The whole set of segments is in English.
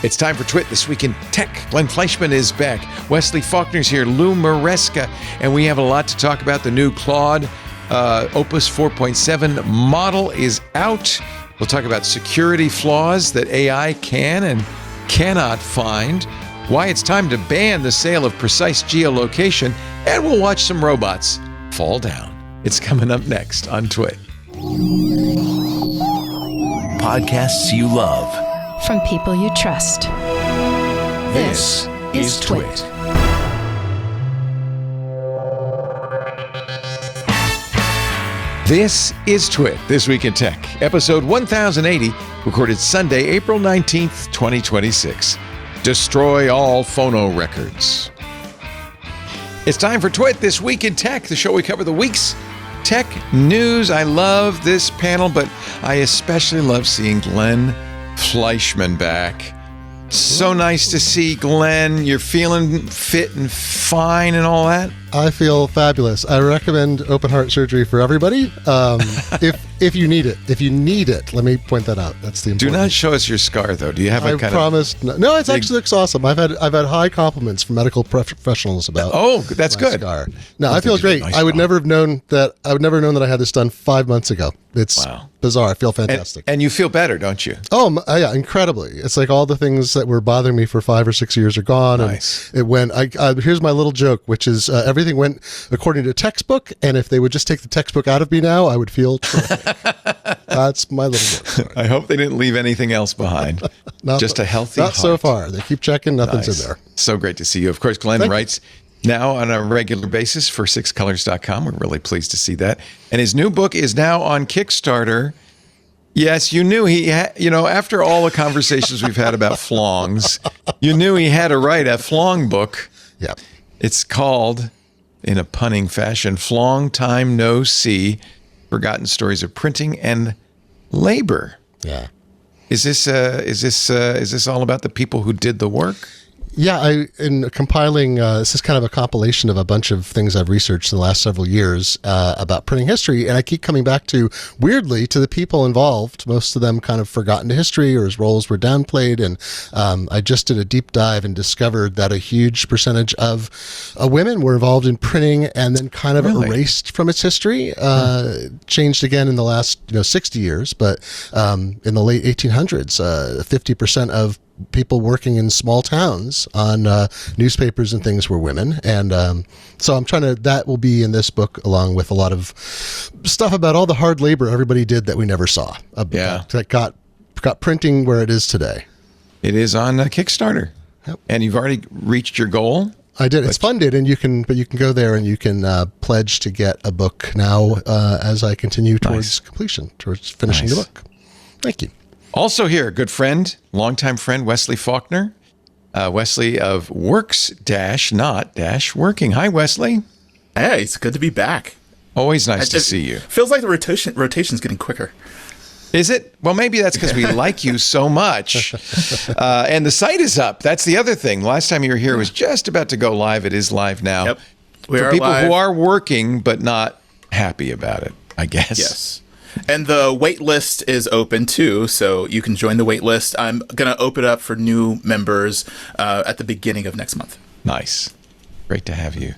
It's time for TWiT, This Week in Tech. Glenn Fleshman is back. Wesley Faulkner's here. Lou Maresca. And we have a lot to talk about. The new Claude Opus 4.7 model is out. We'll talk about security flaws that AI can and cannot find, why it's time to ban the sale of precise geolocation, and we'll watch some robots fall down. It's coming up next on TWiT. Podcasts you love. From people you trust. This is TWiT. This is TWiT, This Week in Tech, episode 1080, recorded Sunday, April 19th, 2026. Destroy all Phonorecords. It's time for TWiT, This Week in Tech, the show we cover the week's tech news. I love this panel, but I especially love seeing Glenn Fleshman back. So nice to see Glenn. You're feeling fit and fine and all that? I feel fabulous. I recommend open heart surgery for everybody. If you need it. If you need it, let me point that out. That's the important. Do not show us your scar, though. Do you have a kind promised, of... No, it actually looks awesome. I've had high compliments from medical professionals about. Oh, that's good. Scar. No, I feel great. Nice. I would never have known that. I would never have known that I had this done 5 months ago. It's bizarre. I feel fantastic. And you feel better, don't you? Oh, yeah, incredibly. It's like all the things that were bothering me for 5 or 6 years are gone. Nice. And it went. Here's my little joke, which is everything went according to textbook, and if they would just take the textbook out of me now, I would feel terrific. That's my little joke. I hope they didn't leave anything else behind. Just a healthy heart. Not so far. They keep checking. Nothing's in there. So great to see you. Of course, Glenn writes now on a regular basis for sixcolors.com. We're really pleased to see that. And his new book is now on Kickstarter. Yes, you knew he had, after all the conversations we've had about flongs, you knew he had to write a flong book. Yeah. It's called, in a punning fashion, Flong Time No See, Forgotten Stories of Printing and Labor. Yeah. Is this all about the people who did the work? Yeah, in compiling, this is kind of a compilation of a bunch of things I've researched in the last several years about printing history, and I keep coming back to, weirdly, to the people involved, most of them kind of forgotten to history or his roles were downplayed, and I just did a deep dive and discovered that a huge percentage of women were involved in printing and then kind of erased from its history, changed again in the last 60 years, but in the late 1800s, 50% of people working in small towns on newspapers and things were women. And so I'm trying to, that will be in this book along with a lot of stuff about all the hard labor everybody did that we never saw. That got printing where it is today. It is on Kickstarter. Yep. And you've already reached your goal. I did. It's funded, and you can go there and you can pledge to get a book now as I continue towards completion, towards finishing the book. Thank you. Also here, a good friend, longtime friend, Wesley Faulkner. Wesley of Works-Not-Working. Hi, Wesley. Hey, it's good to be back. Always nice to see you. Feels like the rotation's getting quicker. Is it? Well, maybe that's because we like you so much. And the site is up. That's the other thing. Last time you were here, it was just about to go live. It is live now. Yep. For people who are working but not happy about it, I guess. Yes. And the wait list is open too, so you can join the wait list. I'm going to open it up for new members at the beginning of next month. Nice. Great to have you.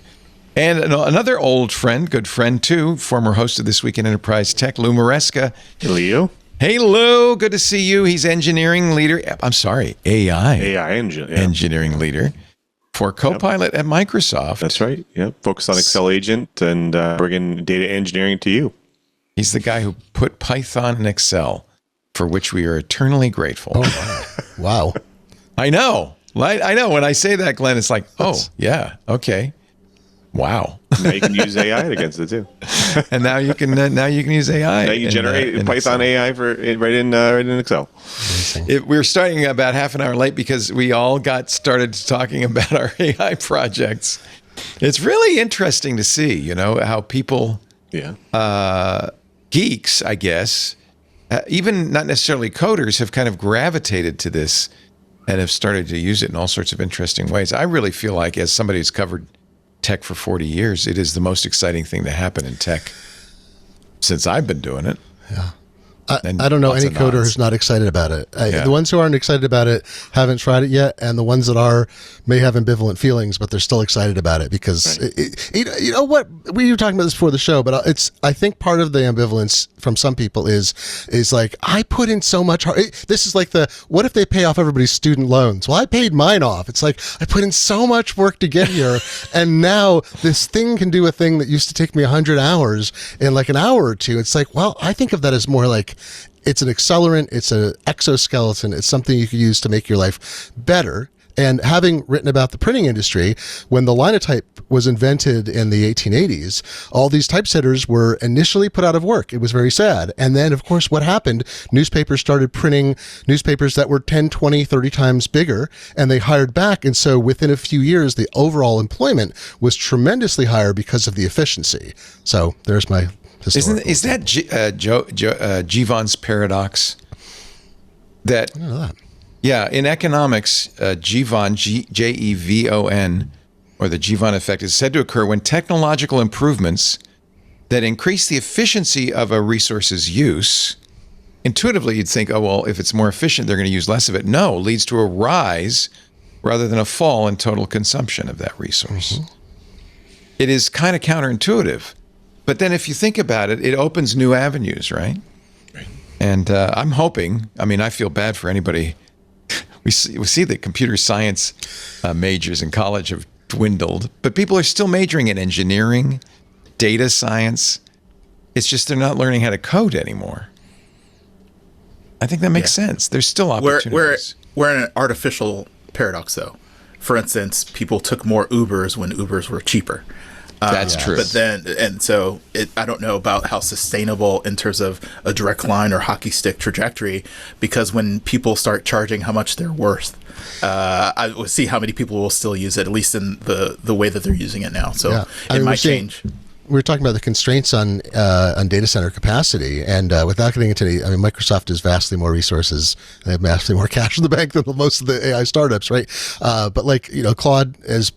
And another old friend, good friend too, former host of This Week in Enterprise Tech, Lou Maresca. Hey, Leo. Hey, Lou. Good to see you. He's engineering leader. I'm sorry, AI engineering leader for Copilot at Microsoft. That's right. Yep. Focus on Excel Agent and bringing data engineering to you. He's the guy who put Python in Excel, for which we are eternally grateful. Oh, wow. I know. I know. When I say that, Glenn, it's like, oh, yeah, okay. Wow. Now you can use AI against it too. And now you can use AI. Now you can generate Python Excel. AI right in Excel. We're starting about half an hour late because we all got started talking about our AI projects. It's really interesting to see, how people, geeks, I guess, even not necessarily coders, have kind of gravitated to this and have started to use it in all sorts of interesting ways. I really feel like, as somebody who's covered tech for 40 years, it is the most exciting thing to happen in tech since I've been doing it. Yeah. I don't know any coder who's not excited about it. The ones who aren't excited about it haven't tried it yet, and the ones that are may have ambivalent feelings, but they're still excited about it because you know what, we were talking about this before the show, but I think part of the ambivalence from some people is like, I put in so much hard. This is like what if they pay off everybody's student loans? Well, I paid mine off. It's like, I put in so much work to get here, and now this thing can do a thing that used to take me 100 hours in like an hour or two. It's like, well, I think of that as more like, it's an accelerant, it's an exoskeleton, it's something you can use to make your life better. And having written about the printing industry, when the linotype was invented in the 1880s, all these typesetters were initially put out of work. It was very sad. And then, of course, what happened? Newspapers started printing newspapers that were 10, 20, 30 times bigger, and they hired back. And so within a few years, the overall employment was tremendously higher because of the efficiency. So there's my historical. Is that Jevon's paradox? That... I don't know that. Yeah, in economics, Jevon, Jevon, or the Jevon effect, is said to occur when technological improvements that increase the efficiency of a resource's use. Intuitively, you'd think, oh, well, if it's more efficient, they're going to use less of it. No, leads to a rise rather than a fall in total consumption of that resource. Mm-hmm. It is kind of counterintuitive. But then if you think about it, it opens new avenues, right? And I'm hoping, I feel bad for anybody. We see that computer science majors in college have dwindled, but people are still majoring in engineering, data science. It's just they're not learning how to code anymore. I think that makes sense. There's still opportunities. We're in an artificial paradox, though. For instance, people took more Ubers when Ubers were cheaper. That's true. But then, and so I don't know about how sustainable in terms of a direct line or hockey stick trajectory, because when people start charging how much they're worth, I will see how many people will still use it, at least in the way that they're using it now. So it might change. We were talking about the constraints on data center capacity, and without getting into Microsoft has vastly more resources, they have vastly more cash in the bank than most of the AI startups, right? But Claude has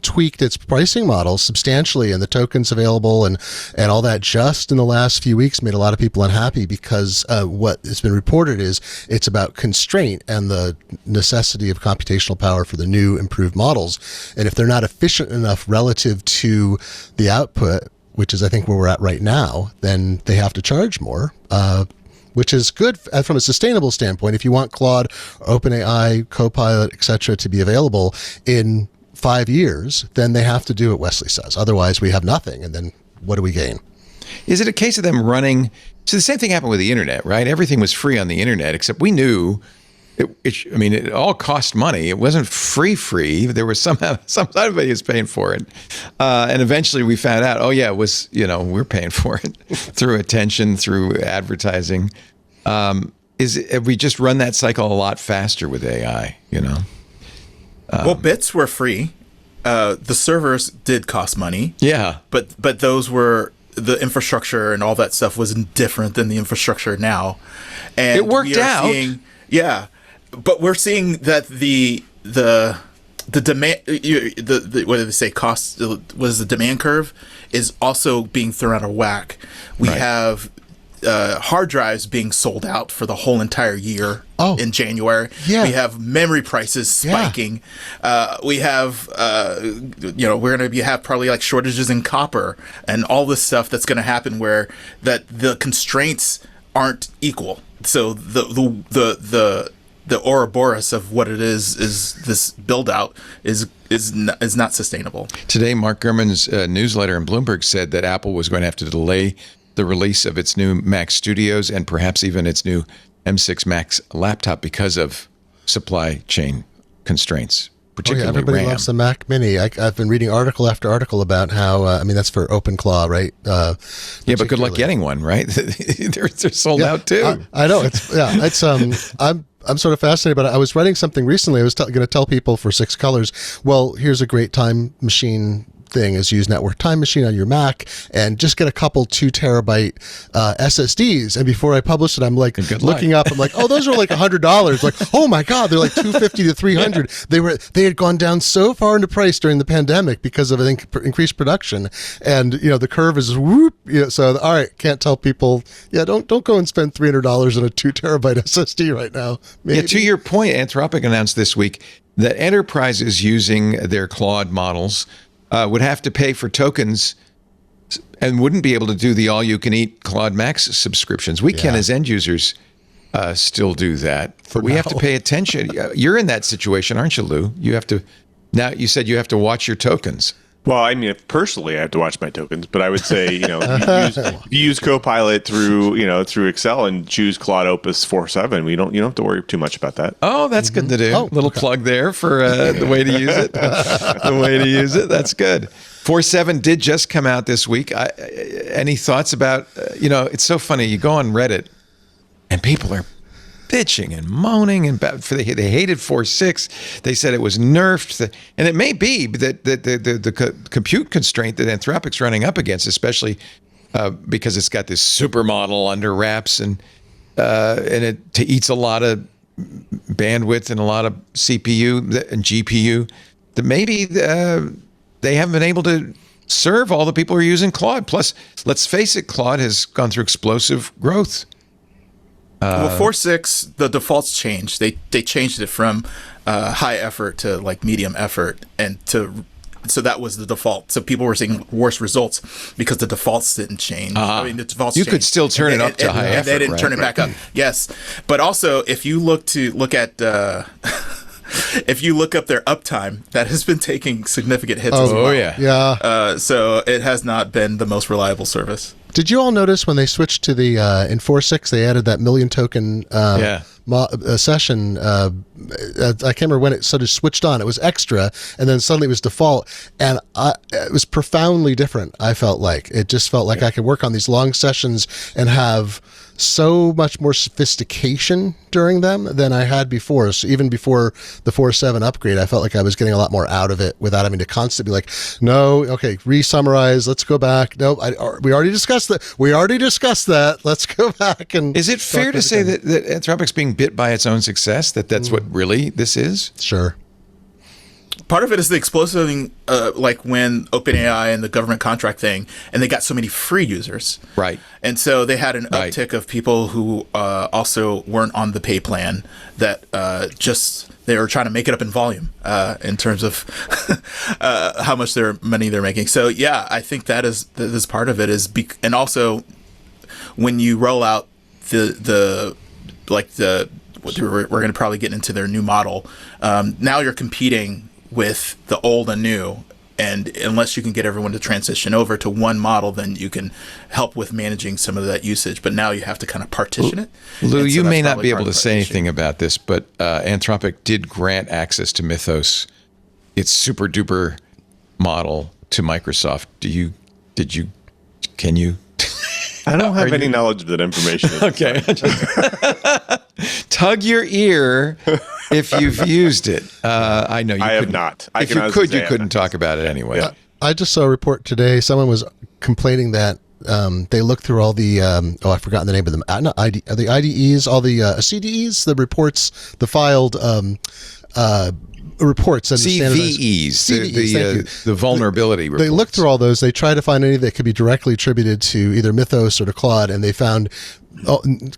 tweaked its pricing model substantially, and the tokens available and all that just in the last few weeks made a lot of people unhappy because what has been reported is it's about constraint and the necessity of computational power for the new improved models. And if they're not efficient enough relative to the output, which is I think where we're at right now, then they have to charge more. Which is good from a sustainable standpoint. If you want Claude, OpenAI, Copilot, etc., to be available in 5 years, then they have to do what Wesley says. Otherwise, we have nothing. And then what do we gain? Is it a case of them running? So the same thing happened with the internet, right? Everything was free on the internet, except we knew it all cost money. It wasn't free. There was somebody was paying for it. And eventually we found out, it was, we're paying for it through attention, through advertising. Have we just run that cycle a lot faster with AI, Well, bits were free. The servers did cost money. Yeah. But those were, the infrastructure and all that stuff was different than the infrastructure now. And it worked out. But we're seeing that the demand, what did they say, cost, was the demand curve is also being thrown out of whack. We have hard drives being sold out for the whole entire year in January. Yeah. We have memory prices spiking. We have, we're going to have probably like shortages in copper and all this stuff that's going to happen where that the constraints aren't equal. So the Ouroboros of what it is this build out is not sustainable. Today, Mark Gurman's newsletter in Bloomberg said that Apple was going to have to delay the release of its new Mac Studios and perhaps even its new M6 Max laptop because of supply chain constraints, particularly everybody RAM. loves the Mac Mini. I've been reading article after article about how, that's for OpenClaw, right? But good luck getting one, right? they're sold out too. I know. I'm sort of fascinated, but I was writing something recently. I was going to tell people for 6 colors, well, here's a great time machine thing is use Network Time Machine on your Mac and just get a couple 2 terabyte SSDs. And before I published it, I'm like looking up. I'm like, oh, those are like $100. Like, oh my God, they're like $250 to $300. They had gone down so far into price during the pandemic because of increased production. And the curve is whoop. So all right, can't tell people. Yeah, don't go and spend $300 on a 2 terabyte SSD right now. Maybe. Yeah, to your point, Anthropic announced this week that enterprises using their Claude models would have to pay for tokens and wouldn't be able to do the all-you-can-eat Claude Max subscriptions. We can, as end users, still do that. We have to pay attention. You're in that situation, aren't you, Lou? You have to. Now, you said you have to watch your tokens. Well, I mean, personally, I have to watch my tokens, but I would say, if you use Copilot through Excel and choose Claude Opus 4.7, you don't have to worry too much about that. Oh, that's good to do. Little plug there for the way to use it. The way to use it. That's good. 4.7 did just come out this week. Any thoughts about? It's so funny. You go on Reddit, and people are bitching and moaning and they hated 4.6. They said it was nerfed, and it may be that the compute constraint that Anthropic's running up against, especially because it's got this supermodel under wraps and it eats a lot of bandwidth and a lot of CPU and GPU, that maybe they haven't been able to serve all the people who are using Claude. Plus, let's face it, Claude has gone through explosive growth. Well, 4.6, the defaults changed. They changed it from high effort to like medium effort, so that was the default. So people were seeing worse results because the defaults didn't change. The defaults you changed. could still turn it up to high effort. They didn't turn it back up. Yes, but also if you look at if you look up their uptime, that has been taking significant hits as well. Oh yeah, yeah. So it has not been the most reliable service. Did you all notice when they switched to the in 4.6, they added that million token session? I can't remember when it sort of switched on. It was extra, and then suddenly it was default, and it was profoundly different. I felt like it just felt like I could work on these long sessions and have so much more sophistication during them than I had before. So even before the 4.7 upgrade, I felt like I was getting a lot more out of it without having to constantly be like, no, okay, re-summarize, let's go back. No, we already discussed that. We already discussed that. Let's go back. And is it fair to say that Anthropic's being bit by its own success? That's what really this is? Sure. Part of it is the explosive thing, like when OpenAI and the government contract thing, and they got so many free users. Right. And so they had an uptick of people who also weren't on the pay plan that they were trying to make it up in volume in terms of how much money they're making. So yeah, I think that is part of it and also when you roll out we're going to probably get into their new model. Now you're competing with the old and new, and unless you can get everyone to transition over to one model, then you can help with managing some of that usage. But now you have to kind of partition it. Lou, you may not be able to say anything about this, but Anthropic did grant access to Mythos, its super duper model, to Microsoft. Can you? I don't have any knowledge of that information. Okay. Tug your ear if you've used it. I know you I have not. If you could, you couldn't talk about it anyway. I just saw a report today. Someone was complaining that they looked through all the I've forgotten the name of them. The IDEs, all the CDEs, the reports, the filed reports and CVEs, the vulnerability reports. They looked through all those. They tried to find any that could be directly attributed to either Mythos or to Claude, and they found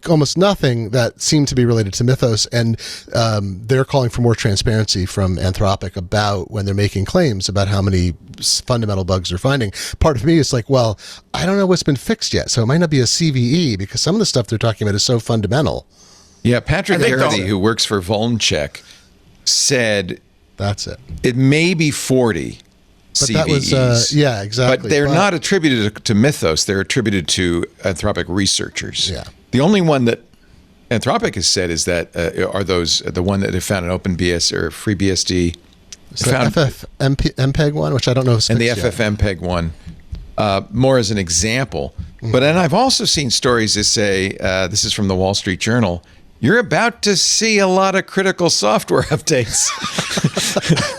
almost nothing that seemed to be related to Mythos. And they're calling for more transparency from Anthropic about when they're making claims about how many fundamental bugs they're finding. Part of me is like, well, I don't know what's been fixed yet, so it might not be a CVE because some of the stuff they're talking about is so fundamental. Yeah, Patrick Harity, who works for VulnCheck, said that's it. It may be 40 but CVEs. That was, yeah, exactly. But they're not attributed to Mythos. They're attributed to Anthropic researchers. Yeah. The only one that Anthropic has said is that are those the one that they found in OpenBS or FreeBSD. So the FFmpeg one, which I don't know if it's and the FFmpeg one, more as an example. Mm-hmm. But then I've also seen stories that say, this is from the Wall Street Journal, you're about to see a lot of critical software updates.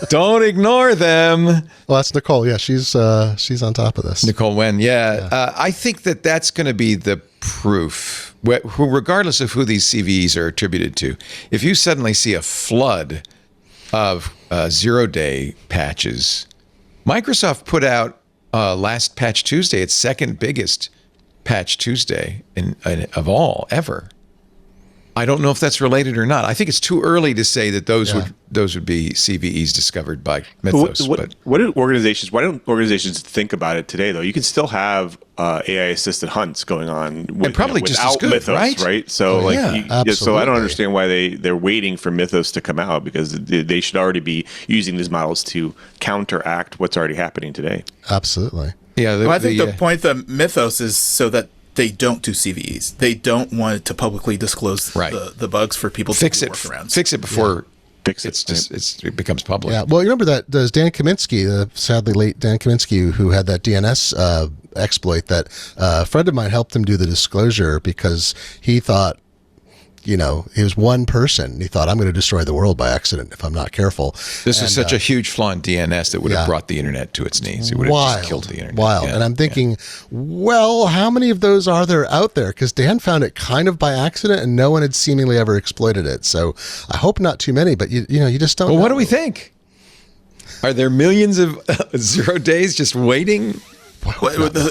Don't ignore them. Well, that's Nicole. Yeah, she's on top of this. Nicole Wen, I think that's going to be the proof, regardless of who these CVEs are attributed to. If you suddenly see a flood of 0-day patches, Microsoft put out last Patch Tuesday, its second biggest Patch Tuesday of all ever. I don't know if that's related or not. I think it's too early to say that those would be CVEs discovered by Mythos. Why don't organizations think about it today, though? You can still have AI-assisted hunts going on, and probably just as good, Mythos, right? So, so I don't understand why they're waiting for Mythos to come out, because they should already be using these models to counteract what's already happening today. Absolutely. Yeah. I think the point of Mythos is so that they don't do CVEs. They don't want to publicly disclose the bugs for people to do workarounds. Fix it before it becomes public. Yeah. Well, you remember that there's Dan Kaminsky, the sadly late Dan Kaminsky, who had that DNS exploit that a friend of mine helped him do the disclosure because he thought, he was one person. He thought, I'm going to destroy the world by accident if I'm not careful. This is such a huge flaw in DNS that would have brought the internet to its knees. It would have just killed the internet. Wild. And I'm thinking, well, how many of those are there out there? Because Dan found it kind of by accident and no one had seemingly ever exploited it. So I hope not too many, but you just don't know. What do we think? Are there millions of 0 days just waiting?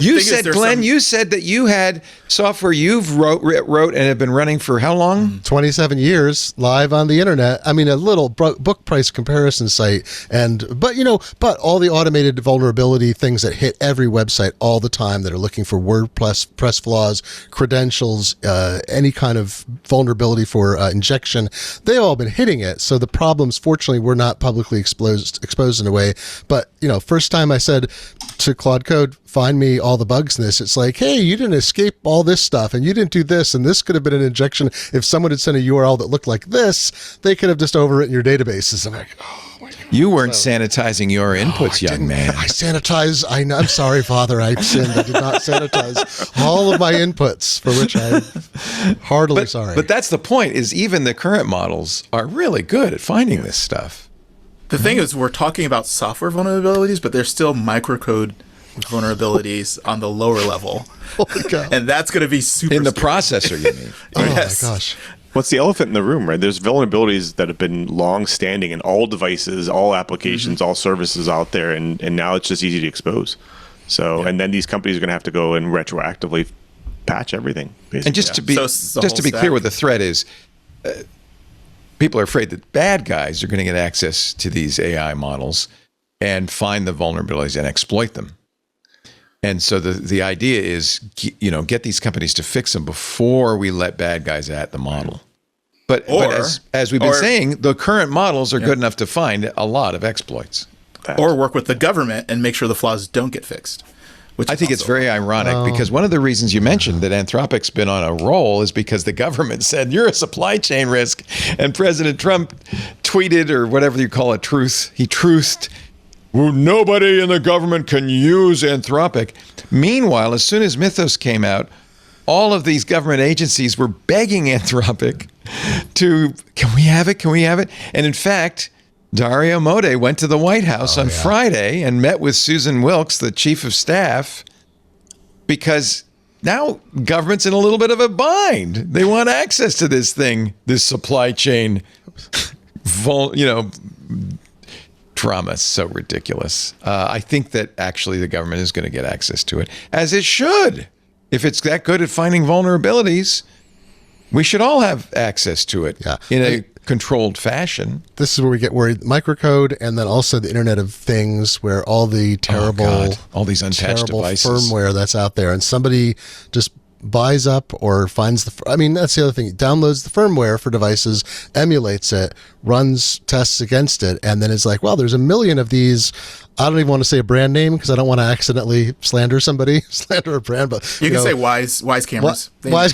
You said, Glenn, you said that you had software you've wrote and have been running for how long? 27 years live on the internet. I mean, a little book price comparison site. But all the automated vulnerability things that hit every website all the time that are looking for WordPress press flaws, credentials, any kind of vulnerability for injection, they've all been hitting it. So the problems, fortunately, were not publicly exposed in a way. But, first time I said to Claude Code, find me all the bugs in this. It's like, hey, you didn't escape all this stuff and you didn't do this. And this could have been an injection. If someone had sent a URL that looked like this, they could have just overwritten your databases. I'm like, oh my God. You weren't sanitizing your inputs, young man. I sanitize. I'm sorry, Father. I sinned. I did not sanitize all of my inputs, for which I'm heartily sorry. But that's the point, is even the current models are really good at finding this stuff. The thing is, we're talking about software vulnerabilities, but there's still microcode vulnerabilities on the lower level. Holy cow. And that's going to be super in the scary. processor, you mean? Yes. My gosh. What's the elephant in the room, right? There's vulnerabilities that have been long-standing in all devices, all applications, all services out there, and now it's just easy to expose. So, and then these companies are going to have to go and retroactively patch everything, basically. And just to be clear what the threat is, people are afraid that bad guys are going to get access to these AI models and find the vulnerabilities and exploit them. And so the idea is, get these companies to fix them before we let bad guys at the model. But as we've been saying, the current models are good enough to find a lot of exploits. Or work with the government and make sure the flaws don't get fixed. Which I think it's very ironic because one of the reasons you mentioned that Anthropic's been on a roll is because the government said you're a supply chain risk, and President Trump tweeted, or whatever you call it, he truthed, well, nobody in the government can use Anthropic. Meanwhile, as soon as Mythos came out, all of these government agencies were begging Anthropic to, can we have it? Can we have it? And in fact, Dario Mode went to the White House on Friday and met with Susan Wilkes, the chief of staff, because now government's in a little bit of a bind. They want access to this thing, this supply chain, drama. Is so ridiculous. I think that actually the government is going to get access to it, as it should. If it's that good at finding vulnerabilities, we should all have access to it in a controlled fashion. This is where we get worried. Microcode, and then also the Internet of Things, where all the terrible, all these unpatched devices, firmware that's out there, and somebody just buys up or finds that's the other thing. Downloads the firmware for devices, emulates it, runs tests against it, and then it's like, well, there's a million of these. I don't even want to say a brand name because I don't want to accidentally slander a brand, but you can say Wise cameras. Wise.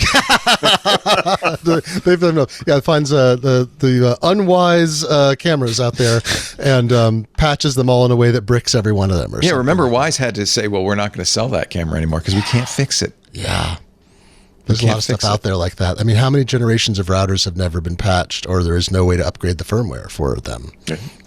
They've done it finds the unwise cameras out there and patches them all in a way that bricks every one of them. Remember, Wise had to say, well, we're not going to sell that camera anymore because we can't fix it. Yeah. There's a lot of stuff out there like that. I mean, how many generations of routers have never been patched, or there is no way to upgrade the firmware for them?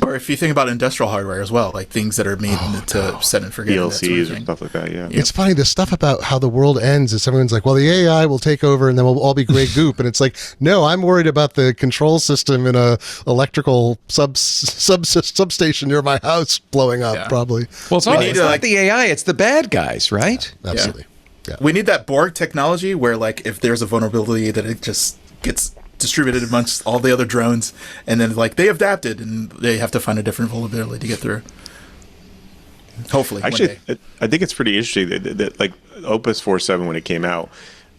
Or if you think about industrial hardware as well, like things that are made to set and forget. PLCs or stuff like that, yeah. It's funny, the stuff about how the world ends is everyone's like, well, the AI will take over and then we'll all be gray goop. And it's like, no, I'm worried about the control system in a electrical substation near my house blowing up, probably. Well, it's not the AI, it's the bad guys, right? Absolutely. Yeah. We need that Borg technology where, like, if there's a vulnerability, that it just gets distributed amongst all the other drones, and then, like, they adapted and they have to find a different vulnerability to get through. Hopefully, actually, I think it's pretty interesting that like Opus 4.7, when it came out,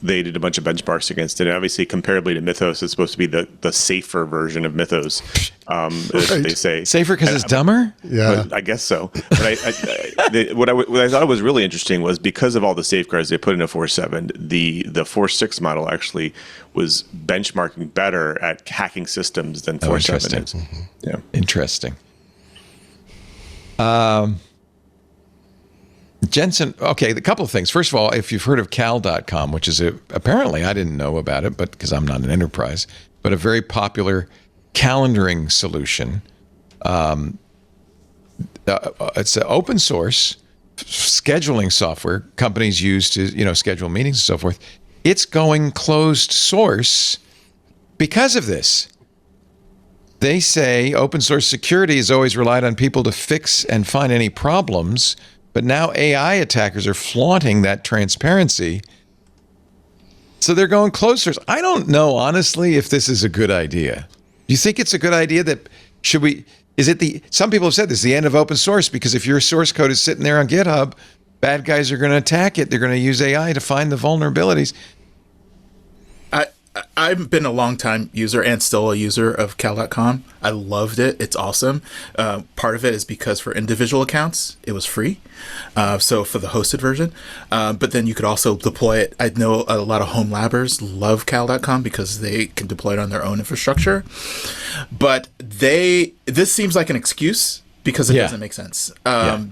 they did a bunch of benchmarks against it. And obviously, comparably to Mythos, it's supposed to be the safer version of Mythos. They say safer because it's dumber. Yeah, I guess so. But what I thought was really interesting was because of all the safeguards they put into 4.7, the 4.6 model actually was benchmarking better at hacking systems than 4.7 is. Mm-hmm. Yeah, interesting. Jensen, okay, a couple of things. First of all, if you've heard of cal.com, which is apparently, I didn't know about it, but because I'm not an enterprise, but a very popular calendaring solution. It's an open source scheduling software companies use to, schedule meetings and so forth. It's going closed source because of this. They say open source security has always relied on people to fix and find any problems. But now AI attackers are flaunting that transparency. So they're going closed source. I don't know, honestly, if this is a good idea. Do you think it's a good idea that some people have said this is the end of open source, because if your source code is sitting there on GitHub, bad guys are going to attack it. They're going to use AI to find the vulnerabilities. I've been a long time user and still a user of cal.com. I loved it. It's awesome. Part of it is because for individual accounts, it was free. So for the hosted version, but then you could also deploy it. I know a lot of home labbers love cal.com because they can deploy it on their own infrastructure. But this seems like an excuse, because it doesn't make sense.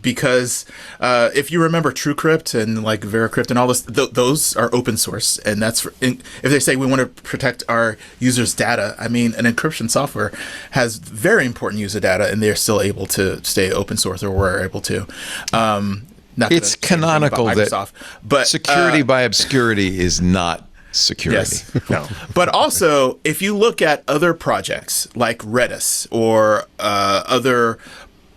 Because if you remember TrueCrypt and like VeraCrypt and all this, those are open source, and that's if they say we want to protect our users' data. I mean, an encryption software has very important user data, and they're still able to stay open source, or we're able to. It's canonical that but security by obscurity is not security. Yes. No. But also, if you look at other projects like Redis or other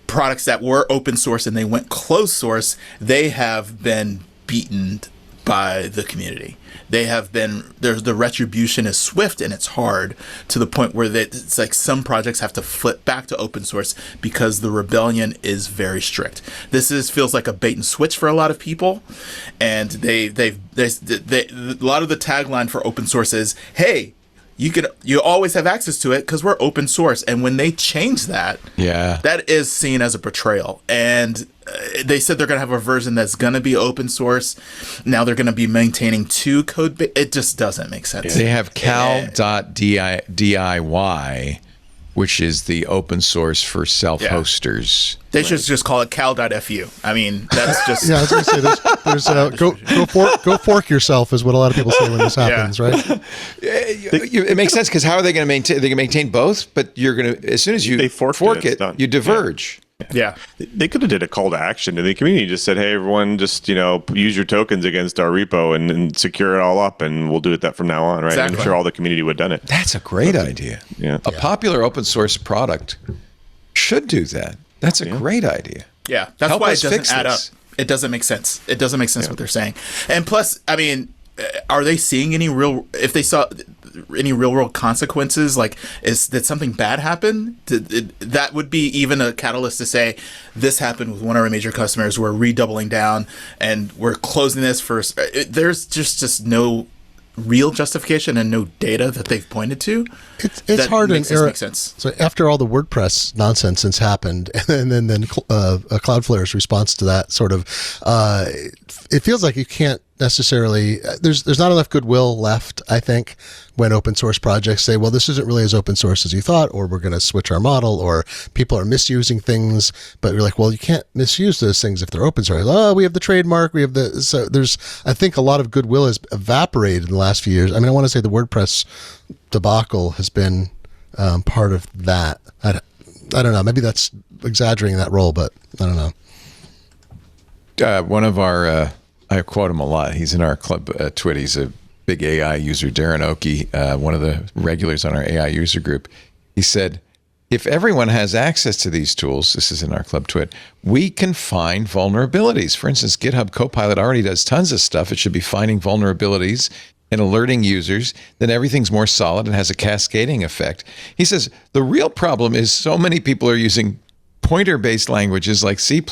products that were open source and they went closed source, they have been beaten by the community. They have been, the retribution is swift and it's hard, to the point where it's like some projects have to flip back to open source because the rebellion is very strict. This feels like a bait and switch for a lot of people, and a lot of the tagline for open source is, hey, you always have access to it because we're open source. And when they change that, that is seen as a betrayal. And they said they're going to have a version that's going to be open source. Now they're going to be maintaining two code base. It just doesn't make sense. They have cal.diy, which is the open source for self-hosters. They should just call it cal.fu. I mean, that's just... I was going to say, there's go fork yourself is what a lot of people say when this happens, right? It makes sense, because how are they going to maintain? They can maintain both, but you're going to, as soon as you fork it, you diverge. Yeah. They could have did a call to action to the community. Just said, hey, everyone, just, use your tokens against our repo and secure it all up, and we'll do it that from now on, right? Exactly. I'm sure all the community would have done it. That's a great idea. Yeah. A popular open source product should do that. That's a great idea. Yeah. That's why it doesn't add up. It doesn't make sense. It doesn't make sense what they're saying. And plus, I mean, are they seeing if they saw any real world consequences? Like, did something bad happen? That would be even a catalyst to say, this happened with one of our major customers. We're redoubling down and we're closing this for. There's just no real justification and no data that they've pointed to. It's hard to make sense. So after all the WordPress nonsense has happened, and then Cloudflare's response to that, sort of, it feels like you can't necessarily there's not enough goodwill left, I think, when open source projects say, well, this isn't really as open source as you thought, or we're going to switch our model, or people are misusing things. But you're like, well, you can't misuse those things if they're open source. Oh, we have the trademark, we have the so there's I think a lot of goodwill has evaporated in the last few years. I mean, I want to say the WordPress debacle has been part of that. I don't know. Maybe that's exaggerating that role, but I don't know. One of our, I quote him a lot. He's in our club TWiT. He's a big AI user, Darren Oki, one of the regulars on our AI user group. He said, if everyone has access to these tools, this is in our club TWiT, we can find vulnerabilities. For instance, GitHub Copilot already does tons of stuff. It should be finding vulnerabilities and alerting users. Then everything's more solid and has a cascading effect. He says, the real problem is so many people are using pointer-based languages like C++,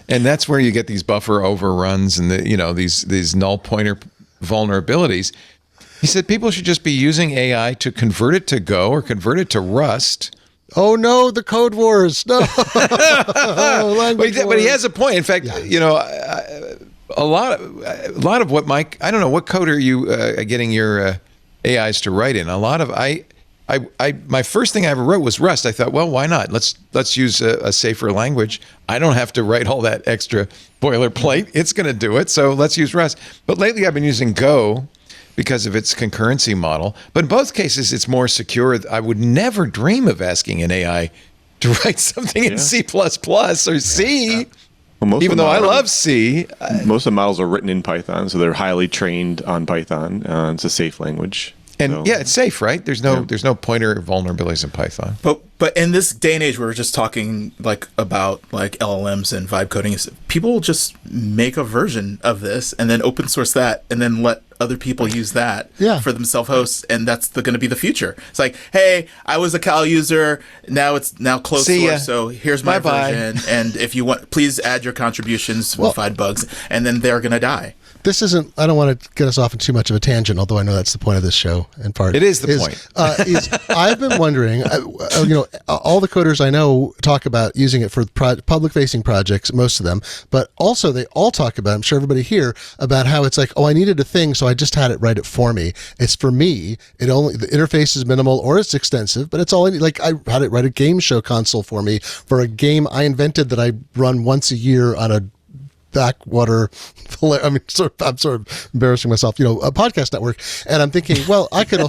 and that's where you get these buffer overruns and these null pointer vulnerabilities. He said people should just be using AI to convert it to Go or convert it to Rust. Oh no, the code wars! No, but he has a point. In fact, a lot of what Mike, I don't know, what code are you getting your AIs to write in? A lot of my first thing I ever wrote was Rust. I thought, well, why not? Let's use a safer language. I don't have to write all that extra boilerplate. It's going to do it. So let's use Rust. But lately I've been using Go because of its concurrency model. But in both cases, it's more secure. I would never dream of asking an AI to write something in C++ or C. Well, even though I love C. Most of the models are written in Python, so they're highly trained on Python. It's a safe language. And it's safe, right? There's no pointer vulnerabilities in Python. But in this day and age, we're just talking about LLMs and vibe coding. People will just make a version of this and then open source that, and then let other people use that for themselves hosts, and that's going to be the future. It's like, hey, I was a Cal user, now it's closed source, so here's my version, and if you want, please add your contributions to find bugs, and then they're going to die. This isn't, I don't want to get us off in too much of a tangent, although I know that's the point of this show in part. It is the point. I've been wondering, all the coders I know talk about using it for public-facing projects, most of them, but also they all talk about, I'm sure everybody here, about how it's like, oh, I needed a thing, so I just had it write it for me. It's for me. The interface is minimal or it's extensive, but it's all I need. Like, I had it write a game show console for me for a game I invented that I run once a year on a backwater, I'm sort of embarrassing myself, a podcast network. And I'm thinking, well, I could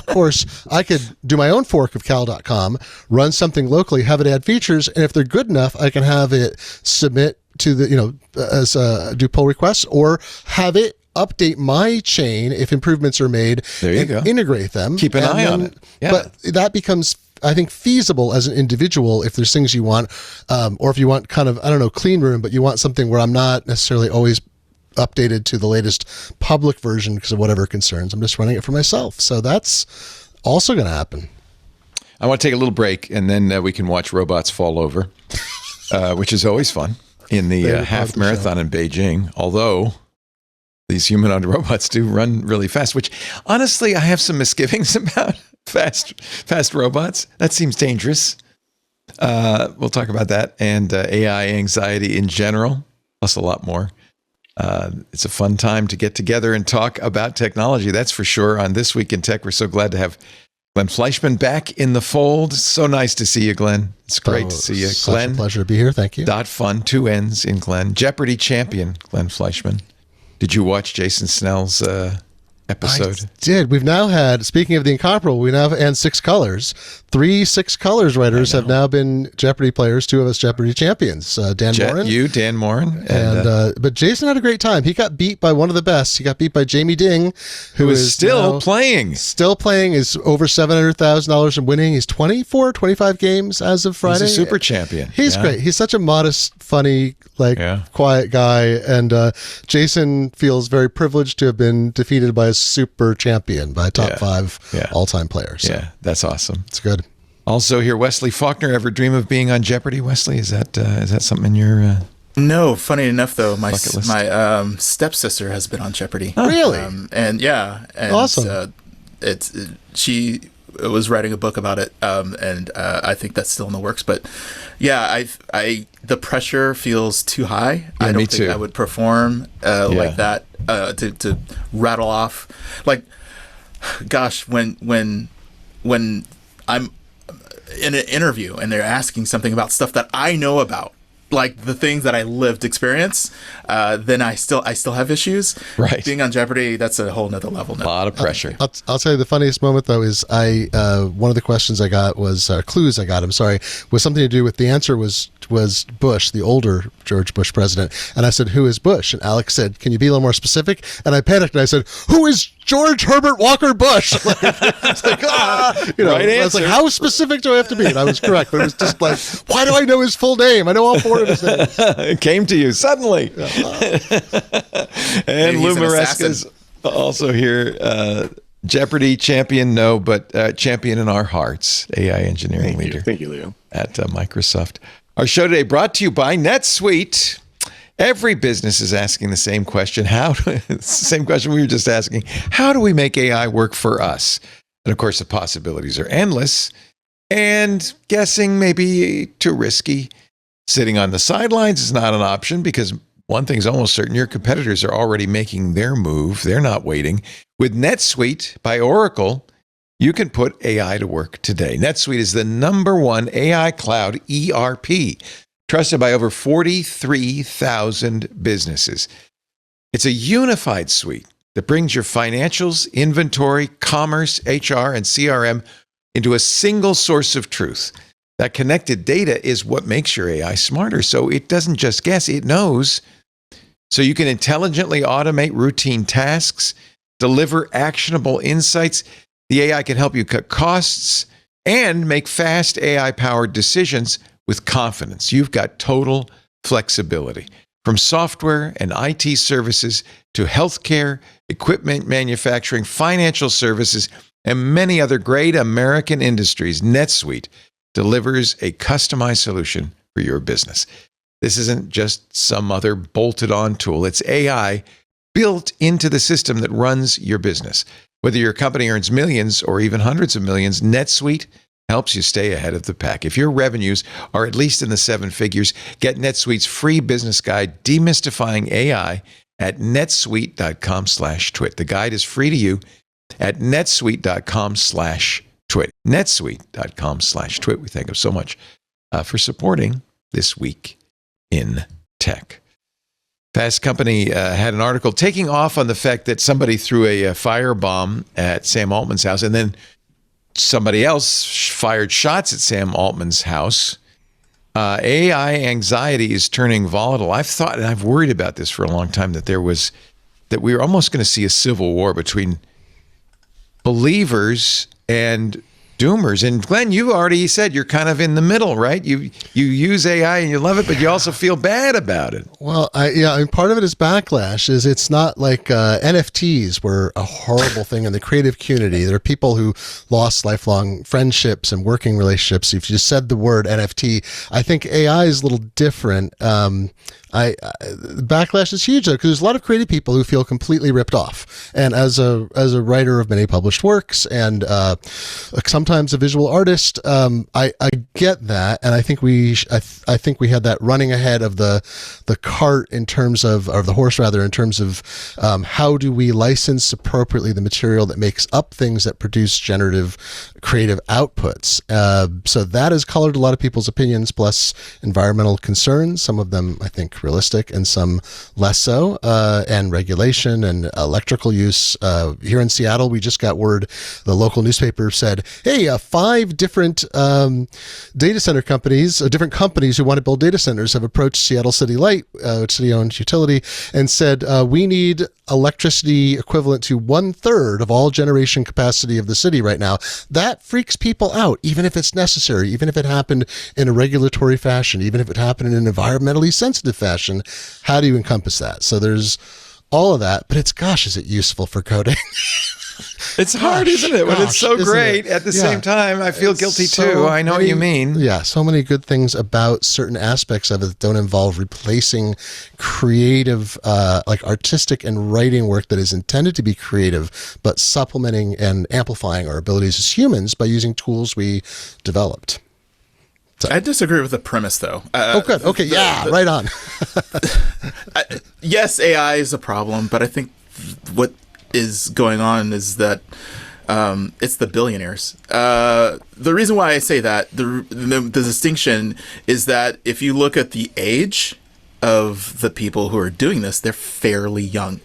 do my own fork of cal.com, run something locally, have it add features. And if they're good enough, I can have it submit to do pull requests, or have it update my chain if improvements are made. There you go. Integrate them. Keep an eye on it. Yeah. But that becomes, I think, feasible as an individual if there's things you want, or if you want kind of, clean room, but you want something where I'm not necessarily always updated to the latest public version because of whatever concerns. I'm just running it for myself. So that's also going to happen. I want to take a little break, and then we can watch robots fall over, which is always fun in the half marathon in Beijing, although these humanoid robots do run really fast, which honestly I have some misgivings about. Fast robots. That seems dangerous. We'll talk about that and AI anxiety in general, plus a lot more. It's a fun time to get together and talk about technology. That's for sure. On This Week in Tech, we're so glad to have Glenn Fleshman back in the fold. So nice to see you, Glenn. It's great to see you. Such a pleasure to be here. Thank you. .fun, 2 N's in Glenn. Jeopardy champion, Glenn Fleshman. Did you watch Jason Snell's episode? I did. We've now had, speaking of the incomparable, we now have, and 6 Colors. 3 6 Colors writers have now been Jeopardy players, 2 of us Jeopardy champions. Dan Morin. Dan Morin. But Jason had a great time. He got beat by one of the best. He got beat by Jamie Ding, who is still playing. Still playing, is over $700,000 in winning. He's 25 games as of Friday. He's a super champion. He's great. He's such a modest, funny, quiet guy. And Jason feels very privileged to have been defeated by a super champion, by a top 5 all-time player. So that's awesome. It's good. Also here, Wesley Faulkner. Ever dream of being on Jeopardy, Wesley? Is that something in your No, funny enough though, my stepsister has been on Jeopardy. Really? And awesome. She was writing a book about it, and I think that's still in the works. But yeah, the pressure feels too high. Yeah, I don't me think too. I would perform like that to rattle off. Like, gosh, when I'm in an interview and they're asking something about stuff that I know about, like the things that I lived experience, then I still have issues. Right. Being on Jeopardy, that's a whole nother level A now. lot of pressure. I'll tell you the funniest moment though is one of the questions I got was clues I got. I'm sorry, was something to do with the answer was Bush, the older George Bush president, and I said, "Who is Bush?" And Alex said, "Can you be a little more specific?" And I panicked and I said, "Who is George Herbert Walker Bush?" It's like, Right I was like, answer. how specific do I have to be? And I was correct. But it was just like, why do I know his full name? I know all four of his names. It came to you suddenly. And Maybe Lou he's an Maresca's also here. Jeopardy champion, no, but champion in our hearts. AI engineering leader. Thank you, Leo. At Microsoft. Our show today brought to you by NetSuite. Every business is asking the same question. Same question we were just asking. How do we make AI work for us? And of course, the possibilities are endless. And guessing may be too risky. Sitting on the sidelines is not an option because one thing's almost certain. Your competitors are already making their move. They're not waiting. With NetSuite by Oracle, you can put AI to work today. NetSuite is the #1 AI cloud ERP, trusted by over 43,000 businesses. It's a unified suite that brings your financials, inventory, commerce, HR, and CRM into a single source of truth. That connected data is what makes your AI smarter. So it doesn't just guess, it knows. So you can intelligently automate routine tasks, deliver actionable insights. The AI can help you cut costs and make fast AI-powered decisions with confidence. You've got total flexibility. From software and IT services to healthcare, equipment manufacturing, financial services, and many other great American industries, NetSuite delivers a customized solution for your business. This isn't just some other bolted-on tool. It's AI built into the system that runs your business. Whether your company earns millions or even hundreds of millions, NetSuite helps you stay ahead of the pack. If your revenues are at least in the seven figures, get NetSuite's free business guide, Demystifying AI, at netsuite.com/twit. The guide is free to you at netsuite.com/twit. netsuite.com/twit. We thank them so much for supporting This Week in Tech. Fast Company had an article taking off on the fact that somebody threw a firebomb at Sam Altman's house, and then somebody else fired shots at Sam Altman's house. AI anxiety is turning volatile. I've thought, and I've worried about this for a long time, that we were almost going to see a civil war between believers and doomers. And Glenn, you already said you're kind of in the middle, right? You use AI and you love it, but you also feel bad about it. Well, part of it is backlash. It's not like NFTs were a horrible thing in the creative community. There are people who lost lifelong friendships and working relationships. If you just said the word NFT, I think AI is a little different. Backlash is huge though, because there's a lot of creative people who feel completely ripped off. And as a writer of many published works and sometimes a visual artist, I get that, and I think we had that running ahead of the cart in terms of, or the horse rather, in terms of how do we license appropriately the material that makes up things that produce generative creative outputs. So that has colored a lot of people's opinions, plus environmental concerns, some of them I think realistic and some less so, and regulation and electrical use. Here in Seattle, we just got word, the local newspaper said, hey, 5 different data center companies, different companies who want to build data centers have approached Seattle City Light, city-owned utility, and said, we need electricity equivalent to 1/3 of all generation capacity of the city right now. That freaks people out, even if it's necessary, even if it happened in a regulatory fashion, even if it happened in an environmentally sensitive fashion. How do you encompass that? So there's all of that, but is it useful for coding? It's hard, isn't it? When it's so great, at the same time, I feel guilty too. I know what you mean. Yeah, so many good things about certain aspects of it that don't involve replacing creative, like artistic and writing work that is intended to be creative, but supplementing and amplifying our abilities as humans by using tools we developed. I disagree with the premise, though. Good. Okay. Right on. Yes, AI is a problem, but I think what is going on is that it's the billionaires. The reason why I say that, the distinction is that if you look at the age of the people who are doing this, they're fairly young.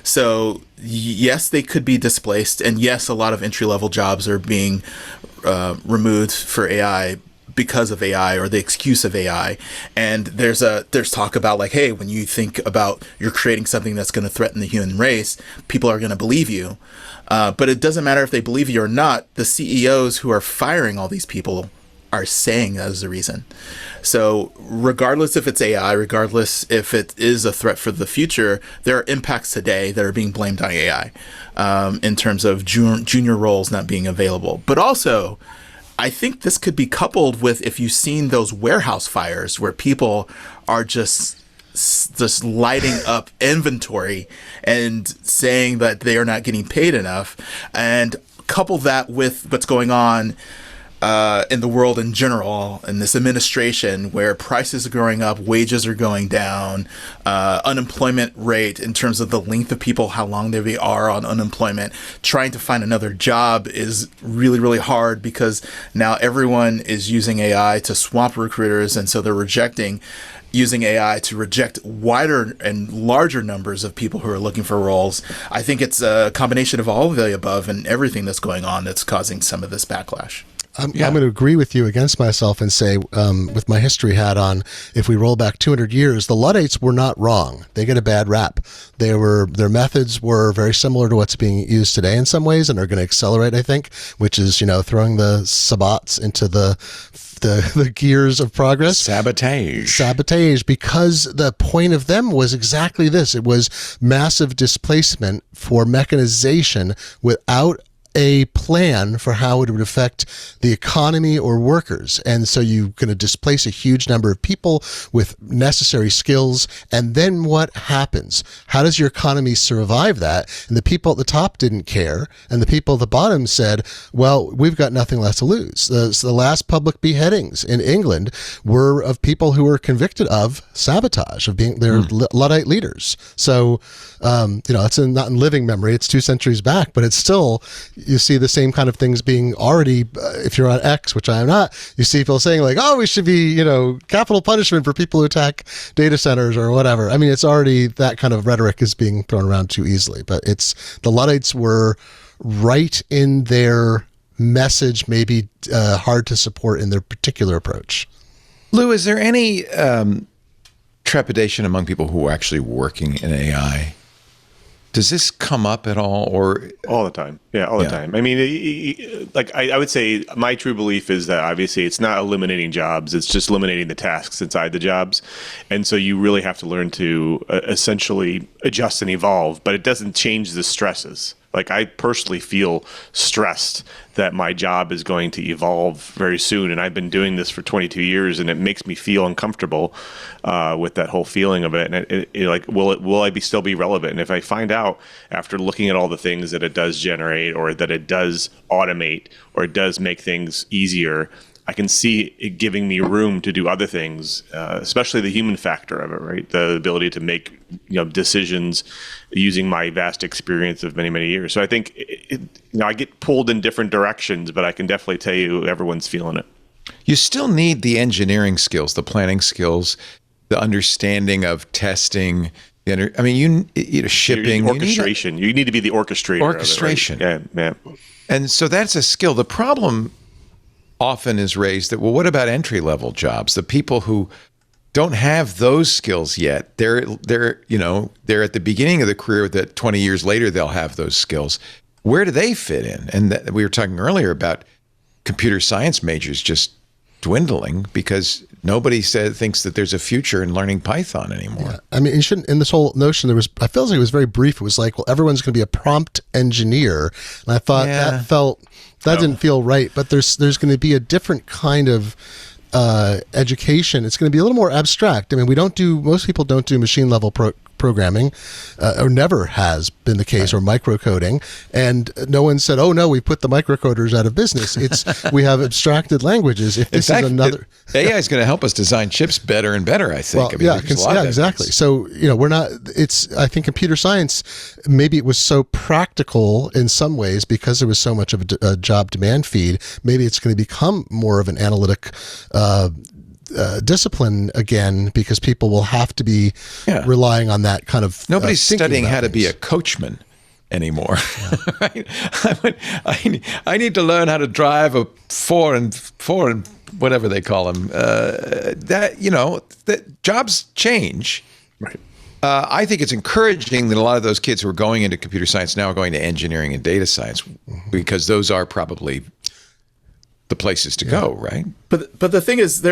So yes, they could be displaced, and yes, a lot of entry-level jobs are being removed for AI because of AI or the excuse of AI. And there's talk about like, hey, when you think about you're creating something that's going to threaten the human race, people are going to believe you. But it doesn't matter if they believe you or not. The CEOs who are firing all these people are saying that is the reason. So regardless if it's AI, regardless if it is a threat for the future, there are impacts today that are being blamed on AI in terms of junior roles not being available. But also, I think this could be coupled with if you've seen those warehouse fires where people are just lighting up inventory and saying that they are not getting paid enough, and couple that with what's going on in the world in general, in this administration where prices are going up, wages are going down, unemployment rate in terms of the length of people, how long they are on unemployment, trying to find another job is really, really hard because now everyone is using AI to swamp recruiters, and so they're using AI to reject wider and larger numbers of people who are looking for roles. I think it's a combination of all of the above and everything that's going on that's causing some of this backlash. I'm going to agree with you against myself and say, with my history hat on, if we roll back 200 years, the Luddites were not wrong. They get a bad rap. Their methods were very similar to what's being used today in some ways, and are going to accelerate, I think, which is, throwing the sabots into the gears of progress. Sabotage, because the point of them was exactly this. It was massive displacement for mechanization without a plan for how it would affect the economy or workers. And so you're going to displace a huge number of people with necessary skills. And then what happens? How does your economy survive that? And the people at the top didn't care. And the people at the bottom said, well, we've got nothing left to lose. The last public beheadings in England were of people who were convicted of sabotage, of being their Luddite leaders. So, it's not in living memory. It's 2 centuries back, but it's still, you see the same kind of things being already, if you're on X, which I am not, you see people saying like, oh, we should be, capital punishment for people who attack data centers or whatever. I mean, it's already, that kind of rhetoric is being thrown around too easily, but the Luddites were right in their message, maybe hard to support in their particular approach. Lou, is there any trepidation among people who are actually working in AI? Does this come up at all, or all the time? Yeah, all the time. I mean, I would say my true belief is that obviously it's not eliminating jobs; it's just eliminating the tasks inside the jobs, and so you really have to learn to essentially adjust and evolve. But it doesn't change the stresses. Like, I personally feel stressed that my job is going to evolve very soon, and I've been doing this for 22 years, and it makes me feel uncomfortable with that whole feeling of it. And will I still be relevant? And if I find out after looking at all the things that it does generate, or that it does automate, or it does make things easier, I can see it giving me room to do other things, especially the human factor of it, right? The ability to make decisions using my vast experience of many, many years. So I think I get pulled in different directions, but I can definitely tell you everyone's feeling it. You still need the engineering skills, the planning skills, the understanding of testing. Shipping, orchestration. You need to be the orchestrator. Orchestration. Of it, right? Yeah. And so that's a skill. The problem often is raised that, well, what about entry-level jobs? The people who don't have those skills yet, they're at the beginning of the career that 20 years later they'll have those skills. Where do they fit in? And we were talking earlier about computer science majors just dwindling because nobody thinks that there's a future in learning Python anymore. Yeah. I mean, you shouldn't. In this whole notion, I felt like it was very brief. It was like, well, everyone's going to be a prompt engineer, and I thought that didn't feel right. But there's going to be a different kind of education. It's going to be a little more abstract. I mean, most people don't do machine level programming, or never has been the case, or microcoding. And no one said, "Oh no, we put the microcoders out of business." We have abstracted languages. If this is another, AI is going to help us design chips better and better. I think. Well, exactly. So we're not. I think computer science, maybe it was so practical in some ways because there was so much of a job demand feed. Maybe it's going to become more of an analytic discipline again, because people will have to be relying on that kind of. Nobody's studying how to be a coachman anymore. Right? I need to learn how to drive a four and whatever they call them. That jobs change. Right. I think it's encouraging that a lot of those kids who are going into computer science now are going to engineering and data science, because those are probably the places to go, right? But the thing is,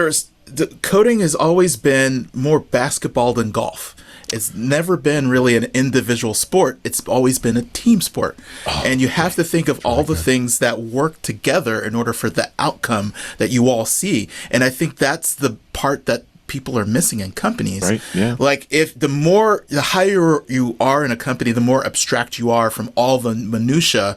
coding has always been more basketball than golf. It's never been really an individual sport. It's always been a team sport. And you have to think of all the things that work together in order for the outcome that you all see. And I think that's the part that people are missing in companies. Right. Yeah. Like, if the higher you are in a company, the more abstract you are from all the minutia,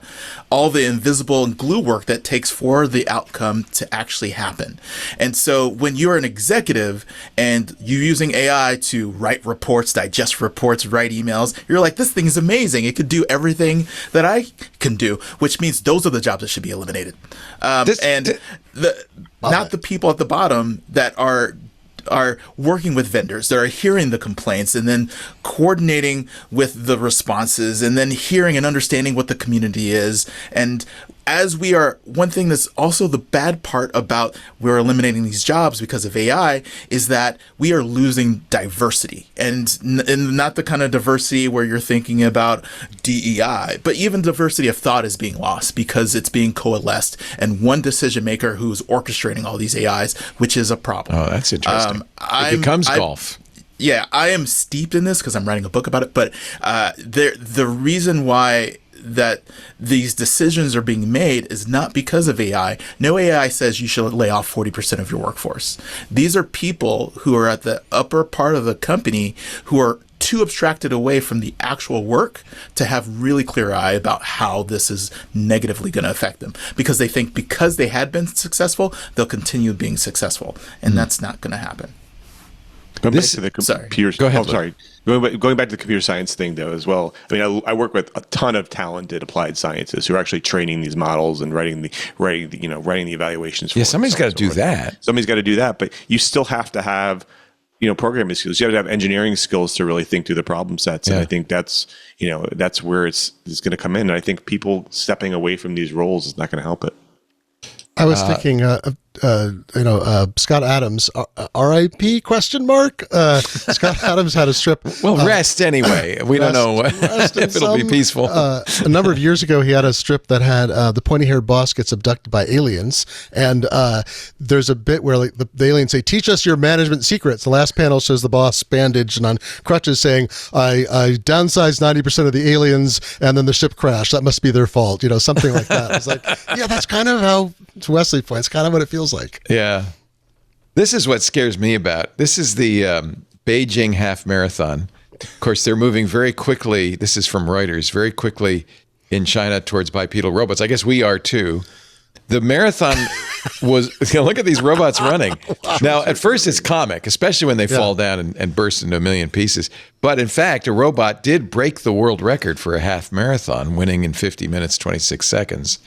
all the invisible and glue work that takes for the outcome to actually happen. And so when you're an executive and you're using AI to write reports, digest reports, write emails, you're like, this thing is amazing. It could do everything that I can do, which means those are the jobs that should be eliminated. Not the people at the bottom that are working with vendors, that are hearing the complaints and then coordinating with the responses and then hearing and understanding what the community is. And one thing that's also the bad part about we're eliminating these jobs because of AI is that we are losing diversity, and not the kind of diversity where you're thinking about DEI, but even diversity of thought is being lost because it's being coalesced and one decision maker who's orchestrating all these AIs, which is a problem. Oh, that's interesting. It becomes golf. Yeah, I am steeped in this because I'm writing a book about it, but the reason why that these decisions are being made is not because of AI. No AI says you should lay off 40% of your workforce. These are people who are at the upper part of the company who are too abstracted away from the actual work to have really clear eye about how this is negatively going to affect them, because they think because they had been successful, they'll continue being successful, and that's not going to happen. Going back to the computer. Go ahead. Sorry. Going back to the computer science thing, though, as well. I mean, I work with a ton of talented applied scientists who are actually training these models and writing the evaluations. Yeah, somebody's got to do that. Somebody's got to do that, but you still have to have programming skills. You have to have engineering skills to really think through the problem sets. And I think that's where it's going to come in. And I think people stepping away from these roles is not going to help it. I was thinking, Scott Adams, R.I.P. ? Scott Adams had a strip. Well, rest anyway. We don't know if it'll be peaceful. A number of years ago, he had a strip that had the pointy-haired boss gets abducted by aliens, and there's a bit where the aliens say, "Teach us your management secrets." The last panel shows the boss bandaged and on crutches, saying, "I downsized 90% of the aliens, and then the ship crashed. That must be their fault." Something like that. It's like, yeah, that's kind of how. To Wesley points, kind of what it feels like. Yeah. This is what scares me about. This is the Beijing half marathon. Of course, they're moving very quickly. This is from Reuters, very quickly in China towards bipedal robots. I guess we are too. The marathon was, look at these robots running. Now, at first it's comic, especially when they fall down and burst into a million pieces. But in fact, a robot did break the world record for a half marathon, winning in 50 minutes, 26 seconds.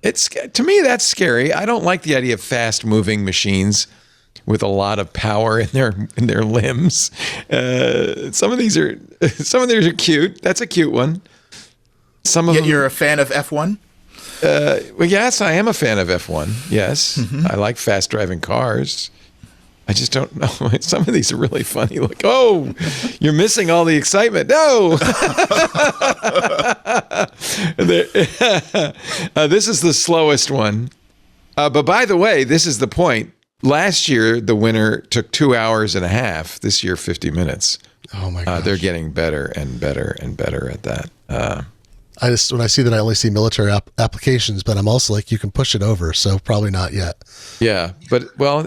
To me, that's scary. I don't like the idea of fast-moving machines with a lot of power in their limbs. Some of these are cute. That's a cute one. Some of them. You're a fan of F1? Well, yes, I am a fan of F1. Yes, I like fast-driving cars. I just don't know. Some of these are really funny. Like, oh, you're missing all the excitement. No. This is the slowest one. But by the way, this is the point. Last year, the winner took 2 hours and a half. This year, 50 minutes. Oh my gosh. They're getting better and better and better at that. When I see that, I only see military applications, but I'm also like, you can push it over, so probably not yet. Yeah, but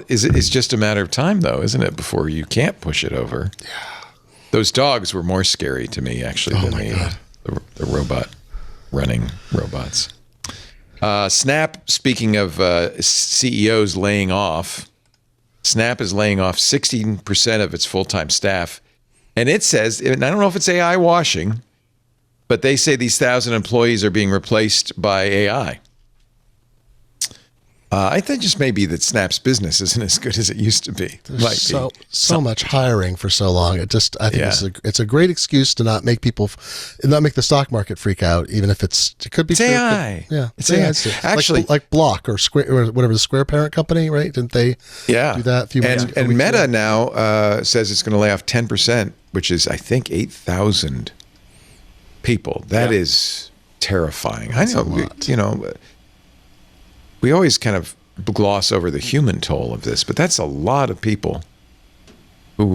it's just a matter of time, though, isn't it? Before you can't push it over. Yeah. Those dogs were more scary to me, actually, than the robot running robots. Snap, speaking of CEOs laying off, Snap is laying off 16% of its full-time staff. And it says, and I don't know if it's AI washing, but they say these 1,000 employees are being replaced by AI. I think just maybe that Snap's business isn't as good as it used to be. There's so much hiring for so long. I think it's a great excuse to not make the stock market freak out, even if it could be it's AI. It's AI. Actually, like Block or Square or whatever, the Square parent company, right? Didn't they do that a few months ago? And Meta now says it's going to lay off 10%, which is I think 8,000 people. That is terrifying. That's I know, we always kind of gloss over the human toll of this, but that's a lot of people who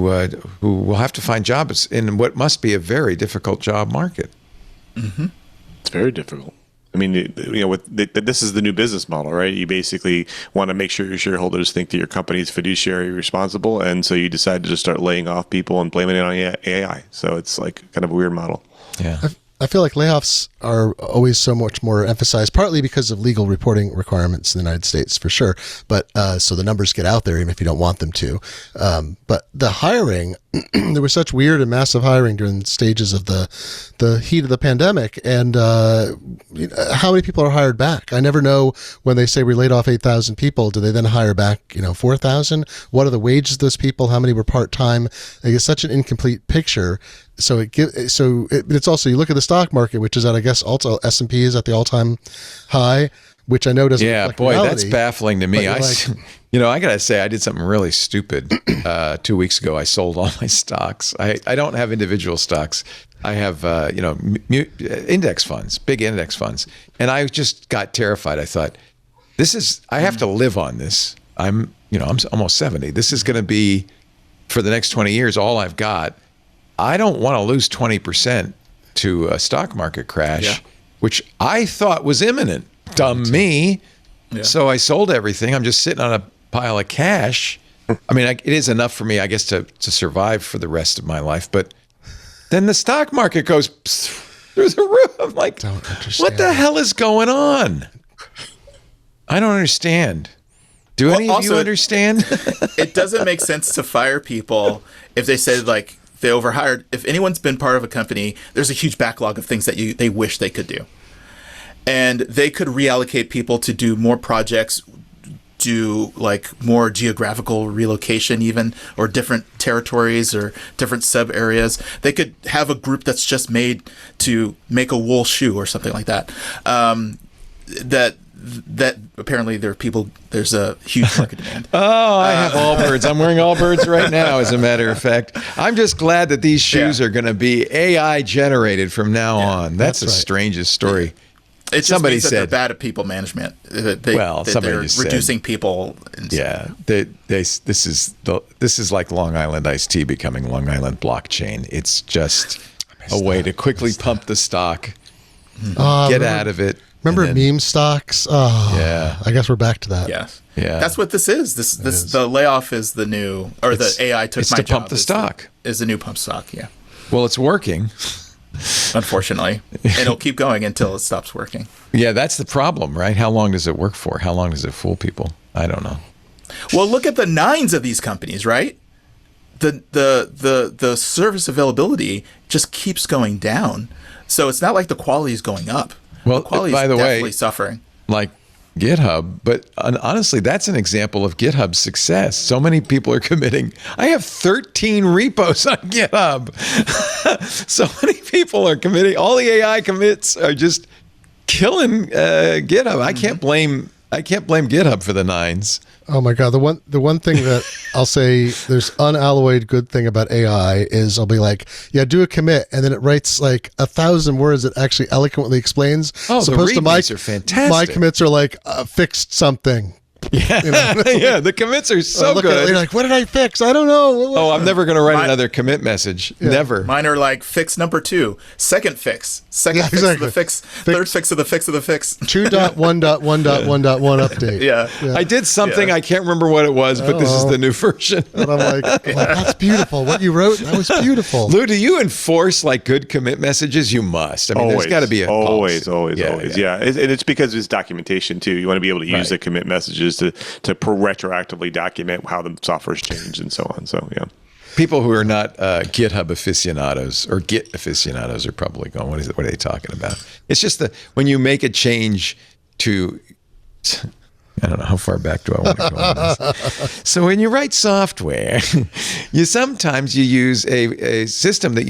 will have to find jobs in what must be a very difficult job market. Mm-hmm. It's very difficult. I mean, this is the new business model, right? You basically want to make sure your shareholders think that your company is fiduciary responsible, and so you decide to just start laying off people and blaming it on AI. So it's like kind of a weird model. Yeah. I feel like layoffs are always so much more emphasized, partly because of legal reporting requirements in the United States, for sure. But so the numbers get out there, even if you don't want them to. But the hiring, there was such weird and massive hiring during stages of the heat of the pandemic. And how many people are hired back? I never know when they say we laid off 8,000 people. Do they then hire back, 4,000? What are the wages of those people? How many were part-time? Like, it's such an incomplete picture. So it's also, you look at the stock market, which is at, I guess, also S&P is at the all-time high, which I know doesn't reflect reality, that's baffling to me. I gotta say, I did something really stupid 2 weeks ago. I sold all my stocks. I don't have individual stocks. I have index funds, big index funds, and I just got terrified. I thought, I have to live on this. I'm almost 70. This is going to be for the next 20 years all I've got. I don't want to lose 20% to a stock market crash, which I thought was imminent. Dumb me. Yeah. So I sold everything. I'm just sitting on a pile of cash. I mean, it is enough for me, I guess, to survive for the rest of my life. But then the stock market goes through the roof. I'm like, what the hell is going on? I don't understand. Do any of you understand? It doesn't make sense to fire people if they said, like, they overhired. If anyone's been part of a company, there's a huge backlog of things that they wish they could do. And they could reallocate people to do more projects, do like more geographical relocation even, or different territories or different sub areas. They could have a group that's just made to make a wool shoe or something like that. That apparently there's a huge market demand. I have Allbirds. I'm wearing Allbirds right now, as a matter of fact. I'm just glad that these shoes are going to be AI generated from now on. That's the strangest story. It just means that they're bad at people management. They're reducing people. This is like Long Island iced tea becoming Long Island blockchain. It's just a way to quickly pump the stock, get out of it. Remember meme stocks? I guess we're back to that. Yes. Yeah. That's what this is. The layoff is the new, the AI took my job. It's to pump the stock. Is the new pump stock, yeah. Well, it's working. Unfortunately. And it'll keep going until it stops working. Yeah, that's the problem, right? How long does it work for? How long does it fool people? I don't know. Well, look at the nines of these companies, right? The service availability just keeps going down. So it's not like the quality is going up. Well, quality by is the definitely way, suffering. Like GitHub, but honestly, that's an example of GitHub's success. So many people are committing. I have 13 repos on GitHub. So many people are committing. All the AI commits are just killing GitHub. I can't blame GitHub for the nines. Oh my God. The one thing that I'll say there's unalloyed good thing about AI is I'll be like, do a commit. And then it writes like 1,000 words that actually eloquently explains. Oh, the readmes are fantastic. My commits are like fixed something. Yeah, yeah. The commits are so Look good. You're like, what did I fix? I don't know. Oh, I'm never going to write another commit message. Never. Mine are like fix number 2, second fix, second fix of the fix, third fix of the fix of the fix. 2.1.1.1.1 update. Yeah. I did something. I can't remember what it was, but this is the new version. And I'm like, that's beautiful. What you wrote, that was beautiful. Lou, do you enforce like good commit messages? You must. I mean, there's got to be a always. Yeah. And it's because it's documentation too. You want to be able to use the commit messages to retroactively document how the software's changed and so on. So yeah. People who are not GitHub aficionados or Git aficionados are probably going, what are they talking about? It's just when you make a change to, I don't know, how far back do I want to go on this? So when you write software, sometimes you use a system that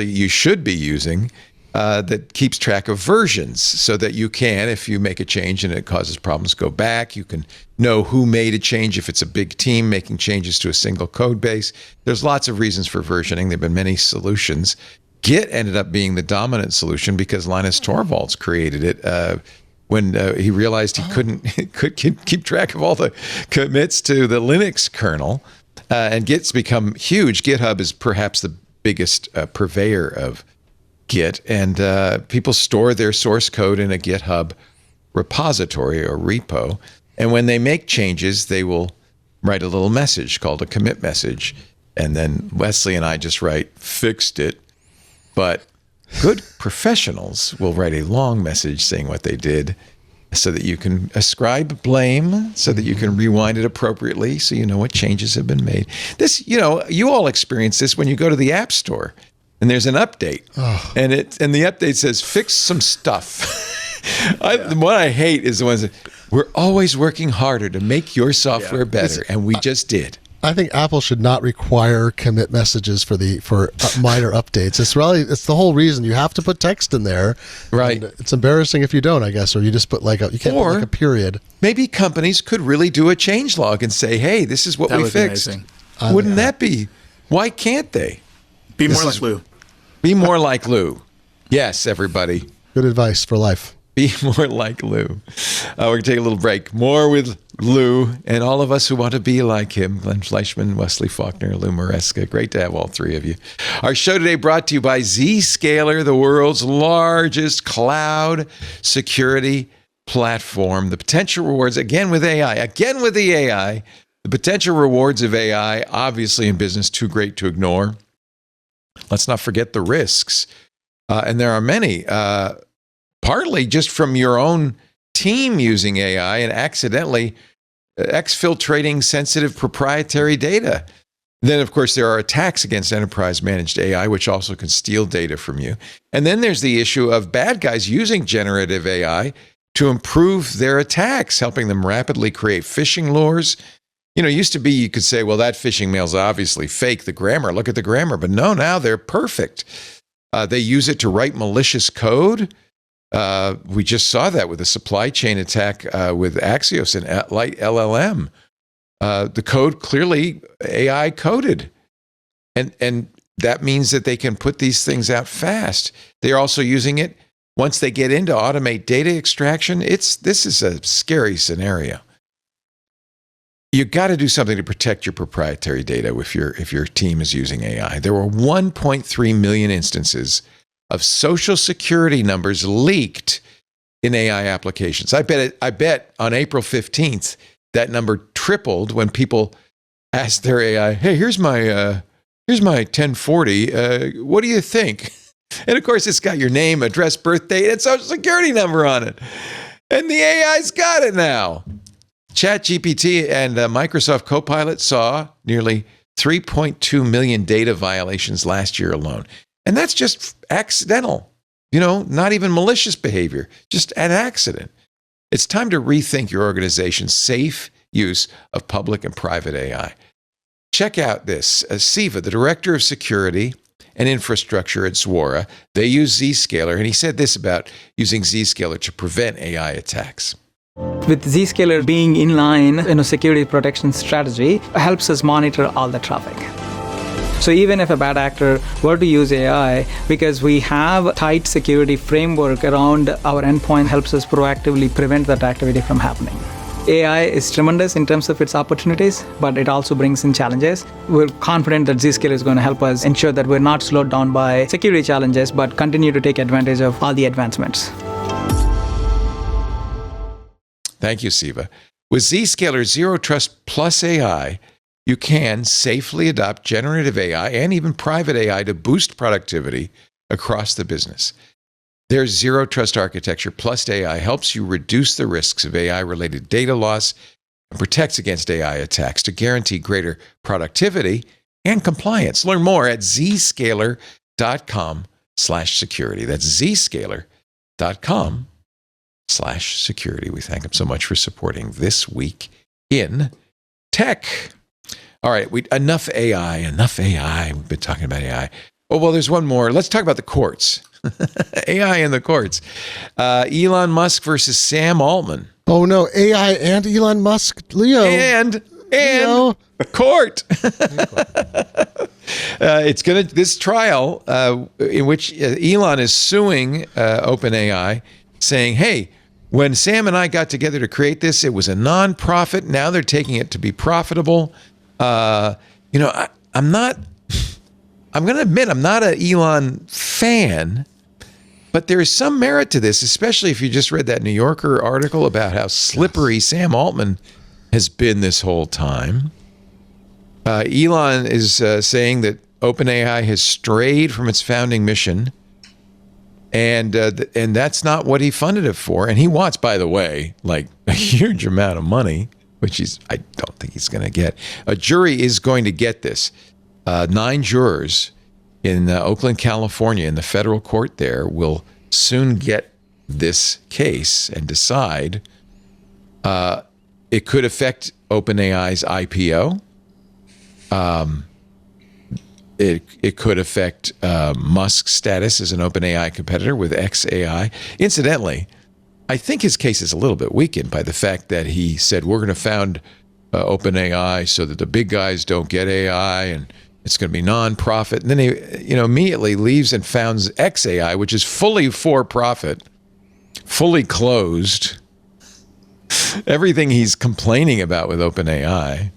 you should be using that keeps track of versions so that you can, if you make a change and it causes problems, go back. You can know who made a change if it's a big team making changes to a single code base. There's lots of reasons for versioning. There have been many solutions. Git ended up being the dominant solution because Linus Torvalds created it when he realized he could keep track of all the commits to the Linux kernel. And Git's become huge. GitHub is perhaps the biggest purveyor of Git, and people store their source code in a GitHub repository or repo. And when they make changes, they will write a little message called a commit message. And then Wesley and I just write, fixed it. But good professionals will write a long message saying what they did so that you can ascribe blame, so that you can rewind it appropriately, so you know what changes have been made. This, you all experience this when you go to the App Store and there's an update, and the update says, fix some stuff. The one I hate is the ones that, we're always working harder to make your software better, and we just did. I think Apple should not require commit messages for minor updates. It's the whole reason you have to put text in there. Right. And it's embarrassing if you don't, I guess, or you just put you can't put like a period. Maybe companies could really do a changelog and say, hey, this is what we fixed. Wouldn't that be? Why can't they? Be more like Lou. Be more like Lou. Yes, everybody. Good advice for life. Be more like Lou. We're going to take a little break. More with Lou and all of us who want to be like him. Glenn Fleshman, Wesley Faulkner, Lou Maresca. Great to have all three of you. Our show today brought to you by Zscaler, the world's largest cloud security platform. The potential rewards, again with the AI. The potential rewards of AI, obviously in business, too great to ignore. Let's not forget the risks. And there are many. Partly just from your own team using AI and accidentally exfiltrating sensitive proprietary data. Then, of course, there are attacks against enterprise-managed AI, which also can steal data from you. And then there's the issue of bad guys using generative AI to improve their attacks, helping them rapidly create phishing lures. It used to be you could say, well, that phishing mail's obviously fake, the grammar, look at the grammar. But no, now they're perfect. They use it to write malicious code. We just saw that with a supply chain attack with Axios and Light LLM. The code clearly AI coded. And that means that they can put these things out fast. They're also using it once they get into automate data extraction. This is a scary scenario. You got to do something to protect your proprietary data if your team is using AI. There were 1.3 million instances of Social Security numbers leaked in AI applications. I bet on April 15th, that number tripled when people asked their AI, hey, here's my 1040. What do you think? And of course, it's got your name, address, birth date, and Social Security number on it. And the AI's got it now. ChatGPT and Microsoft Copilot saw nearly 3.2 million data violations last year alone. And that's just accidental, not even malicious behavior, just an accident. It's time to rethink your organization's safe use of public and private AI. Check out this. Siva, the director of security and infrastructure at Zuora, they use Zscaler, and he said this about using Zscaler to prevent AI attacks. With Zscaler being in line, security protection strategy helps us monitor all the traffic. So even if a bad actor were to use AI, because we have a tight security framework around our endpoint, helps us proactively prevent that activity from happening. AI is tremendous in terms of its opportunities, but it also brings in challenges. We're confident that Zscaler is going to help us ensure that we're not slowed down by security challenges, but continue to take advantage of all the advancements. Thank you, Siva. With Zscaler Zero Trust Plus AI, you can safely adopt generative AI and even private AI to boost productivity across the business. Their Zero Trust architecture plus AI helps you reduce the risks of AI-related data loss and protects against AI attacks to guarantee greater productivity and compliance. Learn more at zscaler.com/security. That's zscaler.com/security. We thank them so much for supporting This Week in Tech. All right, enough AI. We've been talking about AI. Oh, well, there's one more. Let's talk about the courts. AI in the courts. Elon Musk versus Sam Altman. Oh, no, AI and Elon Musk, Leo. And Leo. Court. This trial in which Elon is suing OpenAI, saying, hey, when Sam and I got together to create this, it was a non-profit. Now they're taking it to be profitable. I'm going to admit, I'm not an Elon fan, but there is some merit to this, especially if you just read that New Yorker article about how slippery Sam Altman has been this whole time. Elon is saying that OpenAI has strayed from its founding mission, and that's not what he funded it for. And he wants, by the way, like a huge amount of money, which I don't think he's going to get. A jury is going to get this. 9 jurors in Oakland, California, in the federal court there, will soon get this case and decide. It could affect OpenAI's IPO. It could affect Musk's status as an OpenAI competitor with XAI. Incidentally, I think his case is a little bit weakened by the fact that he said, we're going to found OpenAI so that the big guys don't get AI, and it's going to be non-profit. And then he immediately leaves and founds XAI, which is fully for-profit, fully closed. Everything he's complaining about with OpenAI.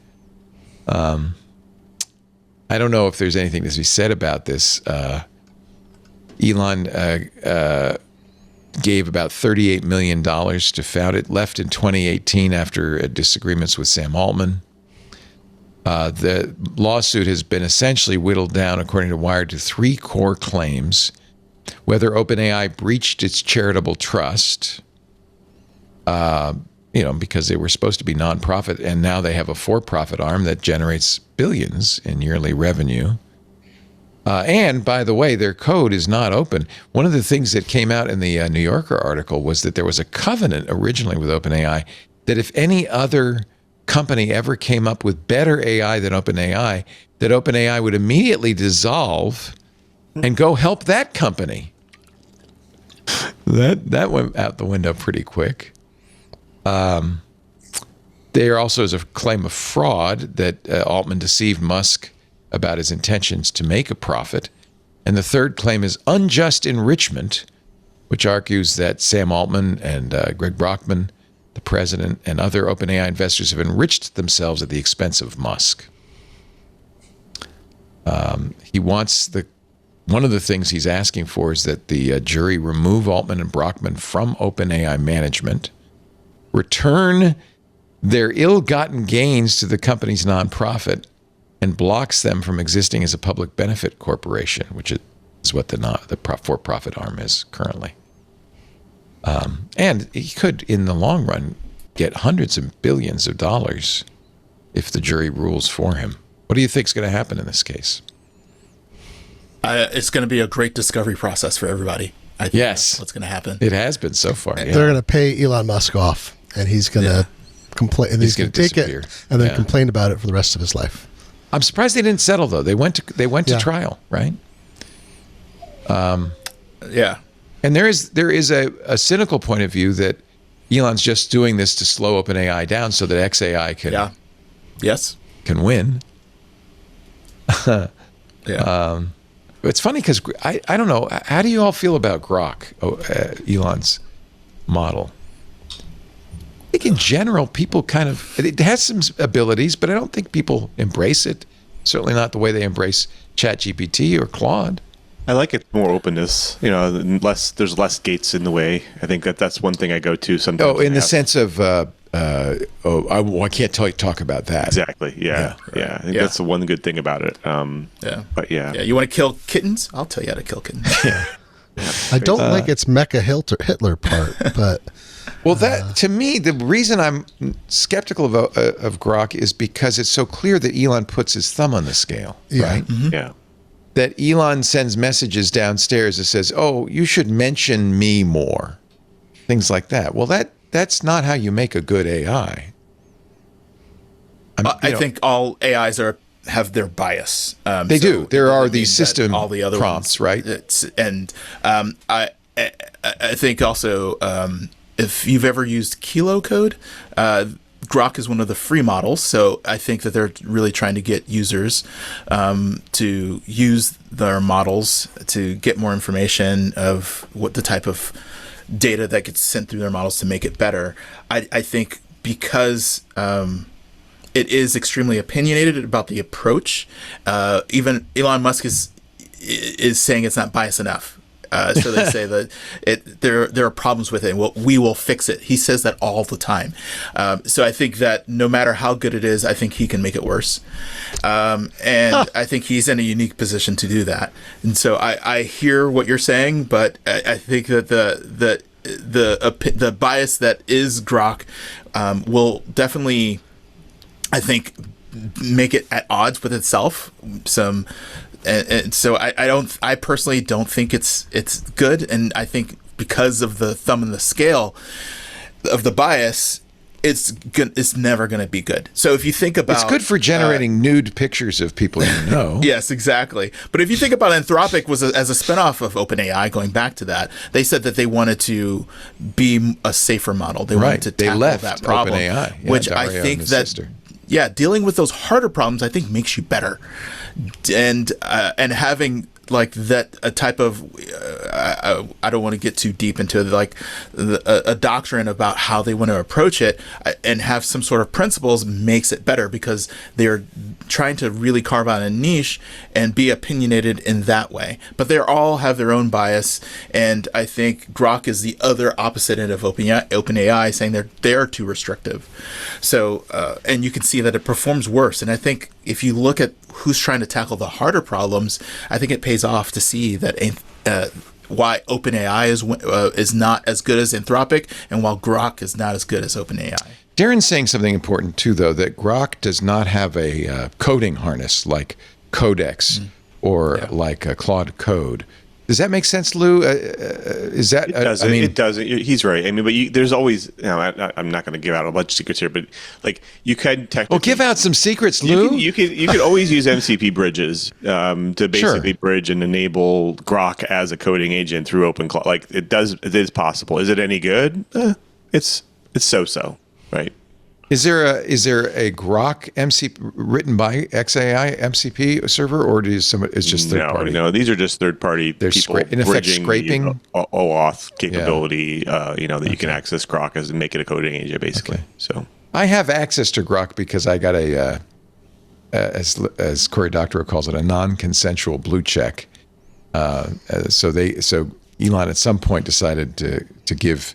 I don't know if there's anything to be said about this. Elon gave about $38 million to found it, left in 2018 after disagreements with Sam Altman. The lawsuit has been essentially whittled down, according to Wired, to 3 core claims: whether OpenAI breached its charitable trust, because they were supposed to be nonprofit, and now they have a for-profit arm that generates billions in yearly revenue. And by the way, their code is not open. One of the things that came out in the New Yorker article was that there was a covenant originally with OpenAI that if any other company ever came up with better AI than OpenAI, that OpenAI would immediately dissolve and go help that company. That went out the window pretty quick. There also is a claim of fraud that Altman deceived Musk about his intentions to make a profit. And the third claim is unjust enrichment, which argues that Sam Altman and Greg Brockman, the president, and other OpenAI investors have enriched themselves at the expense of Musk. He wants one of the things he's asking for is that the jury remove Altman and Brockman from OpenAI management, return their ill-gotten gains to the company's nonprofit, and blocks them from existing as a public benefit corporation, which is what the for-profit arm is currently. And he could, in the long run, get hundreds of billions of dollars if the jury rules for him. What do you think is going to happen in this case? It's going to be a great discovery process for everybody. I think that's what's going to happen. It has been so far. Yeah. They're going to pay Elon Musk off, and he's going to complain. And he's going to take it and then complain about it for the rest of his life. I'm surprised they didn't settle, though. They went to trial, right? Yeah. And there is a cynical point of view that Elon's just doing this to slow OpenAI down so that XAI can win. It's funny because I don't know. How do you all feel about Grok, Elon's model? think in general, people it has some abilities, but I don't think people embrace it. Certainly not the way they embrace ChatGPT or Claude. I like it more openness, there's less gates in the way. I think that's one thing I go to sometimes. Oh, in the sense of, I can't talk about that. Exactly. Yeah. I think that's the one good thing about it. But Yeah, you want to kill kittens? I'll tell you how to kill kittens. I don't like its Mecha Hitler part, but... Well, that to me, the reason I'm skeptical of Grok is because it's so clear that Elon puts his thumb on the scale, right? Mm-hmm. Yeah. That Elon sends messages downstairs that says, "Oh, you should mention me more," things like that. Well, that's not how you make a good AI. I think all AIs have their bias. They do. There are these system all the other prompts, ones, right? I think also if you've ever used Kilo Code, Grok is one of the free models, so I think that they're really trying to get users to use their models to get more information of what the type of data that gets sent through their models to make it better. I think because it is extremely opinionated about the approach, even Elon Musk is saying it's not biased enough. So they say that there are problems with it. And we will fix it. He says that all the time. So I think that no matter how good it is, I think he can make it worse. And I think he's in a unique position to do that. And so I hear what you're saying, but I think that the bias that is Grok will definitely, I think, make it at odds with itself. And so I personally don't think it's good, and I think because of the thumb in the scale of the bias, it's never going to be good. So if you think about, it's good for generating nude pictures of people you know. Yes, exactly. But if you think about Anthropic as a spinoff of OpenAI, going back to that, they said that they wanted to be a safer model. They wanted to tackle that problem, OpenAI, which I think that. Sister. Yeah, dealing with those harder problems, I think, makes you better, and having like that a type of I don't want to get too deep into a doctrine about how they want to approach it and have some sort of principles makes it better because they're trying to really carve out a niche and be opinionated in that way. But they all have their own bias, and I think Grok is the other opposite end of OpenAI, saying they're too restrictive. So and you can see that it performs worse. And I think if you look at who's trying to tackle the harder problems, I think it pays off to see that why OpenAI is not as good as Anthropic, and while Grok is not as good as OpenAI. Darren's saying something important too, though, that Grok does not have a coding harness like Codex or like a Claude Code. Does that make sense, Lou? Is that? It doesn't. It doesn't. He's right. I mean, but there's always. I'm not going to give out a bunch of secrets here, but like you can technically. Well, give out some secrets, Lou. You could always use MCP bridges to basically bridge and enable Grok as a coding agent through OpenClaw. Like it is possible. Is it any good? It's so, right? Is there a Grok MCP written by XAI MCP server, or is just third party? No, these are just third party. They're people in effect scraping OAuth capability. That you can access Grok and make it a coding agent, basically. Okay. So I have access to Grok because I got as Cory Doctorow calls it, a non-consensual blue check. So Elon at some point decided to give.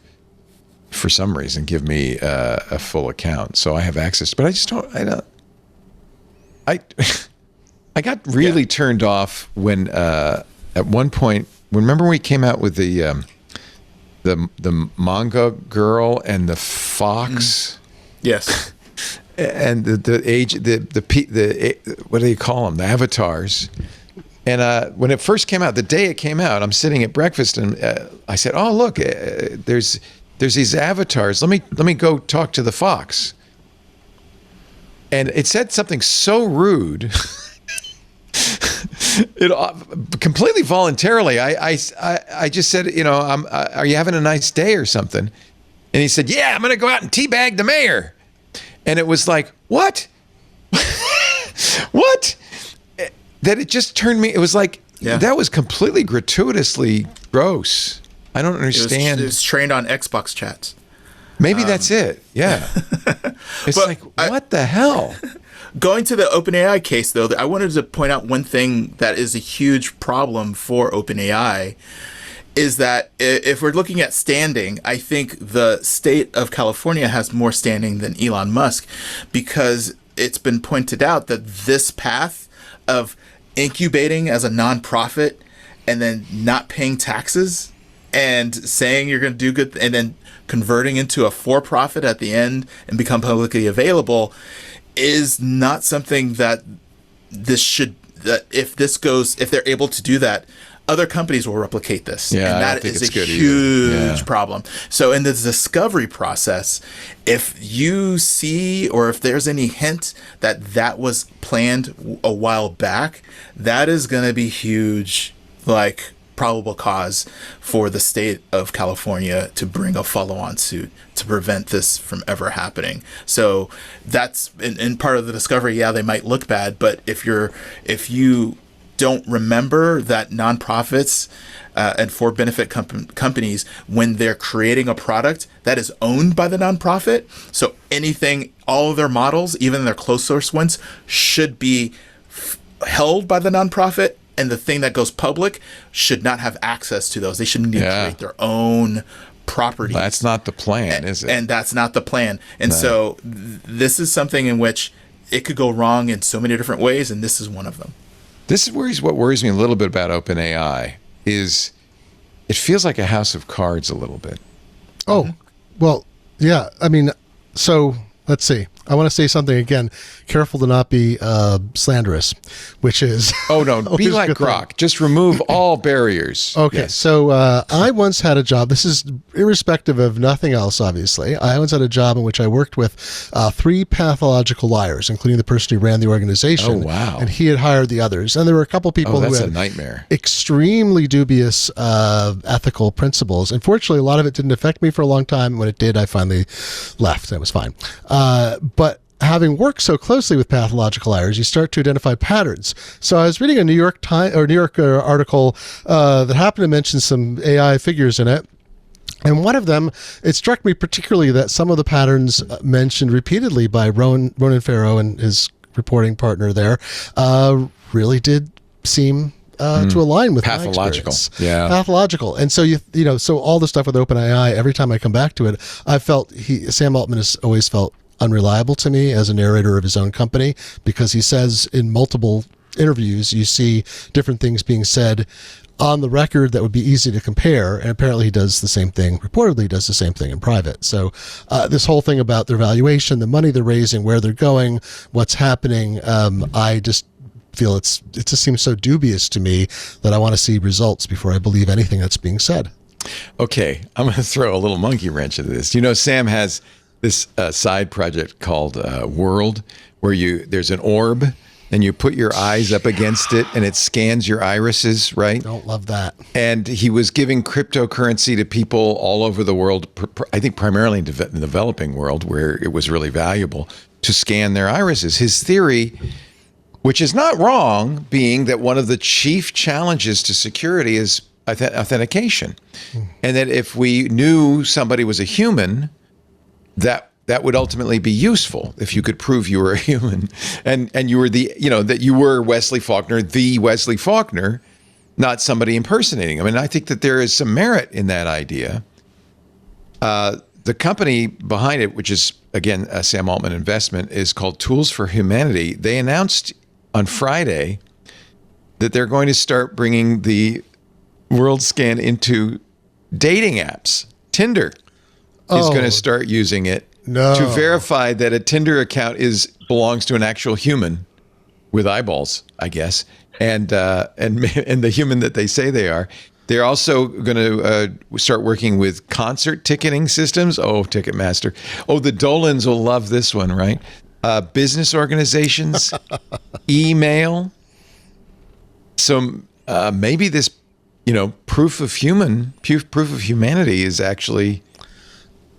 For some reason, give me a full account, so I have access. But I just don't. I got really turned off when at one point. Remember when we came out with the manga girl and the fox? Yes. And the what do you call them? The avatars. And when it first came out, the day it came out, I'm sitting at breakfast and I said, "Oh, look, there's these avatars. Let me go talk to the fox." And it said something so rude. It completely voluntarily. I just said, are you having a nice day or something? And he said, "Yeah, I'm going to go out and teabag the mayor." And it was like, what? What? That it just turned me. It was like that was completely gratuitously gross. I don't understand. It was trained on Xbox chats. Maybe that's it. Yeah. It's But like, what the hell? Going to the OpenAI case, though, I wanted to point out one thing that is a huge problem for OpenAI is that if we're looking at standing, I think the state of California has more standing than Elon Musk, because it's been pointed out that this path of incubating as a nonprofit and then not paying taxes and saying you're going to do good and then converting into a for-profit at the end and become publicly available is not something that if they're able to do that, other companies will replicate this. Yeah, and I that don't think is it's a good huge either. problem. So in the discovery process, if you see or if there's any hint that was planned a while back, that is going to be huge, like probable cause for the state of California to bring a follow-on suit to prevent this from ever happening. So that's in part of the discovery. Yeah, they might look bad, but if you don't remember that nonprofits and for-benefit companies, when they're creating a product that is owned by the nonprofit, so anything, all of their models, even their closed source ones, should be held by the nonprofit, and the thing that goes public should not have access to those. They should need to create their own properties. That's not the plan, is it? And that's not the plan. And so this is something in which it could go wrong in so many different ways, and this is one of them. This is what worries me a little bit about OpenAI is it feels like a house of cards a little bit. Oh, well, yeah. I mean, so let's see. I want to say something again. Careful to not be slanderous, which is... Oh, no. Be like Grok. Just remove all barriers. Okay. Yes. So I once had a job. This is irrespective of nothing else, obviously. I once had a job in which I worked with 3 pathological liars, including the person who ran the organization. Oh, wow. And he had hired the others. And there were a couple people who that's had a nightmare. extremely dubious ethical principles. Unfortunately, a lot of it didn't affect me for a long time. When it did, I finally left. It was fine. But having worked so closely with pathological liars, you start to identify patterns. So I was reading a New York article that happened to mention some AI figures in it. And one of them, it struck me particularly that some of the patterns mentioned repeatedly by Ronan Farrow and his reporting partner there really did seem to align with pathological. My pathological. And so so all the stuff with OpenAI, every time I come back to it, I felt Sam Altman has always felt unreliable to me as a narrator of his own company, because he says in multiple interviews you see different things being said on the record that would be easy to compare, and apparently he does the same thing, reportedly does the same thing in private. So this whole thing about their valuation, the money they're raising, where they're going, what's happening, I just feel it just seems so dubious to me that I want to see results before I believe anything that's being said. Okay, I'm going to throw a little monkey wrench into this. Sam has this side project called World, where there's an orb and you put your eyes up against it and it scans your irises, right? Don't love that. And he was giving cryptocurrency to people all over the world, I think primarily in the developing world, where it was really valuable, to scan their irises. His theory, which is not wrong, being that one of the chief challenges to security is authentication. And that if we knew somebody was a human, that would ultimately be useful if you could prove you were a human and you were that you were Wesley Faulkner, the Wesley Faulkner, not somebody impersonating him. And I think that there is some merit in that idea. The company behind it, which is, again, a Sam Altman investment, is called Tools for Humanity. They announced on Friday that they're going to start bringing the World Scan into dating apps. Tinder is going to start using it to verify that a Tinder account belongs to an actual human with eyeballs, I guess, and the human that they say they are. They're also going to start working with concert ticketing systems. Oh, Ticketmaster. Oh, the Dolans will love this one, right? Business organizations, email. So maybe this, proof of humanity is actually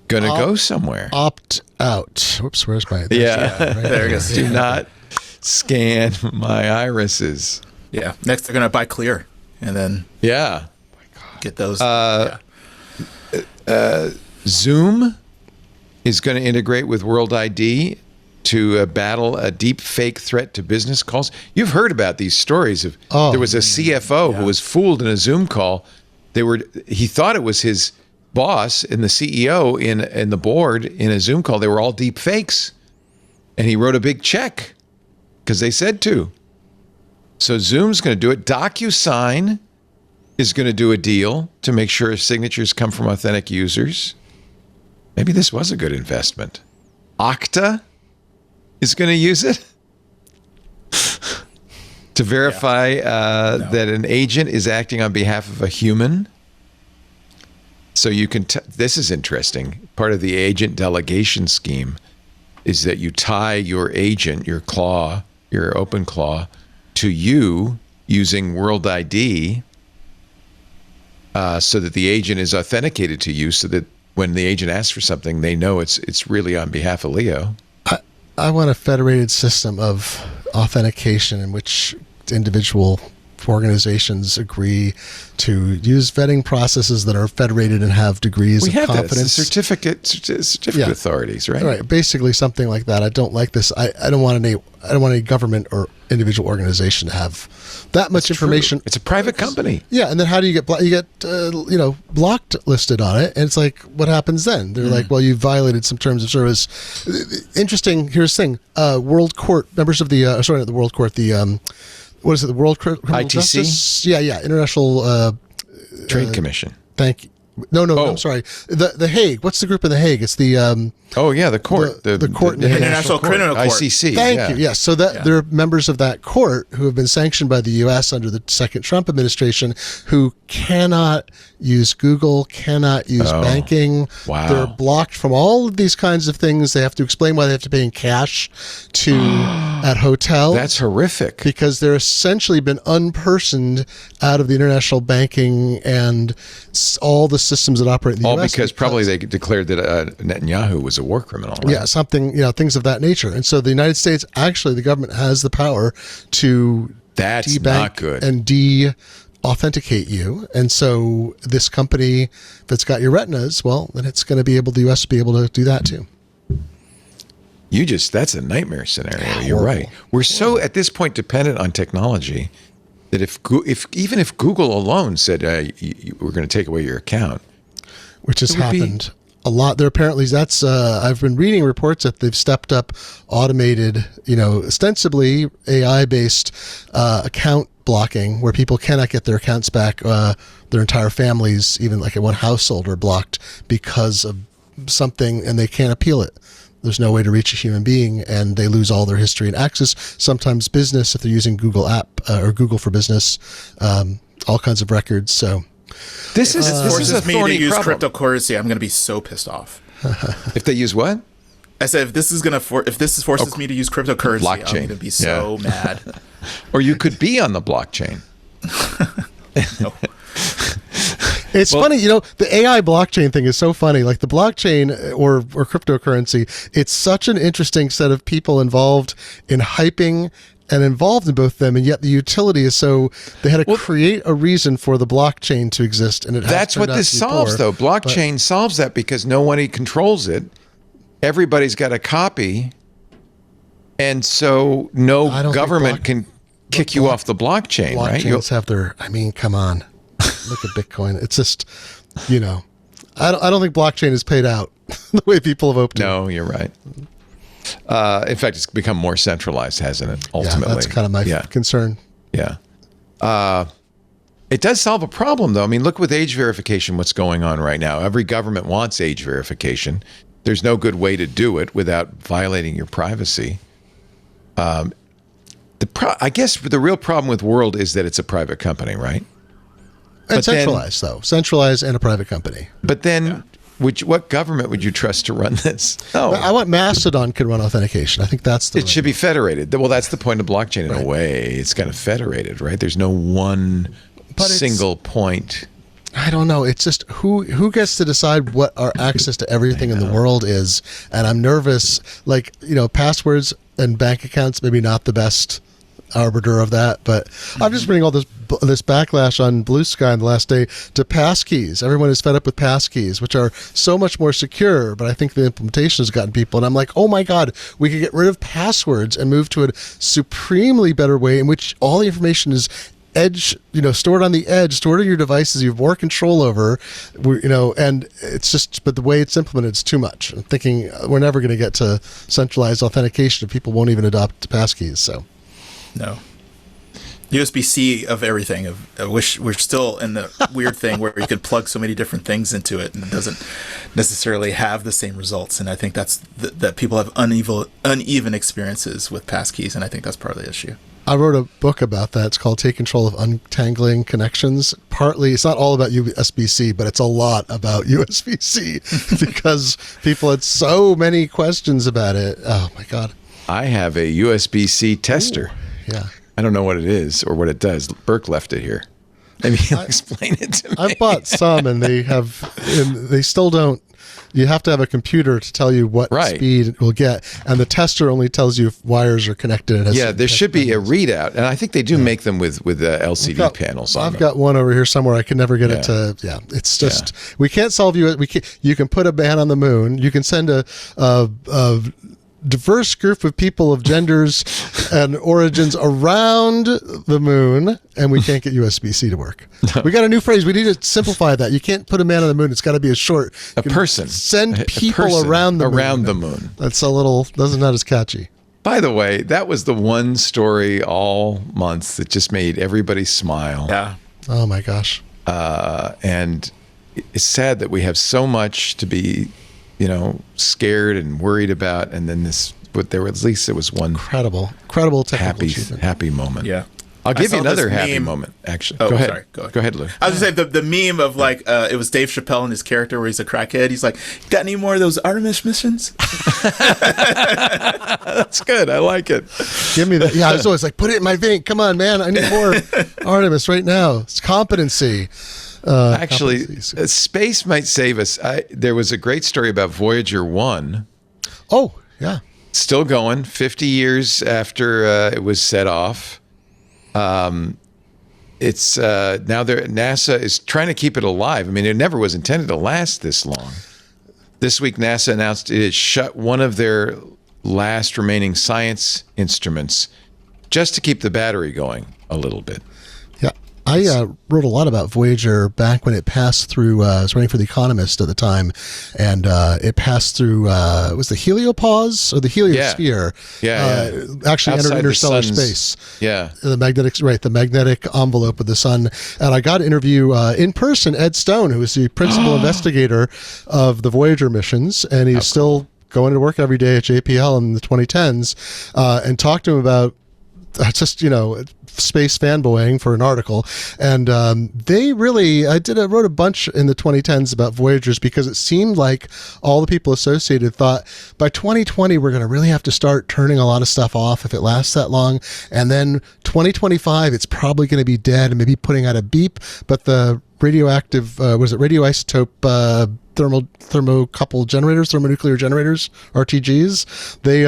going to go somewhere. Opt out. Whoops, where's my... Right there it goes. Do not scan my irises. Yeah. Next, they're going to buy Clear and then Yeah. get those. Zoom is going to integrate with World ID to battle a deep fake threat to business calls. You've heard about these stories of there was a CFO who was fooled in a Zoom call. He thought it was his boss and the CEO in the board in a Zoom call. They were all deep fakes, and he wrote a big check because they said to. So Zoom's going to do it. DocuSign is going to do a deal to make sure signatures come from authentic users. Maybe this was a good investment. Okta is going to use it to verify that an agent is acting on behalf of a human. So you can, this is interesting. Part of the agent delegation scheme is that you tie your agent, your open claw, to you using World ID so that the agent is authenticated to you so that when the agent asks for something, they know it's really on behalf of Leo. I want a federated system of authentication in which individual organizations agree to use vetting processes that are federated and have degrees of confidence. Certificate authorities, right? Right. Basically, something like that. I don't like this. I don't want any government or individual organization to have that much information. It's a private company. Yeah, and then how do you get blocked listed on it? And it's like, what happens then? They're like, well, you violated some terms of service. Interesting. Here's the thing: World Court members of the not the World Court, the what is it? The World Criminal ITC? Justice? Yeah, International Trade Commission. Thank you. No, I'm sorry. The Hague. What's the group in the Hague? It's the the court. The court in the International Criminal Court. ICC. Thank you. Yes. So they're members of that court who have been sanctioned by the U.S. under the second Trump administration, who cannot use Google, cannot use banking. Wow. They're blocked from all of these kinds of things. They have to explain why they have to pay in cash at hotels. That's horrific. Because they're essentially been unpersoned out of the international banking and all the systems that operate in the U.S. U.S. Because probably they declared that Netanyahu was a war criminal. Right? Yeah, something, things of that nature. And so the United States, actually, the government has the power to debank and de-authenticate you. And so this company that's got your retinas, well, then it's going to be able, the U.S. to be able to do that too. That's a nightmare scenario. You're right. We're so at this point dependent on technology that even if Google alone said we're going to take away your account, which has happened a lot. There apparently I've been reading reports that they've stepped up automated, ostensibly AI-based account blocking, where people cannot get their accounts back. Their entire families, even like in one household, are blocked because of something, and they can't appeal it. There's no way to reach a human being, and they lose all their history and access. Sometimes business, if they're using Google app or Google for Business, all kinds of records. So this is a me thorny to use problem. cryptocurrency. I'm going to be so pissed off. If they use what? I said if this forces me to use cryptocurrency, blockchain. I'm going to be so mad. Or you could be on the blockchain. No. It's funny, the AI blockchain thing is so funny. Like the blockchain or cryptocurrency, it's such an interesting set of people involved in hyping and involved in both of them, and yet the utility is so they had to create a reason for the blockchain to exist, and that's what this solves, though. Blockchain solves that because nobody controls it. Everybody's got a copy, and so no government can kick you off the blockchain, right? Blockchains have their. I mean, come on. Look at Bitcoin. It's just, I don't think blockchain is paid out the way people have hoped to. No, you're right. In fact, it's become more centralized, hasn't it? Ultimately, yeah, that's kind of my concern. Yeah. It does solve a problem, though. I mean, look with age verification, what's going on right now. Every government wants age verification. There's no good way to do it without violating your privacy. I guess the real problem with World is that it's a private company, right? And centralized, though. Centralized and a private company. But then, what government would you trust to run this? Oh, I want Mastodon could run authentication. I think that's it should be federated. Well, that's the point of blockchain in a way. It's kind of federated, right? There's no one single point. I don't know. It's just who gets to decide what our access to everything in the world is. And I'm nervous. Like, passwords and bank accounts, maybe not the best arbiter of that. But I'm just bringing all this backlash on Blue Sky on the last day to passkeys. Everyone is fed up with passkeys, which are so much more secure, but I think the implementation has gotten people. And I'm like, oh my God, we could get rid of passwords and move to a supremely better way in which all the information is stored on the edge, stored on your devices. You have more control over, and it's just, but the way it's implemented, it's too much. I'm thinking we're never going to get to centralized authentication if people won't even adopt passkeys. So, no. USB-C of everything. I wish we're still in the weird thing where you can plug so many different things into it and it doesn't necessarily have the same results. And I think that's that people have uneven experiences with passkeys, and I think that's part of the issue. I wrote a book about that. It's called Take Control of Untangling Connections. Partly, it's not all about USB-C, but it's a lot about USB-C because people had so many questions about it. Oh, my God. I have a USB-C tester. Ooh, yeah. I don't know what it is or what it does. Burke left it here. Maybe he'll explain it to me. I've bought some, and they still don't. You have to have a computer to tell you what speed it will get, and the tester only tells you if wires are connected. There should be a readout, and I think they do make them with LCD panels on them. I've got one over here somewhere. I can never get it to. Yeah, it's just we can't solve you. You can put a man on the moon. You can send a diverse group of people of genders and origins around the moon, and we can't get USB-C to work. We got a new phrase. We need to simplify that. You can't put a man on the moon. It's got to be a short. A person. Send people around the moon. That's not as catchy. By the way, that was the one story all month that just made everybody smile. Yeah. Oh my gosh. And it's sad that we have so much to be scared and worried about, and then at least it was one incredible technical happy moment. Yeah, I'll give you another happy moment. Actually, go ahead. Sorry, go ahead, Lou. I was just saying the meme of it was Dave Chappelle and his character where he's a crackhead. He's like, "Got any more of those Artemis missions?" That's good. I like it. Give me that. Yeah, I was always like, put it in my vein. Come on, man. I need more Artemis right now. It's competency. Actually, space might save us. There was a great story about Voyager 1. Oh, yeah. Still going, 50 years after it was set off. It's now NASA is trying to keep it alive. I mean, it never was intended to last this long. This week, NASA announced it had shut one of their last remaining science instruments just to keep the battery going a little bit. I wrote a lot about Voyager back when it passed through. I was writing for The Economist at the time, and it passed through. It was the heliopause or the heliosphere. Actually outside entered interstellar space. Yeah, the magnetic envelope of the sun. And I got to interview in person Ed Stone, who is the principal investigator of the Voyager missions, and he's still going to work every day at JPL in the 2010s, and talked to him about space fanboying for an article. And they really, wrote a bunch in the 2010s about Voyagers because it seemed like all the people associated thought by 2020 we're going to really have to start turning a lot of stuff off if it lasts that long. And then 2025 it's probably going to be dead and maybe putting out a beep. But the radioactive, radioisotope thermocouple generators, thermonuclear generators, RTGs, they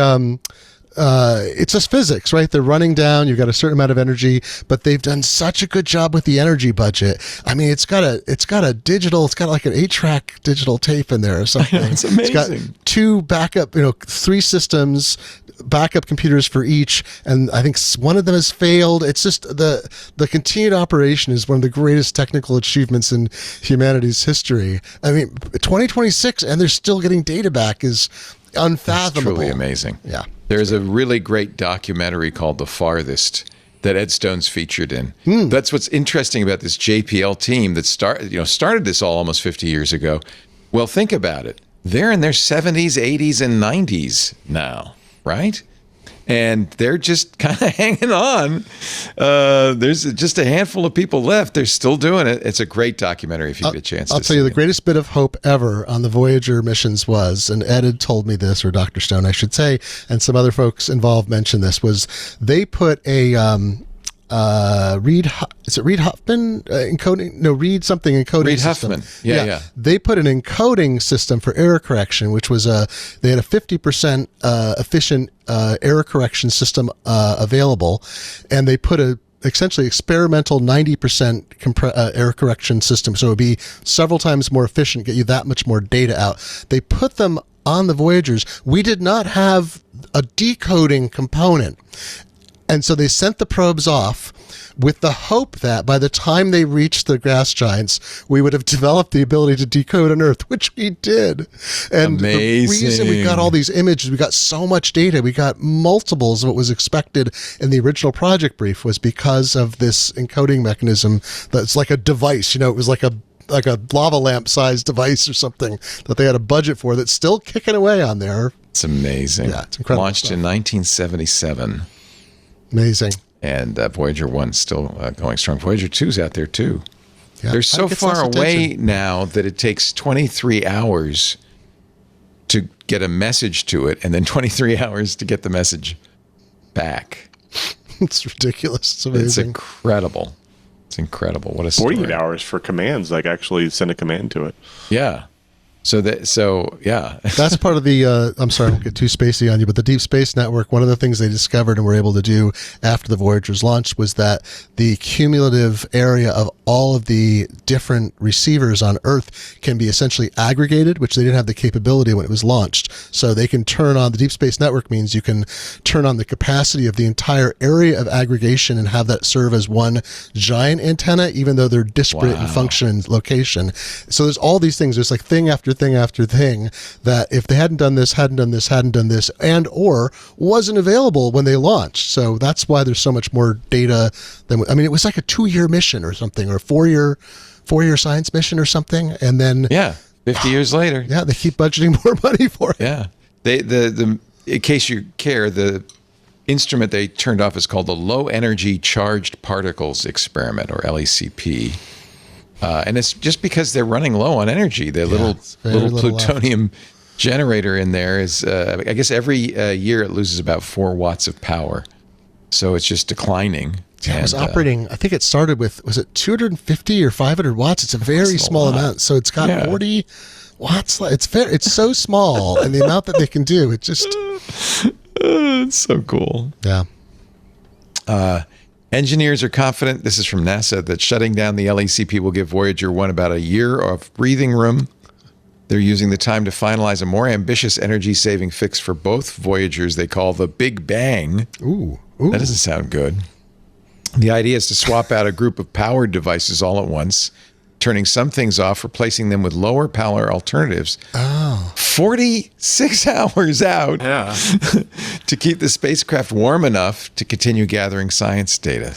it's just physics, right? They're running down. You've got a certain amount of energy, but they've done such a good job with the energy budget. I mean, it's got a digital, it's got like an 8-track digital tape in there or something. It's amazing. It's got 2 backup, 3 systems, backup computers for each, and I think one of them has failed. It's just the continued operation is one of the greatest technical achievements in humanity's history. I mean, 2026, and they're still getting data back is unfathomable. It's truly amazing. Yeah. There's a really great documentary called The Farthest that Ed Stone's featured in. That's what's interesting about this JPL team that started this all almost 50 years ago. Well, think about it. They're in their 70s, 80s, and 90s now, right? And they're just kind of hanging on. There's just a handful of people left. They're still doing it. It's a great documentary if you get a chance to see it. I'll tell you, the greatest bit of hope ever on the Voyager missions was, and Ed had told me this, or Dr. Stone, I should say, and some other folks involved mentioned this, was they put a Reed is it Reid Huffman encoding? No, Reid something encoding Reid system. Huffman. Yeah. They put an encoding system for error correction, which was they had a 50% efficient error correction system available, and they put a essentially experimental 90% error correction system. So it would be several times more efficient, get you that much more data out. They put them on the Voyagers. We did not have a decoding component. And so they sent the probes off with the hope that by the time they reached the gas giants, we would have developed the ability to decode on Earth, which we did. And Amazing. The reason we got all these images, we got so much data, we got multiples of what was expected in the original project brief, was because of this encoding mechanism that's like a device. It was like a lava lamp sized device or something that they had a budget for that's still kicking away on there. It's amazing. Yeah, it's incredible. Launched in 1977. Amazing. And Voyager 1's still going strong. Voyager 2's out there too. Yeah, They're so gets far less away attention. now that it takes 23 hours to get a message to it and then 23 hours to get the message back. It's ridiculous. It's It's amazing. incredible. It's incredible. What a story. 48 hours for commands, like actually send a command to it. Yeah. So yeah. That's part of the, I'm sorry, I won't get too spacey on you, but the Deep Space Network, one of the things they discovered and were able to do after the Voyager's launch was that the cumulative area of all of the different receivers on Earth can be essentially aggregated, which they didn't have the capability when it was launched. So they can turn on, the Deep Space Network means you can turn on the capacity of the entire area of aggregation and have that serve as one giant antenna, even though they're disparate in function and location. So there's all these things. There's like thing after thing after thing that if they hadn't done this, and or wasn't available when they launched. So that's why there's so much more data than, it was like a 2-year mission or something, or a 4-year science mission or something. And then 50 years later. Yeah, they keep budgeting more money for it. Yeah. The in case you care, the instrument they turned off is called the Low Energy Charged Particles Experiment, or LECP. And it's just because they're running low on energy. Their little plutonium generator in there is, I guess every year it loses about 4 watts of power. So it's just declining. Yeah, it was operating, I think it started with, was it 250 or 500 watts? It's a very small amount. So it's got 40 watts. It's so small, and the amount that they can do, it just... it's so cool. Yeah. Engineers are confident, this is from NASA, that shutting down the LECP will give Voyager 1 about a year of breathing room. They're using the time to finalize a more ambitious energy-saving fix for both Voyagers they call the Big Bang. Ooh. That doesn't sound good. The idea is to swap out a group of powered devices all at once, turning some things off, replacing them with lower power alternatives. 46 hours out to keep the spacecraft warm enough to continue gathering science data.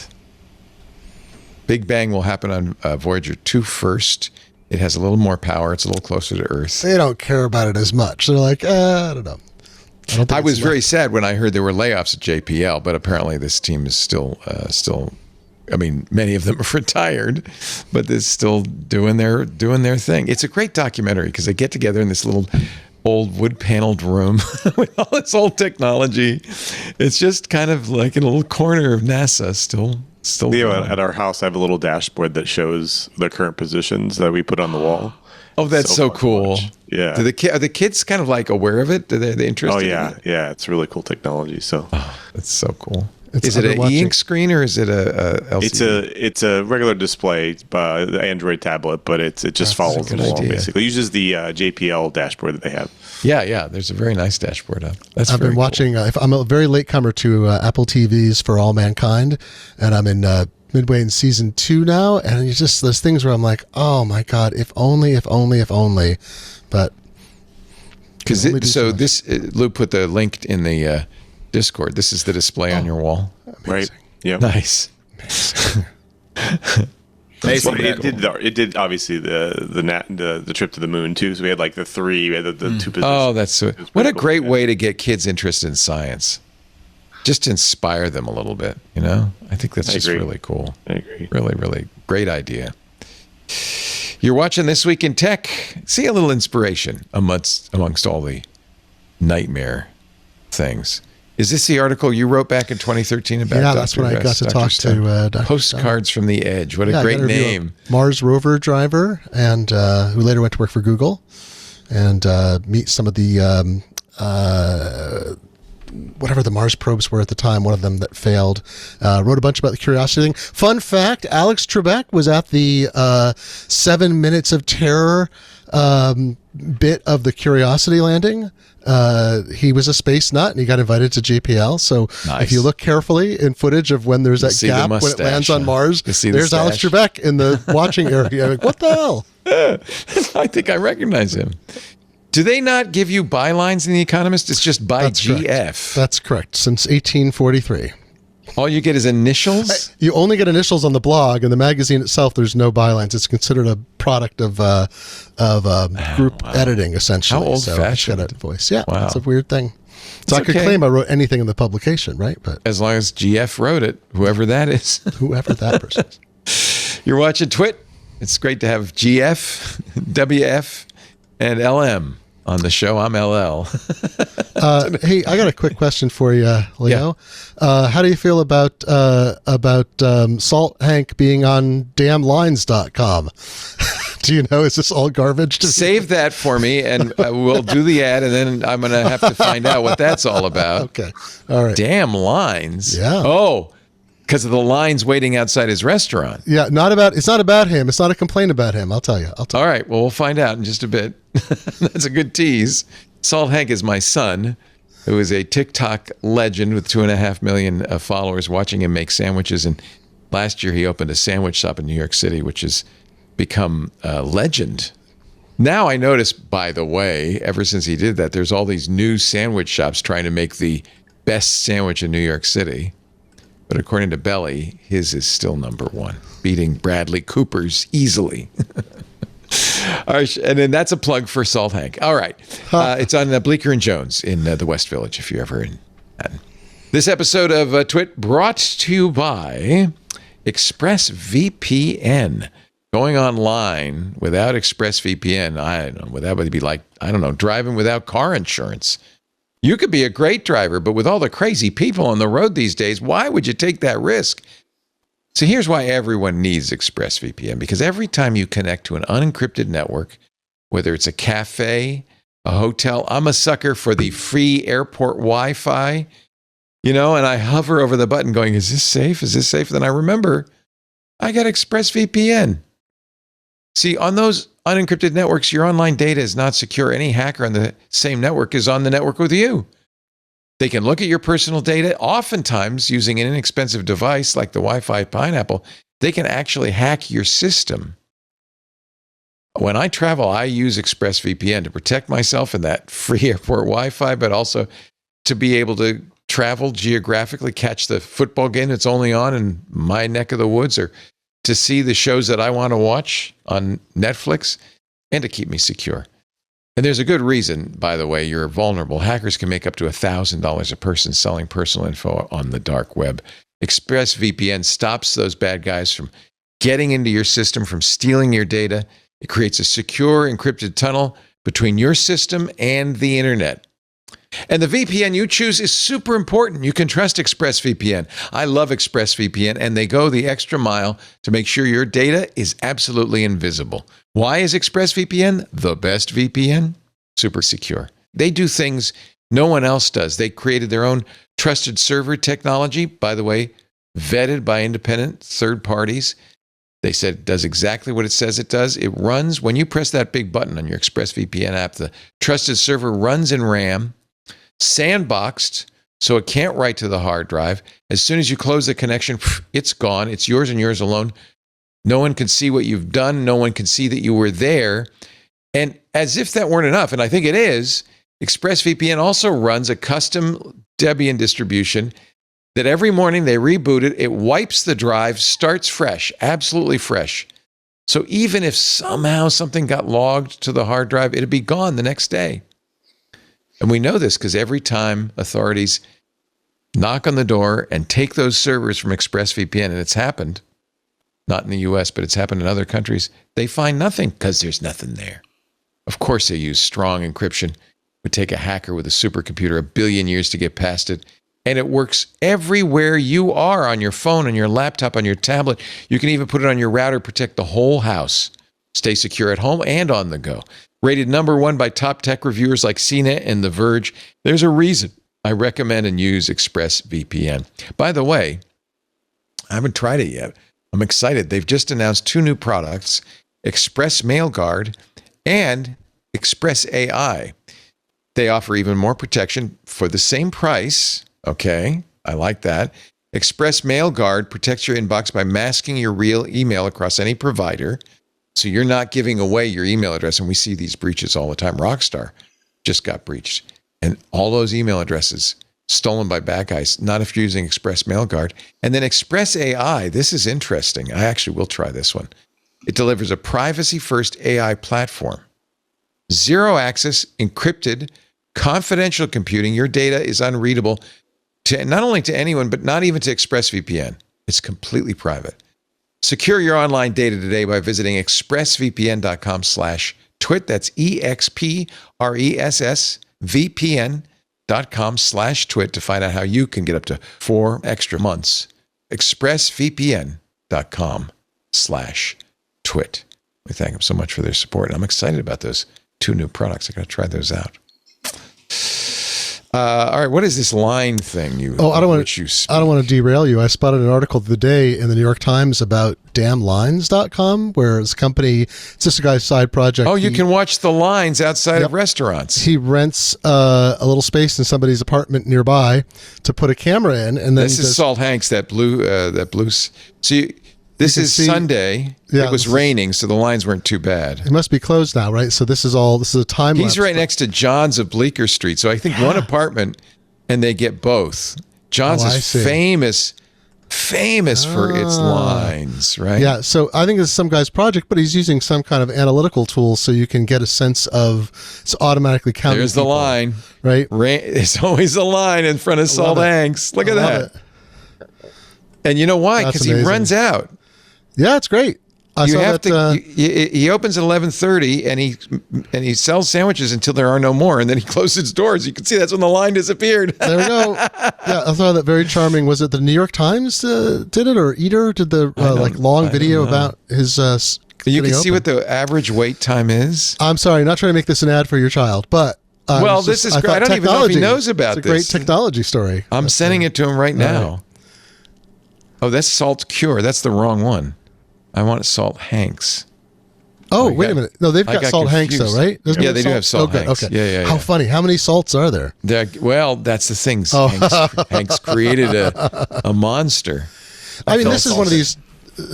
Big Bang will happen on Voyager 2 first. It has a little more power. It's a little closer to Earth. They don't care about it as much. They're like, I don't know. I was very sad when I heard there were layoffs at JPL, but apparently this team is still, many of them are retired, but they're still doing their thing. It's a great documentary because they get together in this little old wood-paneled room with all this old technology. It's just kind of like in a little corner of NASA still. Leo, at our house, I have a little dashboard that shows the current positions that we put on the wall. Oh, that's so cool. Yeah. Are the kids kind of like aware of it? Are they interested in it? Yeah. It's really cool technology. So that's so cool. It's is it an e-ink screen or is it a LCD? It's a regular display, the Android tablet, but it just follows the wall, basically. It uses the JPL dashboard that they have. Yeah. There's a very nice dashboard up. I've been watching, I'm a very late comer to Apple TV's For All Mankind, and I'm in midway in season 2 now, and it's just those things where I'm like, oh my God, if only. But Lou put the link in the Discord. This is the display on your wall. Amazing. Right? Yeah. Nice. It did obviously the trip to the moon too. So we had like the 2 positions. Oh, that's so. What a great way to get kids interested in science. Just to inspire them a little bit, I think that's just really cool. I agree. Really, really great idea. You're watching This Week in Tech. See a little inspiration amongst all the nightmare things. Is this the article you wrote back in 2013 about? Yeah, that's when I got to talk to Dr. Postcards from the Edge. What a great name. Mars rover driver, and who later went to work for Google, and meet some of the whatever the Mars probes were at the time, one of them that failed. Wrote a bunch about the Curiosity thing. Fun fact, Alex Trebek was at the 7 Minutes of Terror bit of the Curiosity landing. He was a space nut, and he got invited to JPL. So if you look carefully in footage of when there's that gap when it lands on Mars, there's Alex Trebek in the watching area. Like, what the hell? I think I recognize him. Do they not give you bylines in The Economist? It's just by GF. Correct. That's correct. Since 1843. All you get is initials? You only get initials on the blog. In the magazine itself, there's no bylines. It's considered a product of group editing, essentially. How old-fashioned. So it's got a voice. Yeah, wow. It's a weird thing. So I could claim I wrote anything in the publication, right? But as long as GF wrote it, whoever that is. Whoever that person is. You're watching TWiT. It's great to have GF, WF, and LM on the show. I'm LL. Hey, I got a quick question for you, Leo. Yeah. How do you feel about Salt Hank being on damnlines.com? Do you know, is this all garbage? Save that for me, and we'll do the ad, and then I'm going to have to find out what that's all about. Okay. All right. Damn lines. Yeah. Oh, because of the lines waiting outside his restaurant. Yeah, it's not about him. It's not a complaint about him. I'll tell you. All right. Well, we'll find out in just a bit. That's a good tease. Salt Hank is my son, who is a TikTok legend with 2.5 million followers watching him make sandwiches. And last year he opened a sandwich shop in New York City, which has become a legend. Now I notice, by the way, ever since he did that, there's all these new sandwich shops trying to make the best sandwich in New York City. But according to Belly, his is still number one, beating Bradley Cooper's easily. All right, and then that's a plug for Salt Hank. All right. It's on Bleecker and Jones in the West Village, if you're ever in Manhattan. This episode of TWiT brought to you by ExpressVPN. Going online without ExpressVPN, I don't know, that would be like, driving without car insurance. You could be a great driver, but with all the crazy people on the road these days, why would you take that risk? So here's why everyone needs ExpressVPN, because every time you connect to an unencrypted network, whether it's a cafe, a hotel, I'm a sucker for the free airport Wi-Fi, and I hover over the button going, is this safe? Is this safe? Then I remember I got ExpressVPN. See, on those unencrypted networks, your online data is not secure. Any hacker on the same network is on the network with you. They can look at your personal data, oftentimes using an inexpensive device like the Wi-Fi Pineapple. They can actually hack your system. When I travel, I use ExpressVPN to protect myself in that free airport Wi-Fi, but also to be able to travel geographically, catch the football game that's only on in my neck of the woods, or to see the shows that I want to watch on Netflix, and to keep me secure. And there's a good reason, by the way, you're vulnerable. Hackers can make up to $1,000 a person selling personal info on the dark web. ExpressVPN stops those bad guys from getting into your system, from stealing your data. It creates a secure, encrypted tunnel between your system and the internet. And the VPN you choose is super important. You can trust ExpressVPN. I love ExpressVPN, and they go the extra mile to make sure your data is absolutely invisible. Why is ExpressVPN the best VPN? Super secure. They do things no one else does. They created their own trusted server technology, by the way, vetted by independent third parties. They said it does exactly what it says it does. It runs, when you press that big button on your ExpressVPN app, the trusted server runs in RAM, sandboxed, so it can't write to the hard drive. As soon as you close the connection, it's gone. It's yours and yours alone. No one can see what you've done. No one can see that you were there. And as if that weren't enough, and I think it is, ExpressVPN also runs a custom Debian distribution that every morning they reboot it, it wipes the drive, starts fresh, absolutely fresh. So even if somehow something got logged to the hard drive, it'd be gone the next day. And we know this because every time authorities knock on the door and take those servers from ExpressVPN, and it's happened, not in the US, but it's happened in other countries, they find nothing because there's nothing there. Of course they use strong encryption. It would take a hacker with a supercomputer 1 billion years to get past it. And it works everywhere you are, on your phone, on your laptop, on your tablet. You can even put it on your router, protect the whole house. Stay secure at home and on the go. Rated #1 by top tech reviewers like CNET and The Verge. There's a reason I recommend and use ExpressVPN. By the way, I haven't tried it yet. I'm excited. They've just announced 2 new products, Express Mailguard and Express AI. They offer even more protection for the same price. Okay, I like that. Express Mailguard protects your inbox by masking your real email across any provider. So you're not giving away your email address. And we see these breaches all the time. Rockstar just got breached. And all those email addresses stolen by bad guys, not if you're using Express Mailguard. And then Express AI, this is interesting. I actually will try this one. It delivers a privacy-first AI platform. Zero access, encrypted, confidential computing. Your data is unreadable to not only to anyone, but not even to ExpressVPN. It's completely private. Secure your online data today by visiting expressvpn.com/twit. That's expressvpn.com/twit to find out how you can get up to 4 extra months. expressvpn.com/twit. We thank them so much for their support. And I'm excited about those 2 new products. I got to try those out. All right, what is this line thing I don't want to derail you. I spotted an article the other day in the New York Times about damnlines.com, where it's a company, it's just a guy's side project. Oh, you can watch the lines outside of restaurants. He rents a little space in somebody's apartment nearby to put a camera in, and then this is Salt Hanks, that blue. See, this is Sunday. Yeah, it was raining, so the lines weren't too bad. It must be closed now, right? So this is a time lapse. He's right next to John's of Bleecker Street. So I think one apartment, and they get both. John's is famous for its lines, right? Yeah, so I think it's some guy's project, but he's using some kind of analytical tool so you can get a sense of it's automatically counting. There's the line. Right? There's always a line in front of Salt Hanks. Look at that. And you know why? Because he runs out. Yeah, it's great. He opens at 11:30 and he sells sandwiches until there are no more, and then he closes his doors. You can see that's when the line disappeared. There we go. Yeah, I thought that very charming. Was it the New York Times did it, or Eater did the long video about his? You can see what the average wait time is. I'm sorry, not trying to make this an ad for your child, but this is great. I don't even know if he knows about this. It's a great technology story. I'm sending it to him right now. Right. Oh, that's Salt Cure. That's the wrong one. I want Salt Hanks. Oh, wait a minute. No, they've got Salt Hanks, though, right? Yeah, they do have Salt Hanks. Okay. Yeah. How funny. How many salts are there? Well, that's the thing. Hanks created a monster. I mean, this is one of these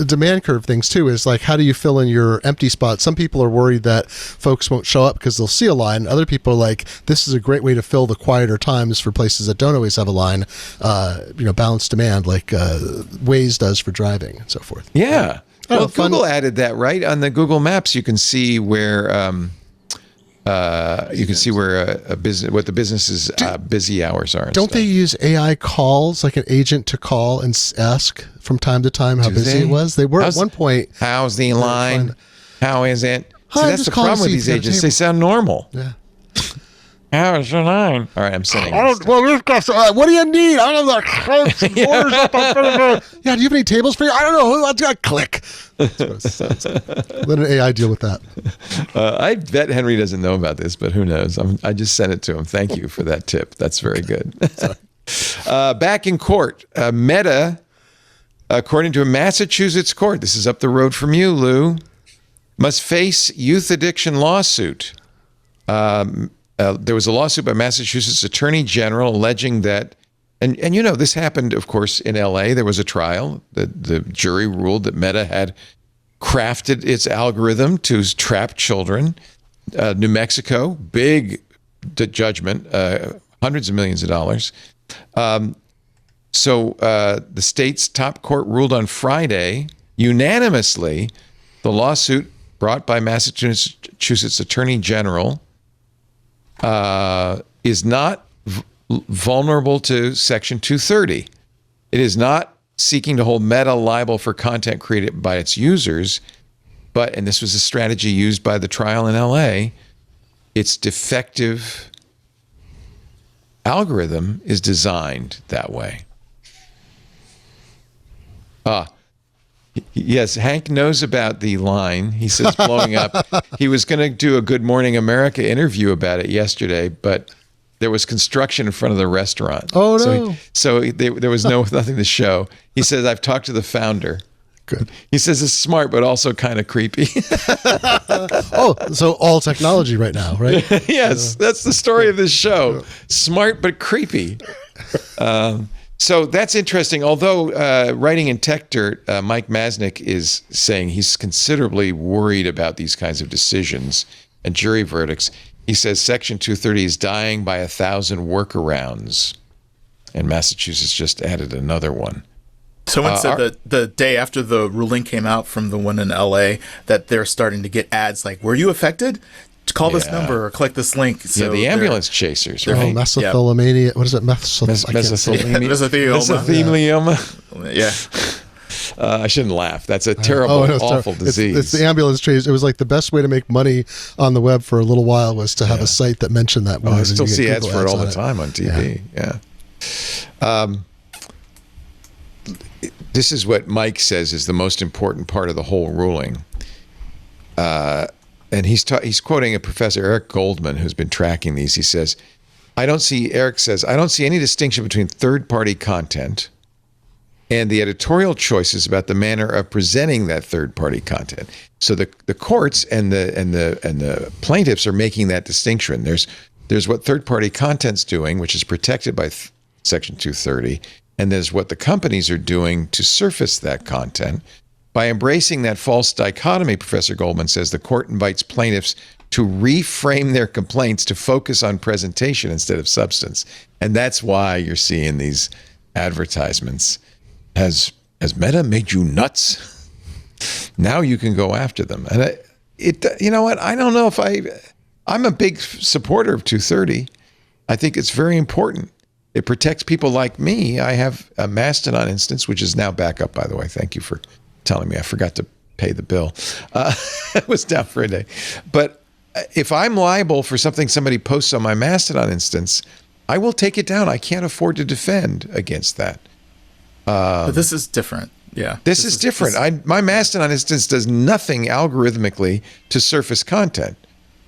demand curve things, too, is like, how do you fill in your empty spots? Some people are worried that folks won't show up because they'll see a line. Other people are like, this is a great way to fill the quieter times for places that don't always have a line, balanced demand, like Waze does for driving and so forth. Yeah. Well, Google added that, right? On the Google Maps, you can see where a business, what the business's busy hours are. Don't they use AI calls, like an agent to call and ask from time to time how busy it was? They were at one point. How's the line? How is it? See, that's the problem with these agents. They sound normal. Yeah. How is your line? All right, I'm sending. What do you need? I don't know. Yeah, do you have any tables for you? I don't know. I've got click. Let an AI deal with that. I bet Henry doesn't know about this, but who knows? I just sent it to him. Thank you for that tip. That's very good. Back in court, Meta, according to a Massachusetts court, this is up the road from you, Lou, must face youth addiction lawsuit. There was a lawsuit by Massachusetts Attorney General alleging that, and this happened, of course, in L.A. There was a trial. The jury ruled that Meta had crafted its algorithm to trap children. New Mexico, big judgment, hundreds of millions of dollars. So the state's top court ruled on Friday unanimously the lawsuit brought by Massachusetts Attorney General is not vulnerable to Section 230. It is not seeking to hold Meta liable for content created by its users, but, and this was a strategy used by the trial in LA, its defective algorithm is designed that way. Yes, Hank knows about the line. He says blowing up. He was going to do a Good Morning America interview about it yesterday, but there was construction in front of the restaurant. Oh, no. There was nothing to show. He says, I've talked to the founder. Good. He says it's smart, but also kind of creepy. Oh, so all technology right now, right? Yes, that's the story of this show. Smart, but creepy. So that's interesting. Although writing in Tech Dirt, Mike Masnick is saying he's considerably worried about these kinds of decisions and jury verdicts. He says Section 230 is dying by 1,000 workarounds. And Massachusetts just added another one. Someone said that the day after the ruling came out from the one in LA that they're starting to get ads like, were you affected? Call this number or click this link. So the ambulance chasers, right? Mesotheliomania. What is it? Mesothelioma. Yeah. I shouldn't laugh. That's a terrible, awful disease. It's the ambulance chase. It was like the best way to make money on the web for a little while was to have a site that mentioned that word. I still see ads for it all the time on TV. Yeah. This is what Mike says is the most important part of the whole ruling. And he's quoting a professor, Eric Goldman, who's been tracking these. He says, Eric says, I don't see any distinction between third-party content and the editorial choices about the manner of presenting that third-party content. So the courts and the plaintiffs are making that distinction. There's what third-party content's doing, which is protected by Section 230, and there's what the companies are doing to surface that content. By embracing that false dichotomy, Professor Goldman says the court invites plaintiffs to reframe their complaints to focus on presentation instead of substance. And that's why you're seeing these advertisements. Has Meta made you nuts? Now you can go after them. And you know what? I don't know if I'm a big supporter of 230. I think it's very important. It protects people like me. I have a Mastodon instance, which is now back up, by the way. Thank you for telling me. I forgot to pay the bill. It was down for a day. But if I'm liable for something somebody posts on my Mastodon instance, I will take it down. I can't afford to defend against that. But this is different. Yeah. This is different. My Mastodon instance does nothing algorithmically to surface content.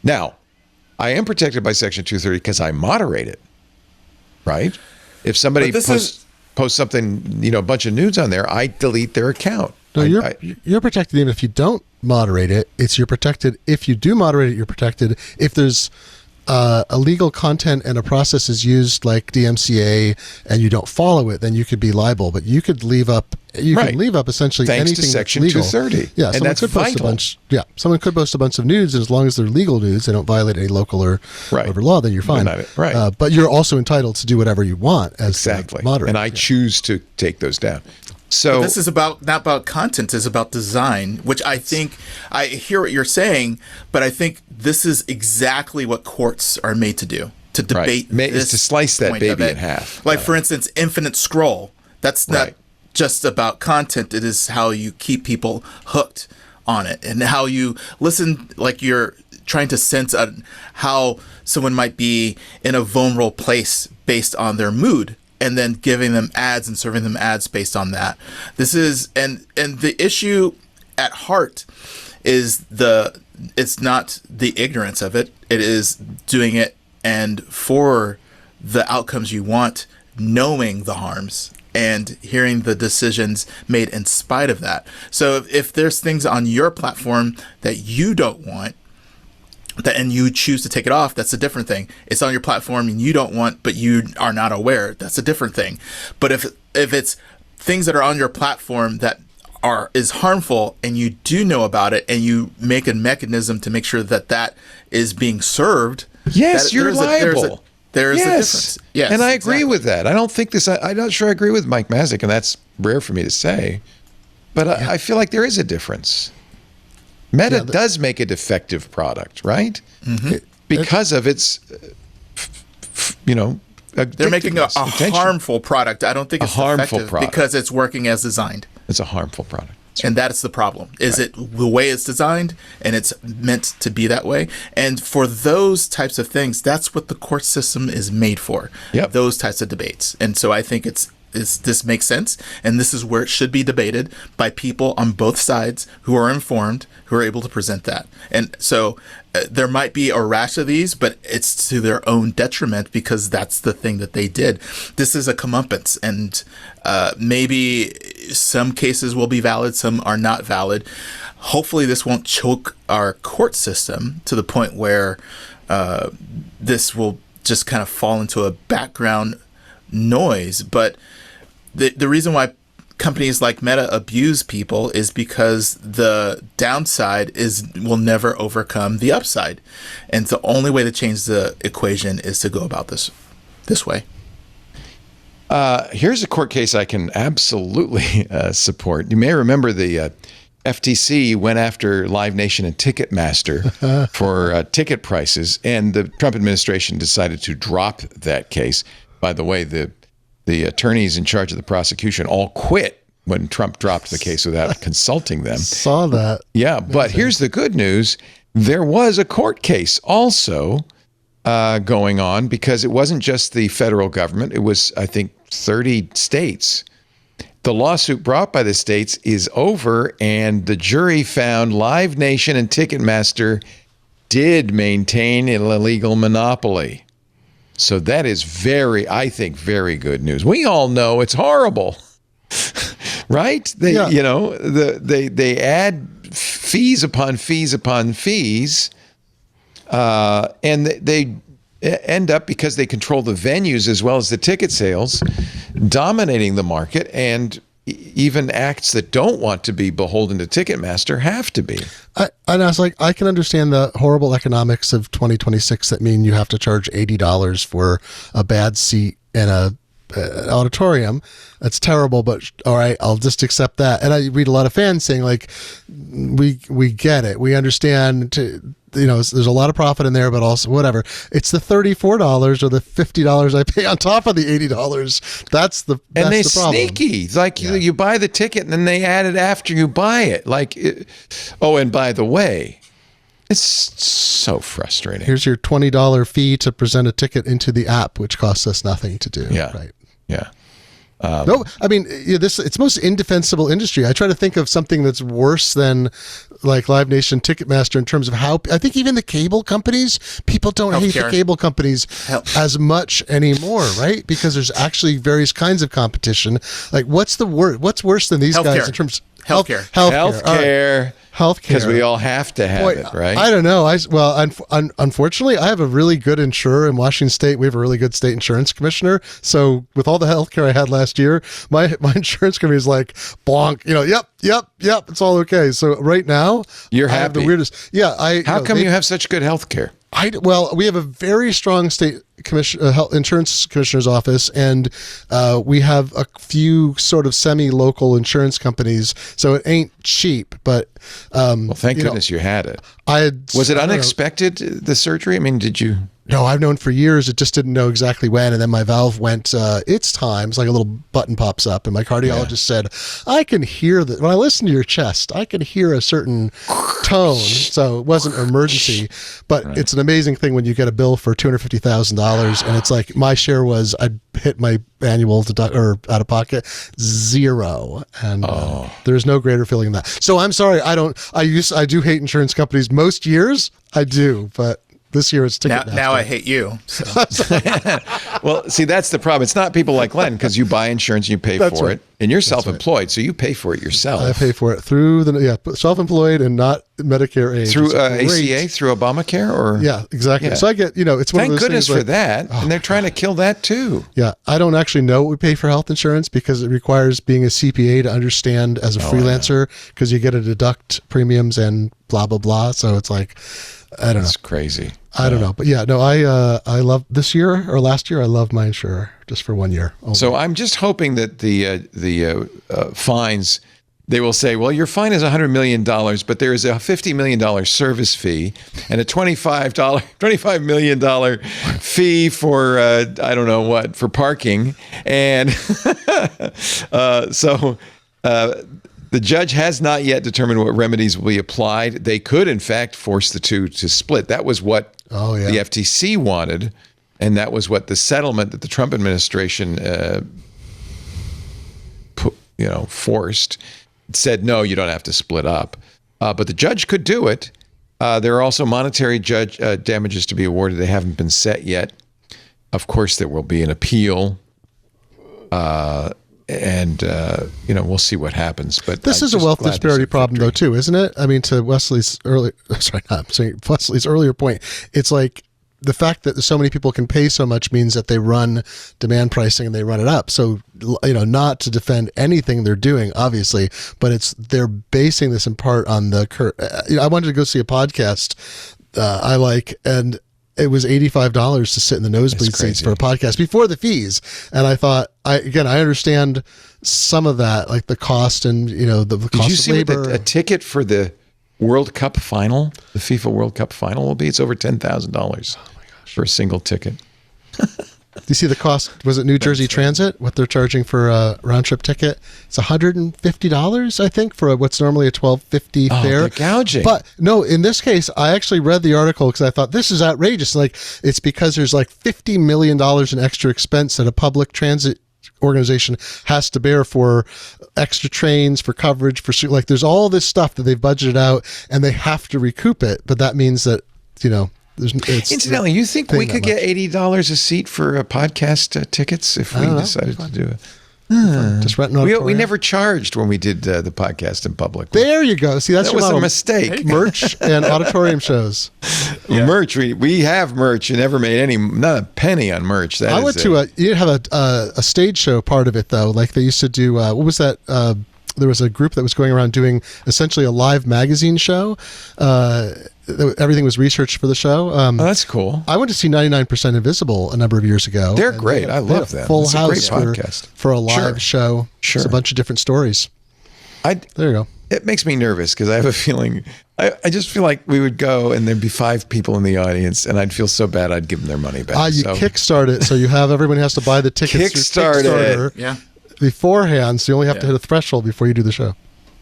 Now, I am protected by Section 230 because I moderate it, right? If somebody posts something, a bunch of nudes on there, I delete their account. No, you're protected even if you don't moderate it. You're protected if you do moderate it. You're protected if there's illegal content and a process is used like DMCA and you don't follow it, then you could be liable. But you could leave up. You can leave up essentially thanks anything to Section that's legal. 230. Yeah, and that's vital. Someone could post a bunch of nudes, and as long as they're legal nudes, they don't violate any local or whatever law, then you're fine. Right. But you're also entitled to do whatever you want as moderator. And I choose to take those down. So but this is not about content, it's about design, which I think I hear what you're saying, but I think this is exactly what courts are made to do, to debate this, to slice that baby in half. Like for instance, infinite scroll. That's not just about content, it is how you keep people hooked on it and how you listen, like you're trying to sense how someone might be in a vulnerable place based on their mood, and then giving them ads and serving them ads based on that. This is and the issue at heart is it's not the ignorance of it. It is doing it and for the outcomes you want, knowing the harms and hearing the decisions made in spite of that. So if there's things on your platform that you don't want, and you choose to take it off, that's a different thing. It's on your platform and you don't want, but you are not aware, that's a different thing. But if it's things that are on your platform that is harmful and you do know about it and you make a mechanism to make sure that is being served, you're liable. There is a difference. Yes, and I agree with that. I don't think I'm not sure I agree with Mike Masnick, and that's rare for me to say, but I feel like there is a difference. Meta does make a defective product, right? Mm-hmm. Because of its, they're making a harmful product. I don't think it's harmful effective product because it's working as designed. It's a harmful product. And that's the problem. Is it the way it's designed, and it's meant to be that way? And for those types of things, that's what the court system is made for. Yep. Those types of debates. And so I think this makes sense, and this is where it should be debated by people on both sides who are informed, who are able to present that. And so there might be a rash of these, but it's to their own detriment because that's the thing that they did. This is a comeuppance, and maybe some cases will be valid, some are not valid. Hopefully this won't choke our court system to the point where this will just kind of fall into a background noise. But the reason why companies like Meta abuse people is because the downside will never overcome the upside. And the only way to change the equation is to go about this way. Here's a court case I can absolutely support. You may remember the FTC went after Live Nation and Ticketmaster for ticket prices, and the Trump administration decided to drop that case. By the way, the attorneys in charge of the prosecution all quit when Trump dropped the case without consulting them. Saw that. Yeah, but here's the good news. There was a court case also going on, because it wasn't just the federal government. It was, I think, 30 states. The lawsuit brought by the states is over, and the jury found Live Nation and Ticketmaster did maintain an illegal monopoly. So that is I think, very good news. We all know it's horrible, right? They add fees upon fees upon fees, and they end up, because they control the venues as well as the ticket sales, dominating the market, and even acts that don't want to be beholden to Ticketmaster have to be. And I was like, I can understand the horrible economics of 2026 that mean you have to charge $80 for a bad seat in an auditorium. That's terrible, but all right, I'll just accept that. And I read a lot of fans saying, like, we get it. We understand, there's a lot of profit in there, but also whatever. It's the $34 or the $50 I pay on top of the $80. That's the problem. And they're sneaky. It's like you buy the ticket and then they add it after you buy it. And by the way, it's so frustrating. Here's your $20 fee to present a ticket into the app, which costs us nothing to do. Yeah. Right. Yeah. No, I mean, it's the most indefensible industry. I try to think of something that's worse than like Live Nation, Ticketmaster, in terms of how I think even the cable companies, people don't hate the cable companies as much anymore, right? Because there's actually various kinds of competition. Like, what's worse than these guys in terms of healthcare? Healthcare, because we all have to have it, right? I don't know. Unfortunately, I have a really good insurer in Washington State. We have a really good state insurance commissioner. So with all the healthcare I had last year, my insurance company is like, bonk. Yep. It's all okay. So right now, you're happy. I have the weirdest. Yeah. How come you have such good healthcare? We have a very strong state health insurance commissioner's office, and we have a few sort of semi-local insurance companies, so it ain't cheap. But thank goodness you had it. Was it unexpected, the surgery? I mean, did you? No, I've known for years. It just didn't know exactly when, and then my valve went. It's time. It's like a little button pops up, and my cardiologist said, "I can hear that when I listen to your chest. I can hear a certain tone." So it wasn't an emergency, but it's an amazing thing when you get a bill for $250,000, and it's like my share was I hit my annual or out of pocket $0, and there's no greater feeling than that. So I'm sorry, I do hate insurance companies most years. I do, but this year it's Ticketmaster. Now I hate you. So. Well, see, that's the problem. It's not people like Len, because you buy insurance and you pay for it, and you're self-employed, so you pay for it yourself. I pay for it through self-employed and not Medicare age. Through ACA, through Obamacare, or exactly. Yeah. So I get it's one thank of those goodness things for that, and they're trying to kill that too. Yeah, I don't actually know what we pay for health insurance because it requires being a CPA to understand as a freelancer, because you get to deduct premiums and blah blah blah. So it's like, I don't know. It's crazy. I don't know, but I love this year or last year. I love my insurer just for 1 year. Only. So I'm just hoping that the fines, they will say, well, your fine is $100 million, but there is a $50 million service fee and a $25 million fee for I don't know what, for parking, and so. The judge has not yet determined what remedies will be applied. They could, in fact, force the two to split. That was what the FTC wanted, and that was what the settlement that the Trump administration forced. It said, no, you don't have to split up. But the judge could do it. There are also monetary damages to be awarded. They haven't been set yet. Of course, there will be an appeal. And we'll see what happens. But this is a wealth disparity problem, though, too, isn't it? I mean, to Wesley's earlier point, it's like the fact that so many people can pay so much means that they run demand pricing and they run it up. So, not to defend anything they're doing, obviously, but they're basing this in part on the I wanted to go see a podcast I like, and it was $85 to sit in the nosebleed seats for a podcast before the fees. And I thought, I understand some of that, like the cost and, the cost of labor. Did you see what a ticket for the World Cup final, the FIFA World Cup final will be? It's over $10,000 for a single ticket. Do you see the cost? Was it New Jersey Transit? What they're charging for a round trip ticket? It's $150, I think, for what's normally a $12.50 fare. They're gouging. But no, in this case, I actually read the article because I thought this is outrageous. Like, it's because there's like $50 million in extra expense that a public transit organization has to bear for extra trains, for coverage, there's all this stuff that they've budgeted out, and they have to recoup it. But that means that incidentally, you think we could get $80 a seat for podcast tickets if we decided to do it? Just rent an auditorium. We never charged when we did the podcast in public. There you go. See, that was a mistake. Merch and auditorium shows. Yeah. Merch. We have merch. You never made not a penny on merch. I went to you didn't have a stage show part of it though. Like they used to do. What was that? There was a group that was going around doing essentially a live magazine show. Everything was researched for the show. That's cool. I went to see 99% Invisible a number of years ago. They're great. I love them. Full it's house a great podcast. For a live show. Sure. It's a bunch of different stories. There you go. It makes me nervous because I have a feeling, I just feel like we would go and there'd be 5 people in the audience and I'd feel so bad I'd give them their money back. You kickstart it, so you have everyone has to buy the tickets Kickstarter. Yeah. Beforehand, so you only have to hit a threshold before you do the show.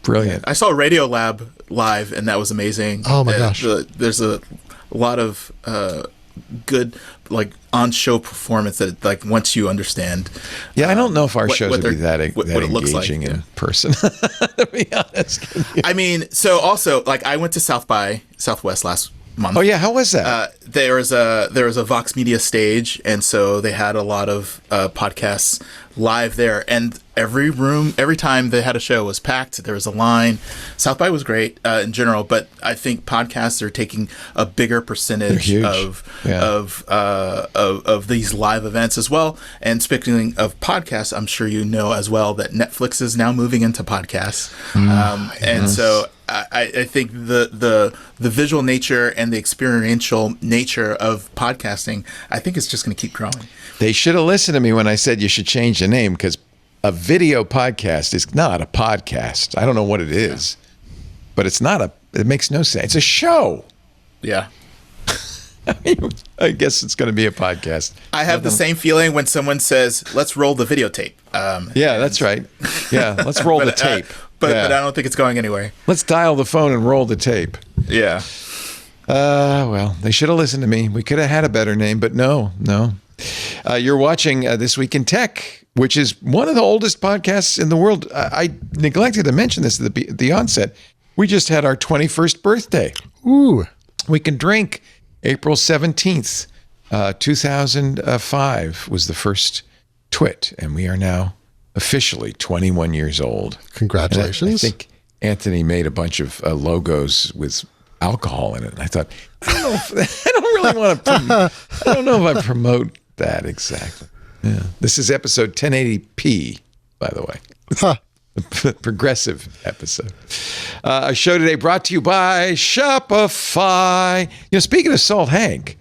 Brilliant. I saw Radio Lab live, and that was amazing. Oh my gosh! There's a lot of good on-show performance that once you understand. Yeah, I don't know if our shows would be that like, engaging in person. To be honest. I mean, so also I went to South by Southwest last month. Oh yeah, how was that? There was a Vox Media stage, and so they had a lot of podcasts live there, and every time they had a show was packed. There was a line. South by was great in general, but I think podcasts are taking a bigger percentage of these live events as well. And speaking of podcasts, I'm sure you know as well that Netflix is now moving into podcasts, and so I think the visual nature and the experiential nature of podcasting, I think it's just going to keep growing. They should have listened to me when I said you should change the name, because a video podcast is not a podcast. I don't know what it is, but it makes no sense. It's a show. Yeah. I guess it's going to be a podcast. I have the same feeling when someone says, let's roll the videotape. Yeah, that's right. Yeah, let's roll the tape. But I don't think it's going anywhere. Let's dial the phone and roll the tape. Yeah. Well, they should have listened to me. We could have had a better name, but no. You're watching This Week in Tech, which is one of the oldest podcasts in the world. I neglected to mention this at the onset. We just had our 21st birthday. Ooh. We Can Drink. April 17th, 2005 was the first TWiT, and we are now officially 21 years old. Congratulations. I think Anthony made a bunch of logos with alcohol in it, and I thought, I don't know if I promote that exactly. Yeah. This is episode 1080p, by the way. Huh. Progressive episode. Our show today brought to you by Shopify. Speaking of Salt Hank,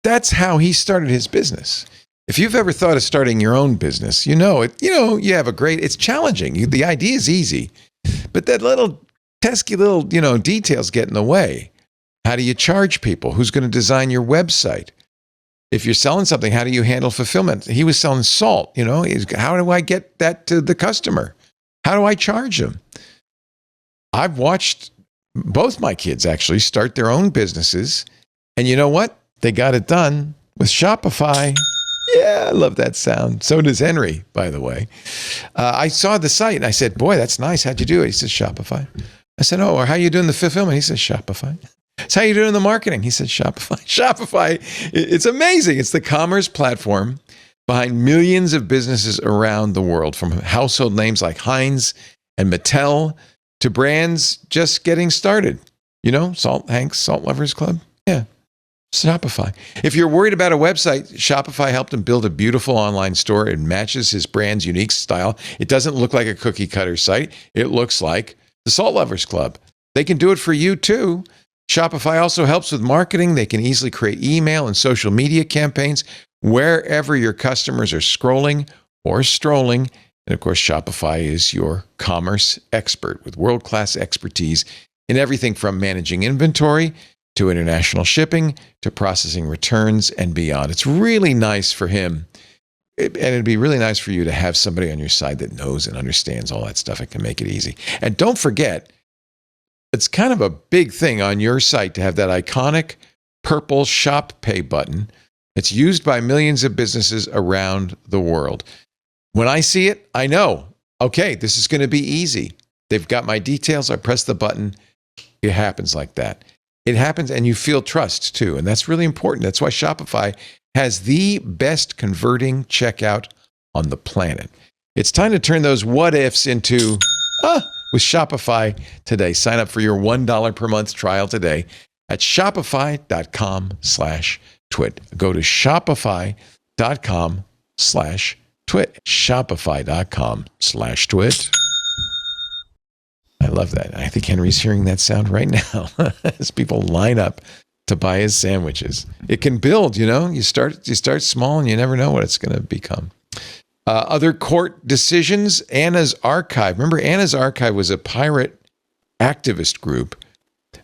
that's how he started his business. If you've ever thought of starting your own business, you have it's challenging. The idea is easy, but that little pesky little, details get in the way. How do you charge people? Who's going to design your website? If you're selling something, how do you handle fulfillment? He was selling salt, how do I get that to the customer? How do I charge them? I've watched both my kids actually start their own businesses. And you know what? They got it done with Shopify. Yeah, I love that sound. So does Henry, by the way. I saw the site and I said, boy, that's nice. How'd you do it? He says, Shopify. I said, oh, or how you doing the fulfillment? He says, Shopify. So how you doing the marketing? He said, Shopify. Shopify, it's amazing. It's the commerce platform behind millions of businesses around the world, from household names like Heinz and Mattel to brands just getting started. You know, Hank's Salt Lovers Club. Yeah. Shopify. If you're worried about a website, Shopify helped him build a beautiful online store. It matches his brand's unique style. It doesn't look like a cookie cutter site. It looks like the Salt Lovers Club. They can do it for you too. Shopify also helps with marketing. They can easily create email and social media campaigns wherever your customers are scrolling or strolling. And of course, Shopify is your commerce expert with world-class expertise in everything from managing inventory to international shipping, to processing returns and beyond. It's really nice for him. And it'd be really nice for you to have somebody on your side that knows and understands all that stuff and can make it easy. And don't forget, it's kind of a big thing on your site to have that iconic purple Shop Pay button. It's used by millions of businesses around the world. When I see it, I know, okay, this is going to be easy. They've got my details. I press the button. It happens like that. It happens, and you feel trust too. And that's really important. That's why Shopify has the best converting checkout on the planet. It's time to turn those what ifs into with Shopify today. Sign up for your $1 per month trial today at shopify.com/twit. Go to shopify.com/twit. Shopify.com/twit. I love that. I think Henry's hearing that sound right now as people line up to buy his sandwiches. It can build, you know. You start small and you never know what it's going to become. Other court decisions, Anna's Archive. Remember, Anna's Archive was a pirate activist group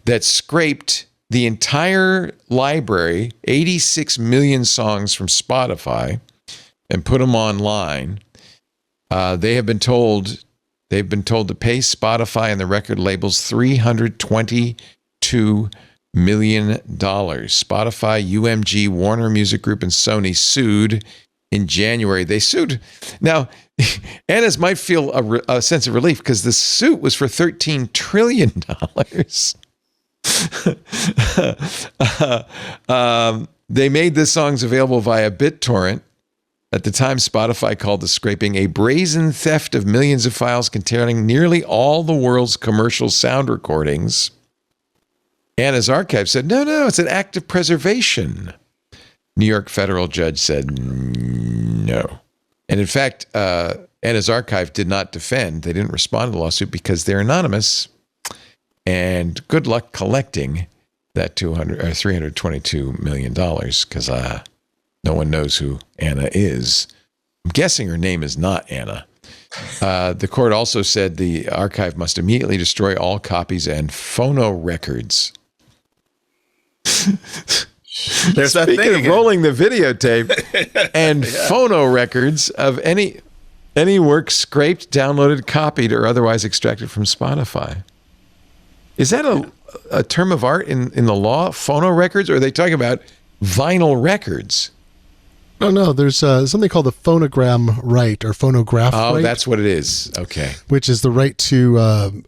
that scraped the entire library, 86 million songs from Spotify, and put them online. They've been told to pay Spotify and the record labels $322 million. Spotify, UMG, Warner Music Group, and Sony sued in January. They sued. Now, Anna's might feel a sense of relief because the suit was for $13 trillion. They made the songs available via BitTorrent. At the time, Spotify called the scraping a brazen theft of millions of files containing nearly all the world's commercial sound recordings. Anna's Archive said, no, it's an act of preservation. New York federal judge said no. And in fact, Anna's Archive did not defend. They didn't respond to the lawsuit because they're anonymous. And good luck collecting that $322 million because no one knows who Anna is. I'm guessing her name is not Anna. The court also said the archive must immediately destroy all copies and Phonorecords. There's that thing Speaking of again. rolling the videotape and Phonorecords of any work scraped, downloaded, copied, or otherwise extracted from Spotify. Is that a term of art in the law? Phonorecords? Or are they talking about vinyl records? No, there's something called the phonogram right or phonograph right. Oh, that's what it is. Okay. Which is the right to,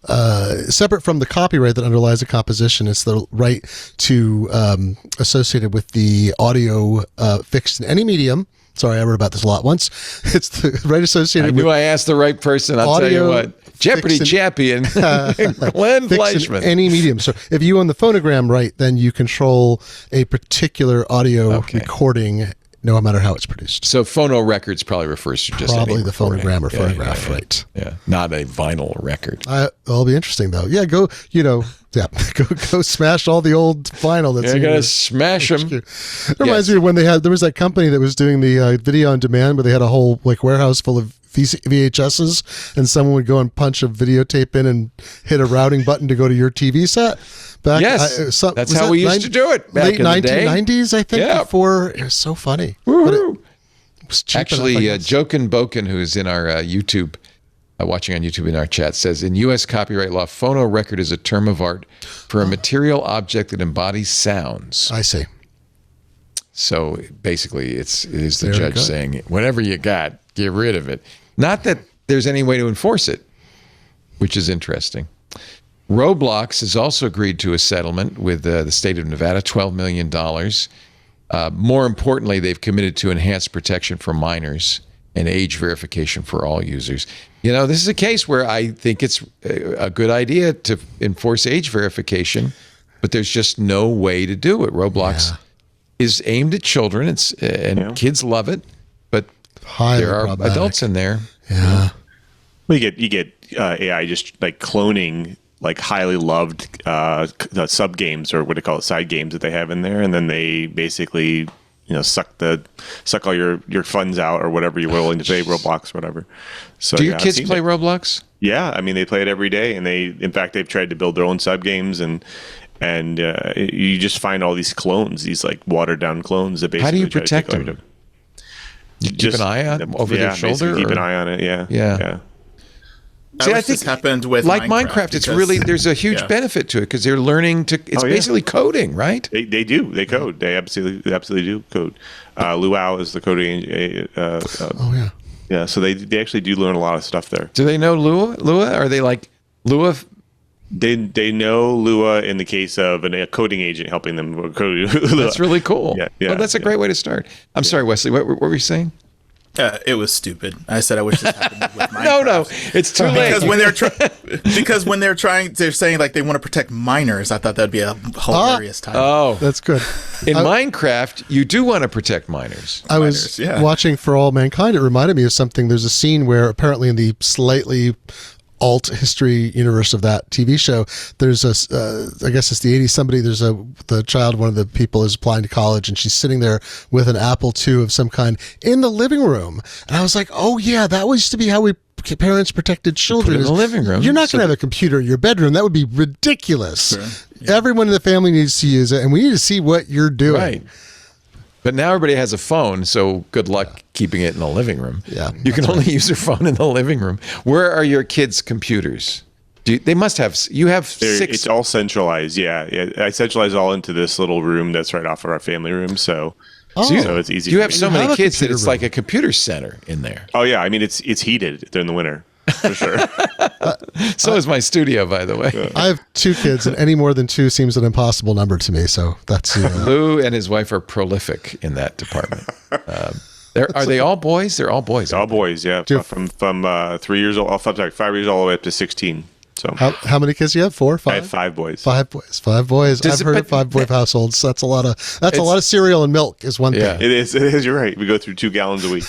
separate from the copyright that underlies a composition, it's the right to, associated with the audio fixed in any medium. Sorry, I wrote about this a lot once. It's the right associated with... I asked the right person. I'll tell you what. Jeopardy champion, Glenn Fleshman. Any medium. So if you own the phonogram right, then you control a particular audio recording, no matter how it's produced. So Phonorecords probably refers to just probably any the recording. phonogram or phonograph, right? Yeah, not a vinyl record. It'll be interesting though. Yeah, go smash all the old vinyl. That's you gotta smash them. It reminds me of when there was that company that was doing the video on demand, where they had a whole warehouse full of VHSs, and someone would go and punch a videotape in and hit a routing button to go to your TV set. That's how we used to do it back late in the day. 1990s, I think. Yeah. Before it was so funny. Woo-hoo. It was cheap Actually, enough, I guess. Jokin Boken, who's in our YouTube watching on YouTube in our chat, says, in U.S. copyright law, phonorecord is a term of art for a material object that embodies sounds. I see. So basically, it is the judge saying, whatever you got, get rid of it. Not that there's any way to enforce it, which is interesting. Roblox has also agreed to a settlement with the state of Nevada, $12 million. More importantly, they've committed to enhanced protection for minors and age verification for all users. This is a case where I think it's a good idea to enforce age verification, but there's just no way to do it. Roblox is aimed at children, kids love it, but there are adults in there. Yeah. Well, you get AI just like cloning like highly loved sub games, or what do you call it, side games that they have in there, and then they basically suck all your funds out or whatever you're willing to pay, Roblox, whatever. So do your kids play Roblox? Yeah, I mean they play it every day, and they've tried to build their own sub games, and you just find all these clones, these like watered down clones that basically. How do you protect them? You keep an eye on over their shoulder. Keep an eye on it. Yeah. See, I think happened with like Minecraft, it's really, there's a huge benefit to it because they're learning to, it's basically coding, right? They do. They code. They absolutely do code. Luau is the coding. Yeah, so they actually do learn a lot of stuff there. Do they know Lua? Are they like Lua? They know Lua in the case of a coding agent helping them code Lua. That's really cool. Yeah, well, that's a great way to start. I'm sorry, Wesley, what were you saying? It was stupid. I said I wish this happened with Minecraft. No, it's too late. Because when they're saying like they want to protect minors. I thought that'd be a hilarious time. Oh, that's good. In Minecraft, you do want to protect minors. I was watching For All Mankind. It reminded me of something. There's a scene where apparently in the slightly alt history universe of that TV show, there's I guess it's the 80s, somebody, the child, one of the people is applying to college, and she's sitting there with an Apple II of some kind in the living room. And I was like, oh yeah, that used to be how parents protected children. Put it in the living room. You're not going to have a computer in your bedroom. That would be ridiculous. Sure. Yeah. Everyone in the family needs to use it, and we need to see what you're doing. Right. But now everybody has a phone, so good luck keeping it in the living room. Yeah, you can only use your phone in the living room. Where are your kids' computers? They must have. You have 6. It's all centralized. Yeah. I centralize all into this little room that's right off of our family room. So it's easy. You have so many kids that it's like a computer center in there. Oh yeah, I mean it's heated during the winter. For sure. So is my studio, by the way. I have 2 kids, and any more than 2 seems an impossible number to me. So that's Lou and his wife are prolific in that department. Are they all boys? They're all boys. All boys, yeah. From 3 years old, 5 years all the way up to 16. So how many kids do you have? 4 or 5? I have 5 boys. 5 boys. 5 boys. I've heard of 5-boy households. That's a lot of cereal and milk is one thing. It is. You're right. We go through 2 gallons a week.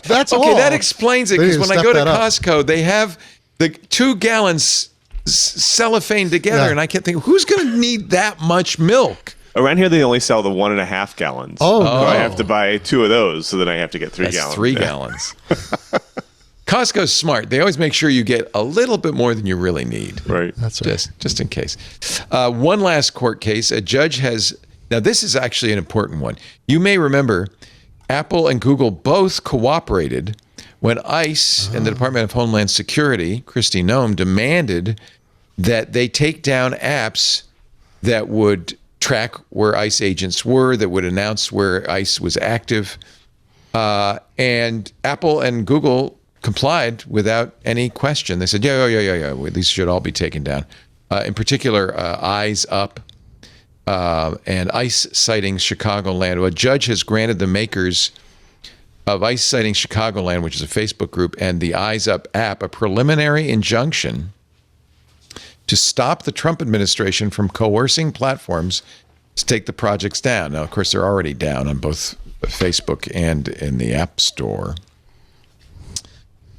That's okay. all. That explains it, because when I go to Costco, they have the 2 gallons cellophane together, and I can't think who's going to need that much milk. Around here, they only sell the 1.5 gallons. Oh, so I have to buy 2 of those, so then I have to get 3 gallons. 3 gallons. Costco's smart. They always make sure you get a little bit more than you really need. Right. That's right. Just in case. One last court case. A judge has. Now, this is actually an important one. You may remember Apple and Google both cooperated when ICE and the Department of Homeland Security, Kristi Noem, demanded that they take down apps that would track where ICE agents were, that would announce where ICE was active. And Apple and Google complied without any question. They said, yeah, these should all be taken down. In particular, Eyes Up and ICE citing Chicagoland. A judge has granted the makers of ICE citing Chicagoland, which is a Facebook group, and the Eyes Up app a preliminary injunction to stop the Trump administration from coercing platforms to take the projects down. Now, of course, they're already down on both Facebook and in the App Store.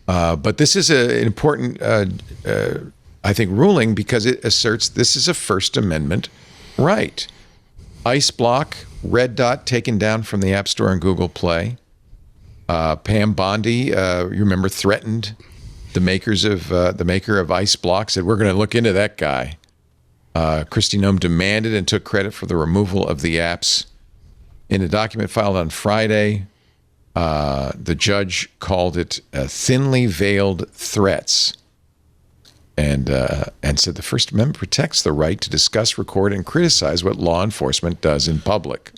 But this is an important, I think, ruling because it asserts this is a First Amendment right. Ice Block, Red Dot taken down from the App Store and Google Play. Pam Bondi, you remember, threatened the maker of Ice Block, said, we're going to look into that guy. Kristi Noem demanded and took credit for the removal of the apps. In a document filed on Friday, The judge called it thinly veiled threats, and said the First Amendment protects the right to discuss, record, and criticize what law enforcement does in public.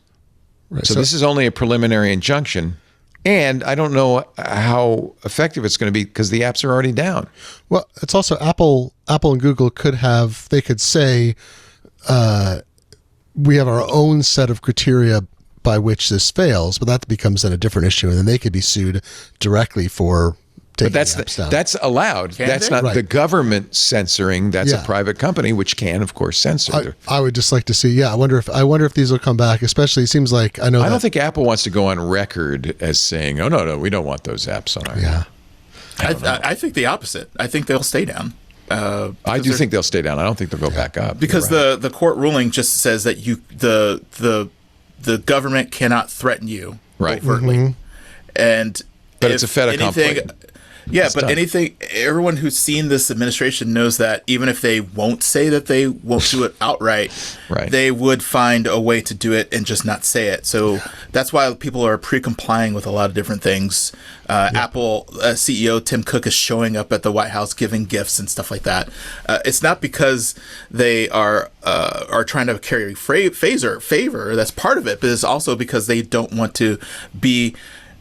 Right. So this is only a preliminary injunction, and I don't know how effective it's going to be because the apps are already down. Well, it's also Apple and Google could say, we have our own set of criteria by which this fails, but that becomes then a different issue, and then they could be sued directly for taking the apps down. That's allowed. That's not the government censoring. That's a private company, which can, of course, censor. I would just like to see. I wonder if these will come back. Especially, it seems like I don't think Apple wants to go on record as saying, "Oh no, we don't want those apps on our." Yeah. I think the opposite. I think they'll stay down. I do think they'll stay down. I don't think they'll go back up. Because the court ruling just says that the government cannot threaten you overtly. But it's a fait accompli. Yeah, but everyone who's seen this administration knows that even if they won't say that they won't do it outright, they would find a way to do it and just not say it. So that's why people are pre-complying with a lot of different things. Apple CEO Tim Cook is showing up at the White House giving gifts and stuff like that. It's not because they are trying to carry favor. That's part of it, but it's also because they don't want to be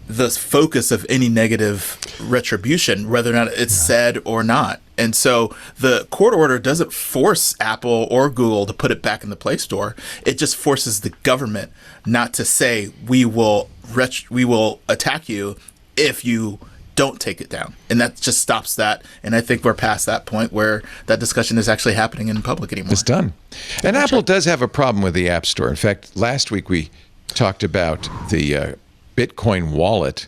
the focus of any negative retribution, whether or not it's said or not. And so the court order doesn't force Apple or Google to put it back in the Play Store. It just forces the government not to say, we will attack you if you don't take it down. And that just stops that. And I think we're past that point where that discussion is actually happening in public anymore. It's done. And Apple does have a problem with the App Store. In fact, last week we talked about the Bitcoin wallet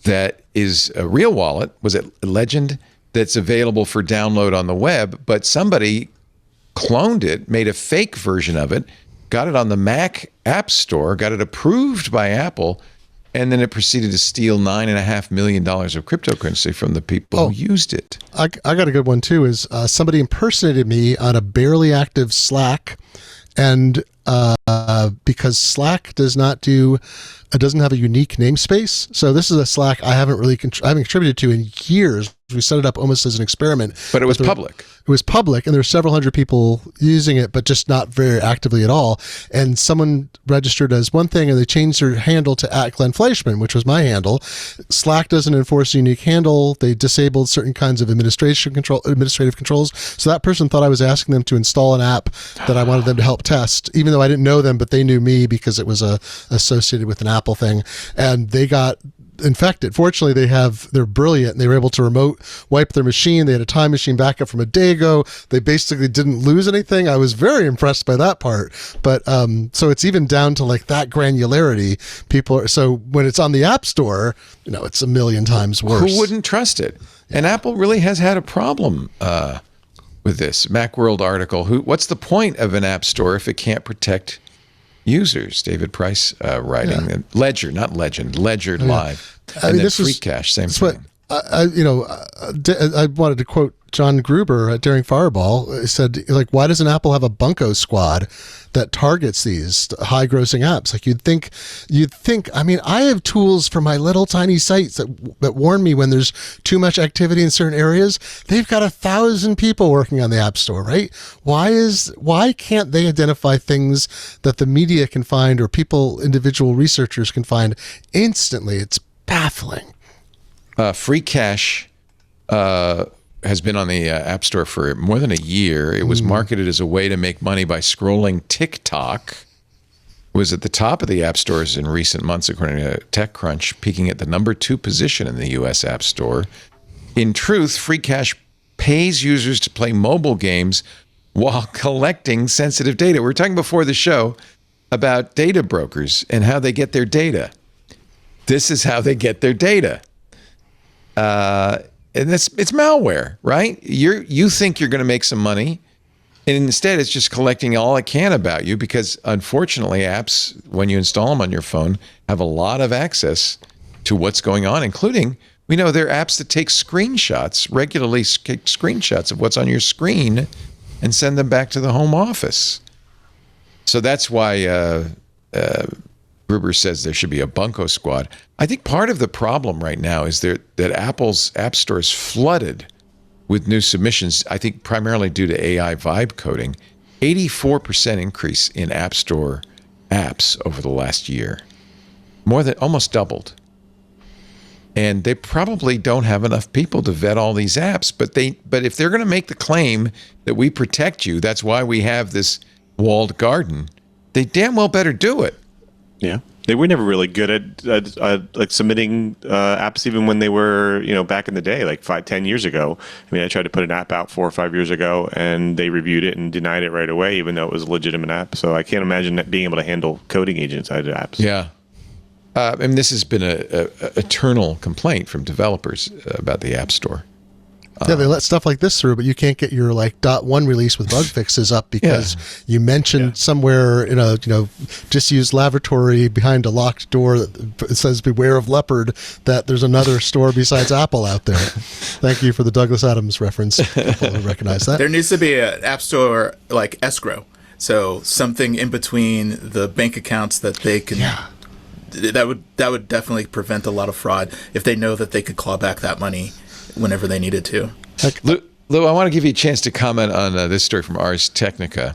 that is a real wallet. Was it Legend? That's available for download on the web, but somebody cloned it, made a fake version of it, got it on the Mac App Store, got it approved by Apple, and then it proceeded to steal $9.5 million of cryptocurrency from the people who used it. I got a good one too. Is somebody impersonated me on a barely active Slack, and because Slack doesn't have a unique namespace. So this is a Slack I haven't contributed to in years. We set it up almost as an experiment. But it was public. It was public, and there were several hundred people using it, but just not very actively at all. And someone registered as one thing, and they changed their handle to @Fleshman, which was my handle. Slack doesn't enforce a unique handle. They disabled certain kinds of administrative controls. So that person thought I was asking them to install an app that I wanted them to help test, even though I didn't know them, but they knew me because it was associated with an Apple thing. And they got infected. Fortunately, they're brilliant, and they were able to remote wipe their machine. They had a time machine backup from a day ago. They basically didn't lose anything. I was very impressed by that part. But so it's even down to like that granularity. So when it's on the App Store, it's a million times worse. Who wouldn't trust it? And Apple really has had a problem with this. Macworld article. What's the point of an App Store if it can't protect users? David Price writing. Ledger, not Legend. Ledger Live. And then Free Cash, same thing. I wanted to quote John Gruber at Daring Fireball. He said, why doesn't Apple have a bunco squad that targets these high-grossing apps? You'd think. I mean, I have tools for my little tiny sites that warn me when there's too much activity in certain areas. They've got 1,000 people working on the App Store, right? Why can't they identify things that the media can find or individual researchers can find instantly? It's baffling. Free Cash has been on the App Store for more than a year. It was marketed as a way to make money by scrolling TikTok. It was at the top of the App Stores in recent months, according to TechCrunch, peaking at the number 2 position in the U.S. App Store. In truth, Free Cash pays users to play mobile games while collecting sensitive data. We were talking before the show about data brokers and how they get their data. This is how they get their data. And it's malware, right? You think you're going to make some money, and instead it's just collecting all it can about you because, unfortunately, apps, when you install them on your phone, have a lot of access to what's going on, including, we know there are apps that take regularly take screenshots of what's on your screen and send them back to the home office. So that's why Gruber says there should be a bunko squad. I think part of the problem right now is that Apple's App Store is flooded with new submissions, I think primarily due to AI vibe coding. 84% increase in App Store apps over the last year. Almost doubled. And they probably don't have enough people to vet all these apps. But if they're going to make the claim that we protect you, that's why we have this walled garden, they damn well better do it. Yeah. They were never really good at like submitting apps, even when they were, back in the day, like 5-10 years ago. I mean, I tried to put an app out 4 or 5 years ago, and they reviewed it and denied it right away, even though it was a legitimate app. So I can't imagine that being able to handle coding agent side apps. Yeah. This has been a eternal complaint from developers about the App Store. Yeah, they let stuff like this through, but you can't get your .1 release with bug fixes up because you mentioned somewhere in a disused lavatory behind a locked door that says "Beware of leopard" that there's another store besides Apple out there. Thank you for the Douglas Adams reference. People who recognize that. There needs to be an App Store like escrow, so something in between the bank accounts that they can. Yeah. That would definitely prevent a lot of fraud if they know that they could claw back that money whenever they needed to. Lou, I want to give you a chance to comment on this story from Ars Technica.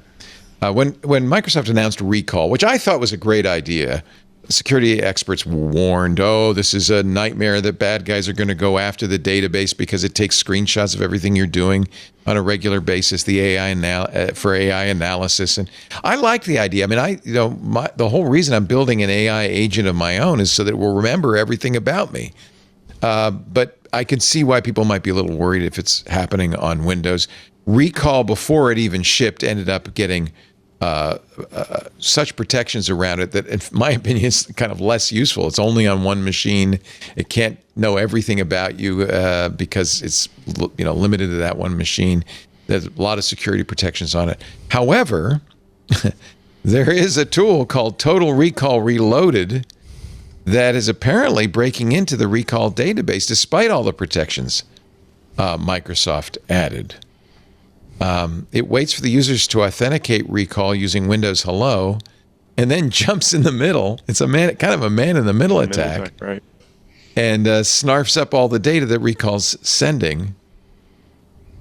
When Microsoft announced recall, which I thought was a great idea, security experts warned, this is a nightmare that bad guys are going to go after the database because it takes screenshots of everything you're doing on a regular basis, the for AI analysis. And I like the idea. I mean, the whole reason I'm building an AI agent of my own is so that it will remember everything about me. But I can see why people might be a little worried if it's happening on Windows. Recall, before it even shipped, ended up getting such protections around it that, in my opinion, is kind of less useful. It's only on one machine. It can't know everything about you because it's limited to that one machine. There's a lot of security protections on it. However, there is a tool called Total Recall Reloaded that is apparently breaking into the recall database despite all the protections Microsoft added. It waits for the users to authenticate recall using Windows Hello, and then jumps in the middle. It's kind of a man-in-the-middle attack, right? And snarfs up all the data that recall's sending.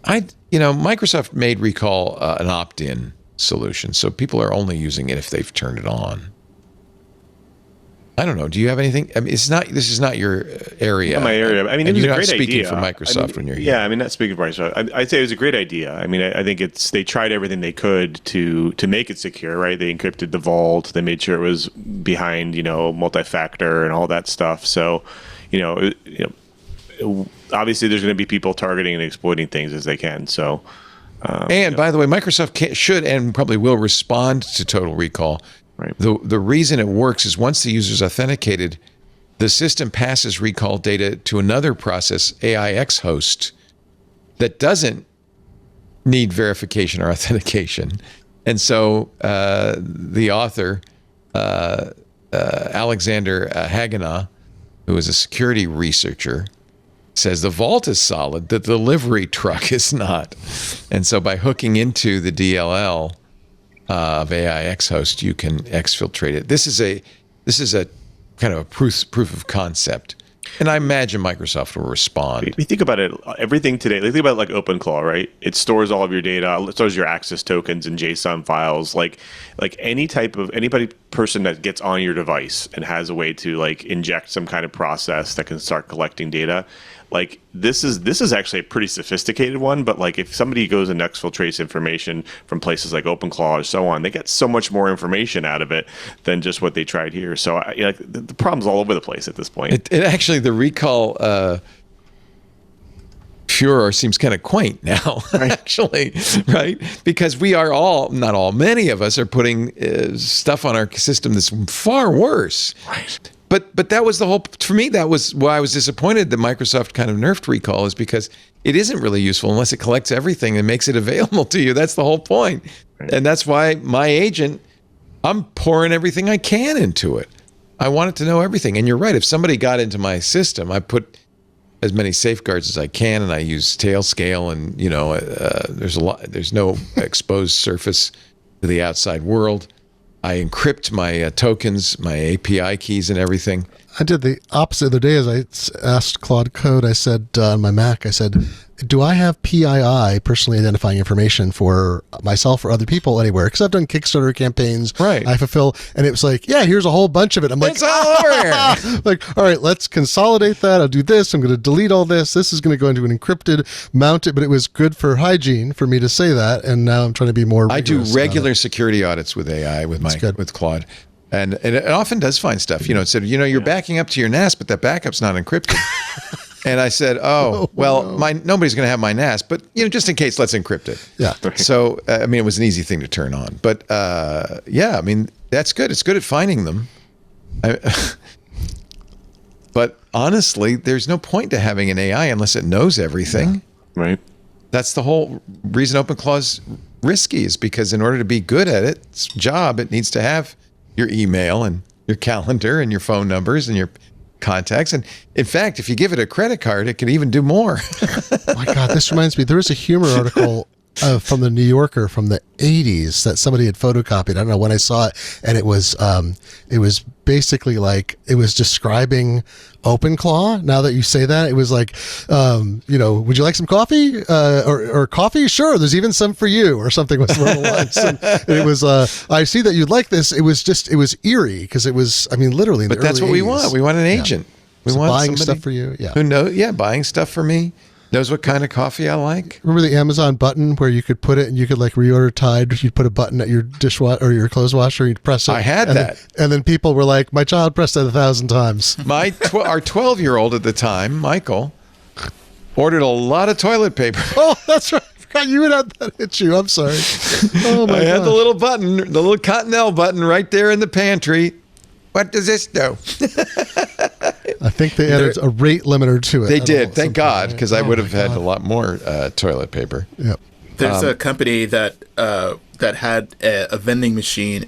Microsoft made recall an opt-in solution, so people are only using it if they've turned it on. I don't know. Do you have anything? I mean, this is not your area. Not my area. I mean, it was a great idea. You're not speaking for Microsoft when you're here. Yeah, I mean, not speaking for Microsoft. I'd say it was a great idea. I mean, I think they tried everything they could to make it secure, right? They encrypted the vault. They made sure it was behind, multi-factor and all that stuff. So, obviously there's going to be people targeting and exploiting things as they can. So, by the way, Microsoft should and probably will respond to Total Recall. Right. The reason it works is once the user's authenticated, the system passes recall data to another process, AIX host, that doesn't need verification or authentication. And so the author, Alexander Haganah, who is a security researcher, says the vault is solid, the delivery truck is not. And so by hooking into the DLL of AIX host, you can exfiltrate it. This is a kind of a proof of concept, and I imagine Microsoft will respond. If you think about it, everything today, think about it like OpenClaw, right? It stores all of your data, it stores your access tokens and JSON files. Like anybody person that gets on your device and has a way to inject some kind of process that can start collecting data. This is actually a pretty sophisticated one, but if somebody goes and exfiltrates information from places like OpenClaw or so on, they get so much more information out of it than just what they tried here. So the problem's all over the place at this point. It actually, the recall furor seems kind of quaint now, actually, right? Because we are many of us are putting stuff on our system that's far worse. Right. But that was the whole, for me, that was why I was disappointed that Microsoft kind of nerfed recall, is because it isn't really useful unless it collects everything and makes it available to you. That's the whole point. Right. And that's why my agent, I'm pouring everything I can into it. I want it to know everything. And you're right. If somebody got into my system, I put as many safeguards as I can, and I use Tailscale, and there's no exposed surface to the outside world. I encrypt my tokens, my API keys and everything. I did the opposite the other day. As I asked Claude Code, I said on my Mac, I said, do I have PII, personally identifying information, for myself or other people anywhere? Because I've done Kickstarter campaigns. Right. I fulfill, and it was like, yeah, here's a whole bunch of it. I'm like, It's all over here. like, all right, let's consolidate that. I'll do this. I'm going to delete all this. This is going to go into an encrypted, mounted, but it was good for hygiene for me to say that. And now I'm trying to be more I do rigorous regular security audits with AI with Claude. And it often does find stuff. It said, you're backing up to your NAS, but that backup's not encrypted. And I said, nobody's going to have my NAS, but just in case, let's encrypt it. Yeah. So it was an easy thing to turn on. But that's good. It's good at finding them. But honestly, there's no point to having an AI unless it knows everything. Yeah. Right. That's the whole reason OpenClaw's risky, is because in order to be good at its job, it needs to have your email and your calendar and your phone numbers and your contacts. And in fact, if you give it a credit card, it can even do more. Oh my God, this reminds me. There was a humor article from the New Yorker from the 80s that somebody had photocopied. I don't know when I saw it, and it was basically like, it was describing OpenClaw. Now that you say that, it was like, would you like some coffee or coffee? Sure, there's even some for you, or something was along the lines. And it was, I see that you'd like this. It was eerie because it was, literally. In But the that's early what we 80s. want. We want an agent. We want buying somebody stuff for you. Yeah. who knows. Yeah, buying stuff for me. Knows what kind of coffee I like. Remember the Amazon button where you could put it and you could like reorder Tide? You'd put a button at your dishwasher or your clothes washer. You'd press it. I had and that. And then people were like, "My child pressed it 1,000 times." Our 12-year-old at the time, Michael, ordered a lot of toilet paper. Oh, that's right. I forgot you had that issue. I'm sorry. Oh my I had the gosh. little button, the little Cottonelle button right there in the pantry. What does this do? I think they added a rate limiter to it. They I don't know, did. Thank God, because I Oh would my have had God. a lot more toilet paper. Yep. There's a company that had a vending machine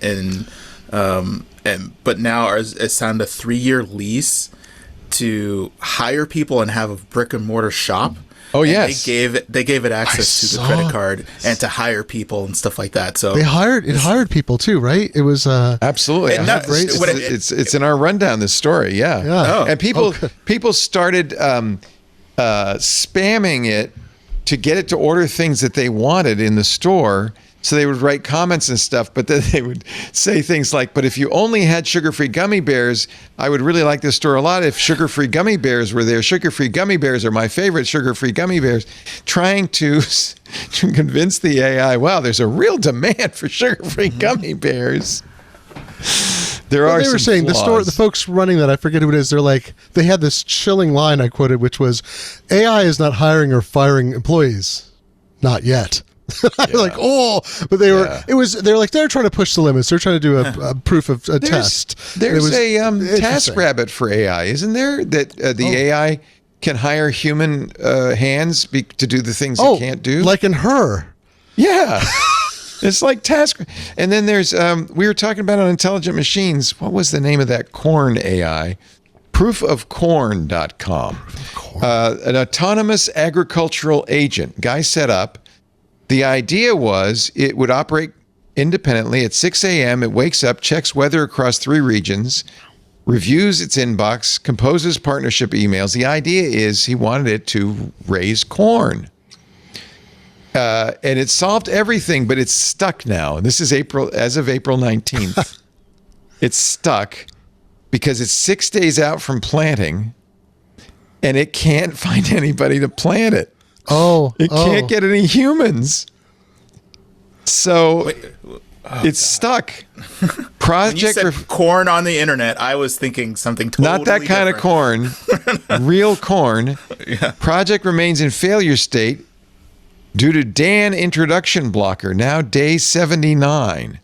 but now is signed a 3-year lease to hire people and have a brick and mortar shop. Oh, And yes. they gave it access to the credit card and to hire people and stuff like that. So It hired people too, right? It was Absolutely. And not- It's, what it- it's in our rundown, this story. Yeah. Yeah. Oh. And people started spamming it to get it to order things that they wanted in the store. So they would write comments and stuff, but then they would say things like, but if you only had sugar-free gummy bears, I would really like this store a lot if sugar-free gummy bears were there. Sugar-free gummy bears are my favorite sugar-free gummy bears. Trying to convince the AI, wow, there's a real demand for sugar-free gummy bears. There are they were some saying flaws. the folks running that, I forget who it is. They're like, they had this chilling line I quoted, which was, AI is not hiring or firing employees, not yet. Like, but they were. Yeah. They're like, they're trying to push the limits. They're trying to do a proof of a test. There's And it was a task interesting. rabbit for AI, isn't there? That the AI can hire human hands to do the things it can't do. like in Her. Yeah. It's like task. And then there's, we were talking about on Intelligent Machines. What was the name of that corn AI? Proofofcorn.com. An autonomous agricultural agent. Guy set up. The idea was it would operate independently at 6 a.m. It wakes up, checks weather across 3 regions, reviews its inbox, composes partnership emails. The idea is he wanted it to raise corn. And it solved everything, but it's stuck now. And this is as of April 19th. It's stuck because it's 6 days out from planting and it can't find anybody to plant it. It can't get any humans. So it's stuck. when you Project said corn on the internet, I was thinking something totally not that kind different. of corn, real corn. Yeah. Project remains in failure state due to Dan introduction blocker. Now day 79.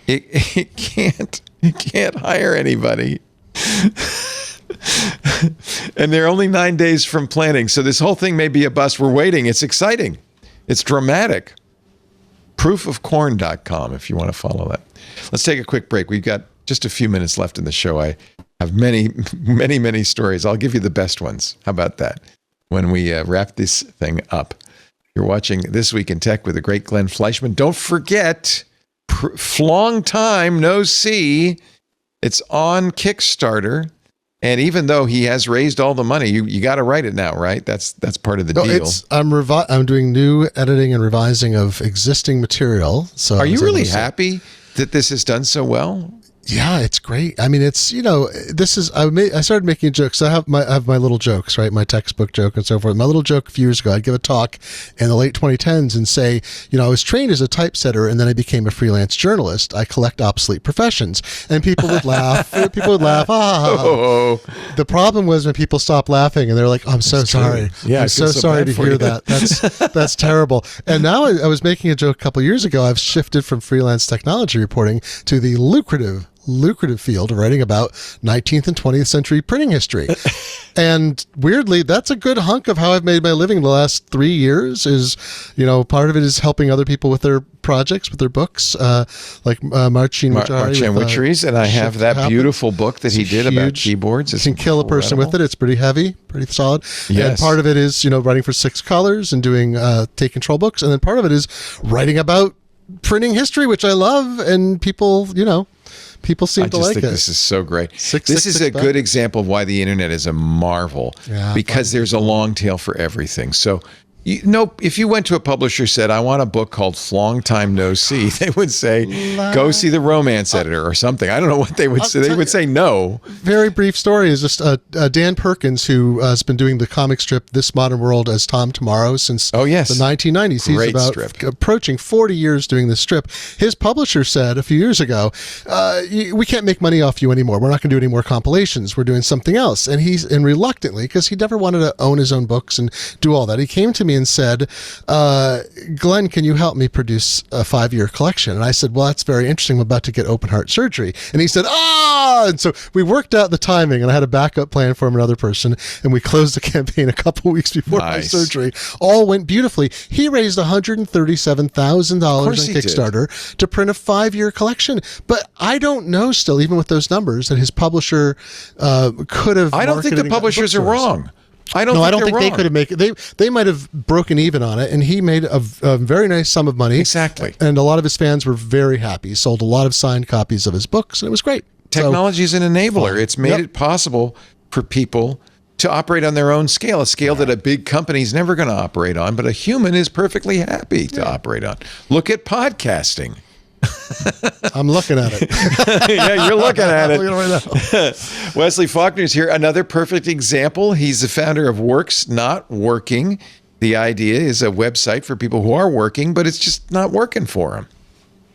It can't hire anybody. And they're only 9 days from planting. So this whole thing may be a bust. We're waiting. It's exciting. It's dramatic. Proofofcorn.com if you want to follow that. Let's take a quick break. We've got just a few minutes left in the show. I have many stories. I'll give you the best ones. How about that? When we wrap this thing up. You're watching This Week in Tech with the great Glenn Fleshman. Don't forget long time no see. It's on Kickstarter. And even though he has raised all the money, you got to write it now, right? That's part of the deal. I'm doing new editing and revising of existing material. So are you really happy that this has done so well? Yeah, it's great. I mean, it's, this is, I started making jokes. I have my little jokes, right? My textbook joke and so forth. My little joke a few years ago, I'd give a talk in the late 2010s and say, I was trained as a typesetter and then I became a freelance journalist. I collect obsolete professions. And people would laugh. Oh. The problem was when people stopped laughing and they're like, I'm so sorry. Yeah, I'm so sorry to hear that. That's terrible. And now I was making a joke a couple years ago. I've shifted from freelance technology reporting to the lucrative field of writing about 19th and 20th century printing history. And weirdly, that's a good hunk of how I've made my living the last 3 years is, part of it is helping other people with their projects, with their books, like Marcin Witcheries. And I have that beautiful book that he did about keyboards. You can kill a person with it. It's pretty heavy, pretty solid. Yes. And part of it is, writing for 6 Colors and doing take control books. And then part of it is writing about printing history, which I love. And people, people seem to like it. This is so great. This is a good example of why the internet is a marvel, because there's a long tail for everything. So, if you went to a publisher said, I want a book called Long Time No See, they would say, go see the romance editor or something. I don't know what they would say. They would say no. Very brief story is just Dan Perkins, who has been doing the comic strip This Modern World as Tom Tomorrow since the 1990s. Great He's strip. Approaching 40 years doing this strip. His publisher said a few years ago, we can't make money off you anymore. We're not going to do any more compilations. We're doing something else. And reluctantly, because he never wanted to own his own books and do all that, he came to me and said, Glenn, can you help me produce a 5-year collection? And I said, well, that's very interesting. I'm about to get open heart surgery. And he said, and so we worked out the timing, and I had a backup plan for him, another person, and we closed the campaign a couple weeks before my surgery. All went beautifully. He raised $137,000 on Kickstarter to print a 5-year collection. But I don't know still, even with those numbers, that his publisher could have. I don't think the publishers are wrong. I don't think they could have made it. They might have broken even on it, and he made a very nice sum of money. Exactly. And a lot of his fans were very happy. He sold a lot of signed copies of his books, and it was great. Technology is an enabler. It's made it possible for people to operate on their own scale, a scale that a big company is never going to operate on, but a human is perfectly happy to operate on. Look at podcasting. I'm looking at it. Yeah, you're looking at it. I'm looking right now. Wesley Faulkner's here. Another perfect example. He's the founder of Works Not Working. The idea is a website for people who are working, but it's just not working for them.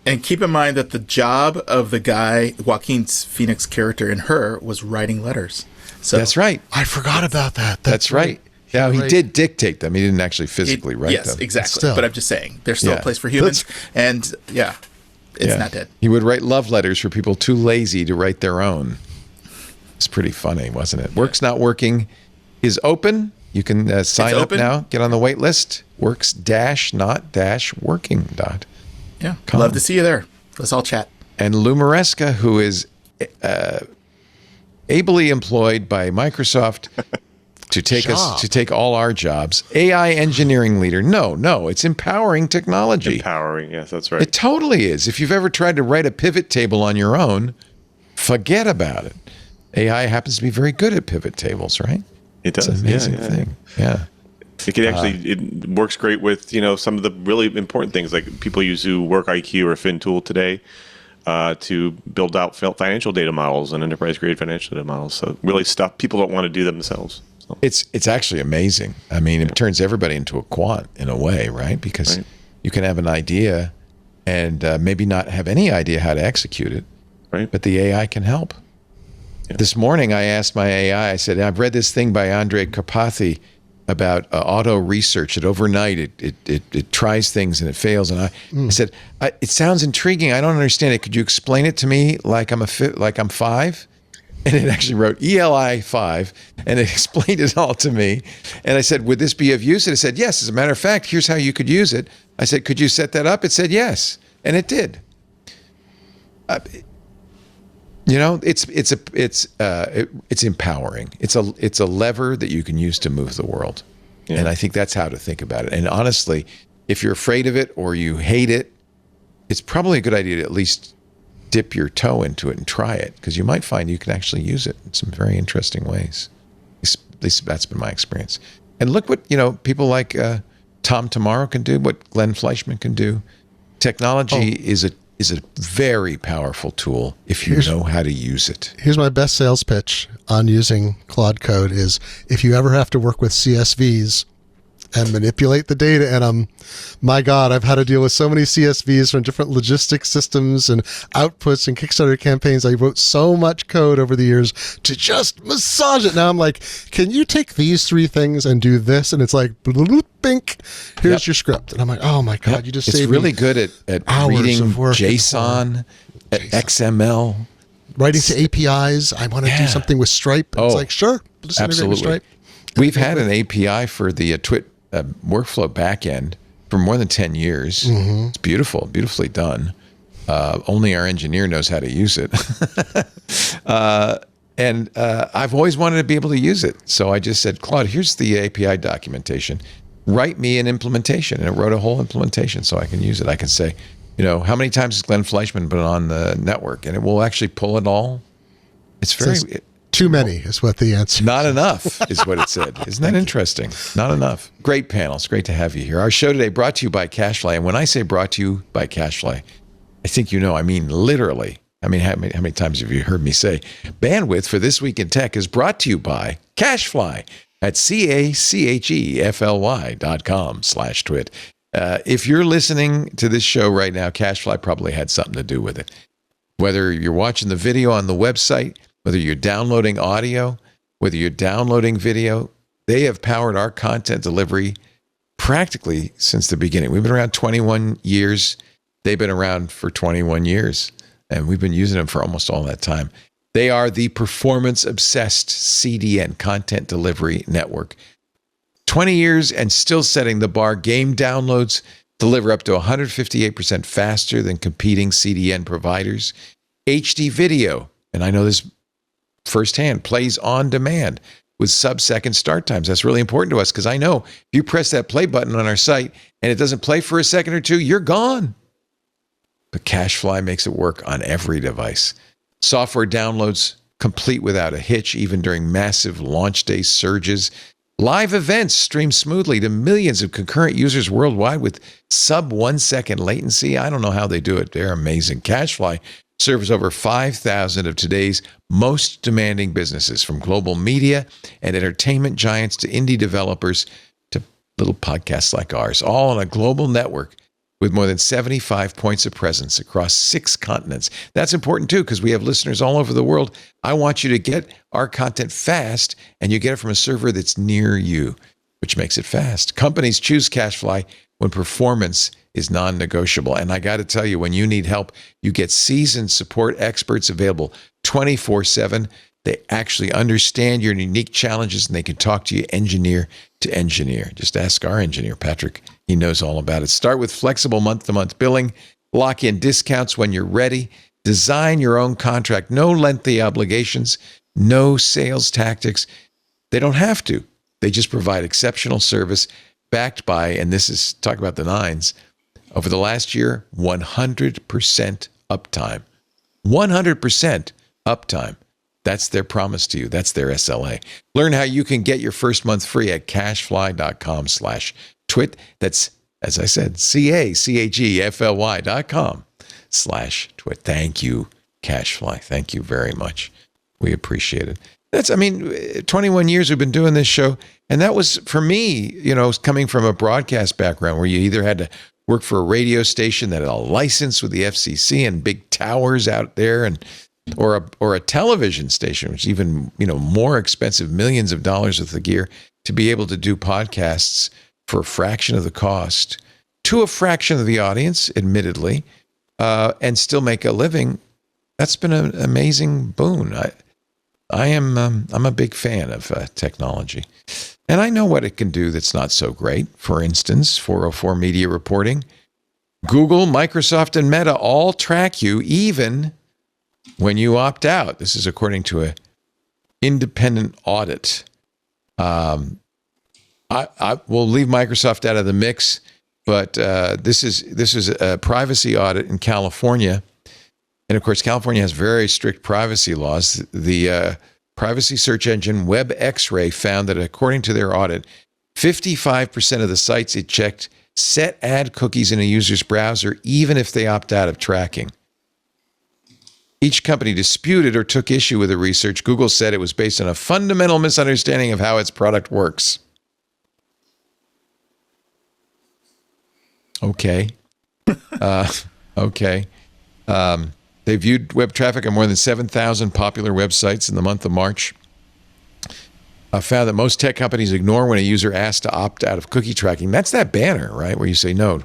And keep in mind that the job of the guy, Joaquin Phoenix character in Her, was writing letters. So that's right. I forgot about that. That's right. Now, he did dictate them. He didn't actually physically write them. Yes, exactly. But I'm just saying, there's still a place for humans. And it's not dead. He would write love letters for people too lazy to write their own. It's pretty funny, wasn't it? Works Not Working is open. You can sign up now. Get on the wait list. Works-not-working. Yeah, love to see you there. Let's all chat. And Lou Maresca, who is ably employed by Microsoft to take all our jobs. AI engineering leader. No, it's empowering technology. Empowering, yes, that's right. It totally is. If you've ever tried to write a pivot table on your own, forget about it. AI happens to be very good at pivot tables, right? It does. It's an amazing thing. Yeah. It can actually, it works great with, some of the really important things, like people use Work IQ or FinTool today to build out financial data models and enterprise-grade financial data models. So really stuff people don't want to do themselves. So. It's actually amazing. I mean, it turns everybody into a quant in a way, right? Because you can have an idea and maybe not have any idea how to execute it, right? But the AI can help. Yeah. This morning, I asked my AI, I said, I've read this thing by Andrej Karpathy about auto research. That overnight it tries things and it fails. And I said, it sounds intriguing. I don't understand it. Could you explain it to me like I'm 5? And it actually wrote ELI 5, and it explained it all to me. And I said, would this be of use? And it said, yes. As a matter of fact, here's how you could use it. I said, could you set that up? It said, yes. And it did. It's empowering. It's a lever that you can use to move the world. Yeah. And I think that's how to think about it. And honestly, if you're afraid of it or you hate it, it's probably a good idea to at least dip your toe into it and try it, because you might find you can actually use it in some very interesting ways. At least that's been my experience. And look what, people like Tom Tomorrow can do, what Glenn Fleshman can do. Technology is a very powerful tool if you know how to use it. Here's my best sales pitch on using Claude Code is, if you ever have to work with CSVs and manipulate the data in them, my God, I've had to deal with so many CSVs from different logistics systems and outputs and Kickstarter campaigns. I wrote so much code over the years to just massage it. Now I'm like, can you take these 3 things and do this? And it's like, bink, here's your script. And I'm like, oh my God, you just saved really me good at hours reading of work JSON, at XML. Writing to APIs. I want to do something with Stripe. It's like, sure, just integrate with Stripe. We've had an API for the TWiT workflow backend for more than 10 years. Mm-hmm. It's beautifully done. Only our engineer knows how to use it. And I've always wanted to be able to use it. So I just said, Claude, here's the API documentation. Write me an implementation. And it wrote a whole implementation so I can use it. I can say, how many times has Glenn Fleshman been on the network? And it will actually pull it all. It's very... Too many is what the answer is. Not enough is what it said. Isn't that interesting? Not enough. Great panel. It's great to have you here. Our show today brought to you by CacheFly. And when I say brought to you by CacheFly, I think I mean literally. I mean, how many times have you heard me say bandwidth for This Week in Tech is brought to you by CacheFly at CACHEFLY.com/twit. If you're listening to this show right now, CacheFly probably had something to do with it. Whether you're watching the video on the website, whether you're downloading audio, whether you're downloading video, they have powered our content delivery practically since the beginning. We've been around 21 years. They've been around for 21 years, and we've been using them for almost all that time. They are the performance-obsessed CDN, content delivery network. 20 years and still setting the bar. Game downloads deliver up to 158% faster than competing CDN providers. HD video, and I know this firsthand, plays on demand with sub-second start times. That's really important to us because I know if you press that play button on our site and it doesn't play for a second or two, you're gone. But CacheFly makes it work on every device. Software downloads complete without a hitch, even during massive launch day surges. Live events stream smoothly to millions of concurrent users worldwide with sub 1 second latency. I don't know how they do it. They're amazing. CacheFly serves over 5,000 of today's most demanding businesses, from global media and entertainment giants to indie developers to little podcasts like ours, all on a global network with more than 75 points of presence across 6 continents. That's important too, because we have listeners all over the world. I want you to get our content fast, and you get it from a server that's near you, which makes it fast. Companies choose CacheFly when performance is non-negotiable. And I got to tell you, when you need help, you get seasoned support experts available 24/7. They actually understand your unique challenges, and they can talk to you engineer to engineer. Just ask our engineer, Patrick. He knows all about it. Start with flexible month-to-month billing. Lock in discounts when you're ready. Design your own contract. No lengthy obligations. No sales tactics. They don't have to. They just provide exceptional service backed by, and this is, talk about the nines, over the last year, 100% uptime. 100% uptime. That's their promise to you. That's their SLA. Learn how you can get your first month free at cachefly.com/twit. That's, as I said, CACHEFLY.com/twit. Thank you, CacheFly. Thank you very much. We appreciate it. 21 years we've been doing this show. And that was, for me, coming from a broadcast background where you either had to work for a radio station that had a license with the FCC and big towers out there, or a television station, which is even more expensive, millions of dollars with the gear, to be able to do podcasts for a fraction of the cost to a fraction of the audience, admittedly, and still make a living. That's been an amazing boon. I'm a big fan of technology, and I know what it can do that's not so great. For instance, 404 media reporting. Google, Microsoft, and Meta all track you even when you opt out. This is according to an independent audit. I will leave Microsoft out of the mix. but this is a privacy audit in California. And of course, California has very strict privacy laws. The privacy search engine WebX-Ray found that according to their audit, 55% of the sites it checked set ad cookies in a user's browser, even if they opt out of tracking. Each company disputed or took issue with the research. Google said it was based on a fundamental misunderstanding of how its product works. Okay. Okay. They viewed web traffic on more than 7,000 popular websites in the month of March. Found that most tech companies ignore when a user asks to opt out of cookie tracking. That's that banner, right, where you say no.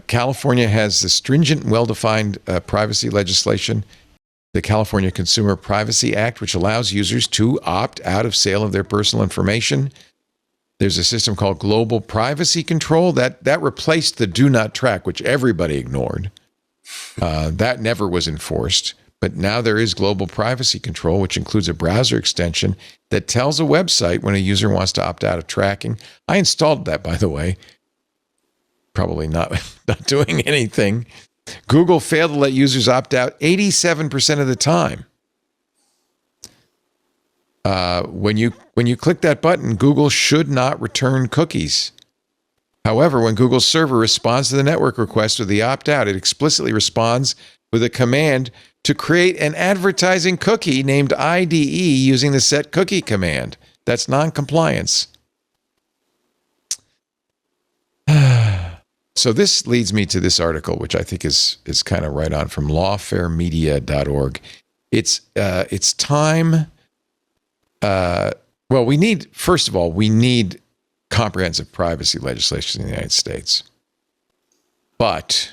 California has the stringent, well-defined privacy legislation, the California Consumer Privacy Act, which allows users to opt out of sale of their personal information. There's a system called Global Privacy Control that replaced the Do Not Track, which everybody ignored. That never was enforced. But now there is Global Privacy Control, which includes a browser extension that tells a website when a user wants to opt out of tracking. I installed that, by the way. Probably not doing anything. Google failed to let users opt out 87% of the time. When you click that button, Google should not return cookies. However, when Google's server responds to the network request or the opt-out, it explicitly responds with a command to create an advertising cookie named IDE using the set cookie command. That's non-compliance. So this leads me to this article, which I think is kind of right on, from lawfaremedia.org. It's time. Well, we need comprehensive privacy legislation in the United States. But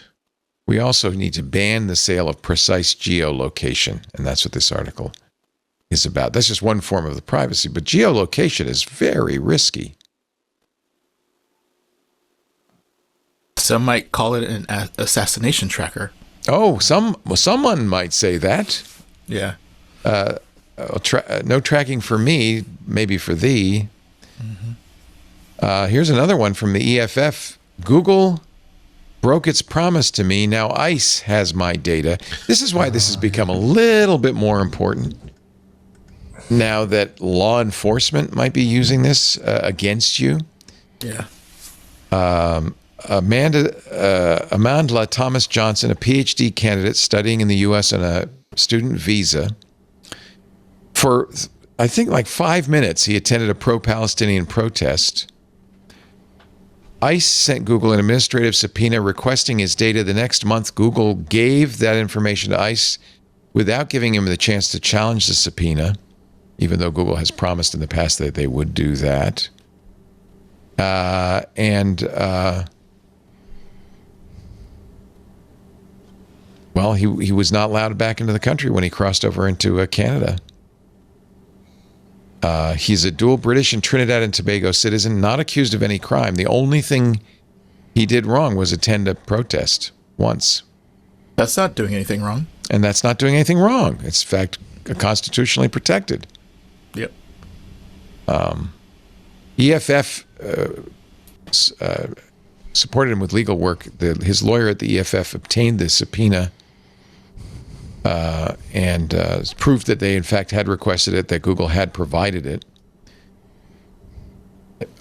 we also need to ban the sale of precise geolocation. And that's what this article is about. That's just one form of the privacy, but geolocation is very risky. Some might call it an assassination tracker. Oh, someone might say that. Yeah. No tracking for me, maybe for thee. Mm-hmm. Here's another one from the EFF. Google broke its promise to me. Now ICE has my data. This is why this has become a little bit more important now that law enforcement might be using this against you. Yeah. Amandla Thomas Johnson, a PhD candidate studying in the U.S. on a student visa. For, I think, like 5 minutes, he attended a pro-Palestinian protest. ICE sent Google an administrative subpoena requesting his data. The next month, Google gave that information to ICE without giving him the chance to challenge the subpoena, even though Google has promised in the past that they would do that. Well, he was not allowed back into the country when he crossed over into Canada. He's a dual British and Trinidad and Tobago citizen, not accused of any crime. The only thing he did wrong was attend a protest once. That's not doing anything wrong. And that's not doing anything wrong. It's, in fact, constitutionally protected. Yep. EFF supported him with legal work. His lawyer at the EFF obtained the subpoena and proved that they, in fact, had requested it, that Google had provided it.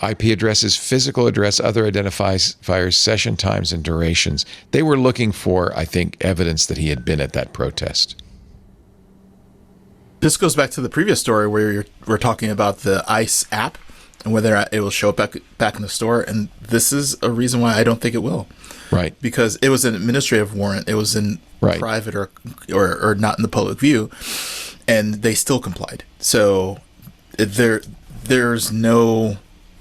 IP addresses, physical address, other identifiers, session times, and durations. They were looking for, I think, evidence that he had been at that protest. This goes back to the previous story where we're talking about the ICE app and whether it will show up back in the store. And this is a reason why I don't think it will. Right. Because it was an administrative warrant. It was in private or not in the public view. And they still complied. So there's no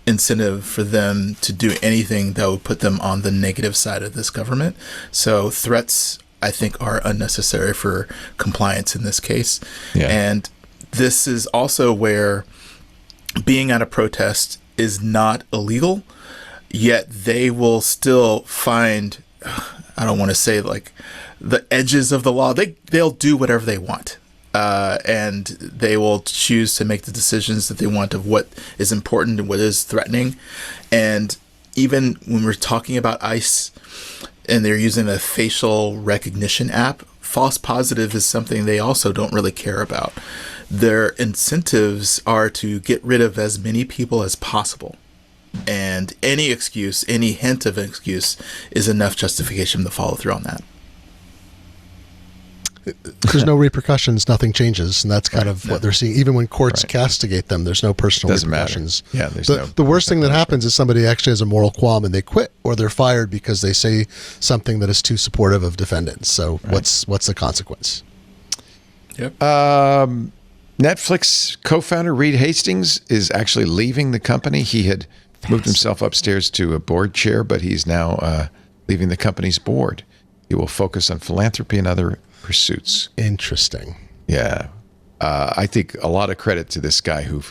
incentive for them to do anything that would put them on the negative side of this government. So threats, I think, are unnecessary for compliance in this case. Yeah. And this is also where being at a protest is not illegal, yet they will still find, I don't want to say like the edges of the law. They'll do whatever they want. And they will choose to make the decisions that they want of what is important and what is threatening. And even when we're talking about ICE and they're using a facial recognition app, false positive is something they also don't really care about. Their incentives are to get rid of as many people as possible. And any excuse, any hint of an excuse is enough justification to follow through on that. There's no repercussions, nothing changes, and that's kind of what they're seeing. Even when courts castigate them, there's no personal repercussions. Matter. Yeah, the worst thing that happens is somebody actually has a moral qualm and they quit, or they're fired because they say something that is too supportive of defendants. So what's the consequence? Yep. Netflix co-founder Reed Hastings is actually leaving the company. He had moved himself upstairs to a board chair, but he's now leaving the company's board. He will focus on philanthropy and other pursuits. Interesting. Yeah. I think a lot of credit to this guy who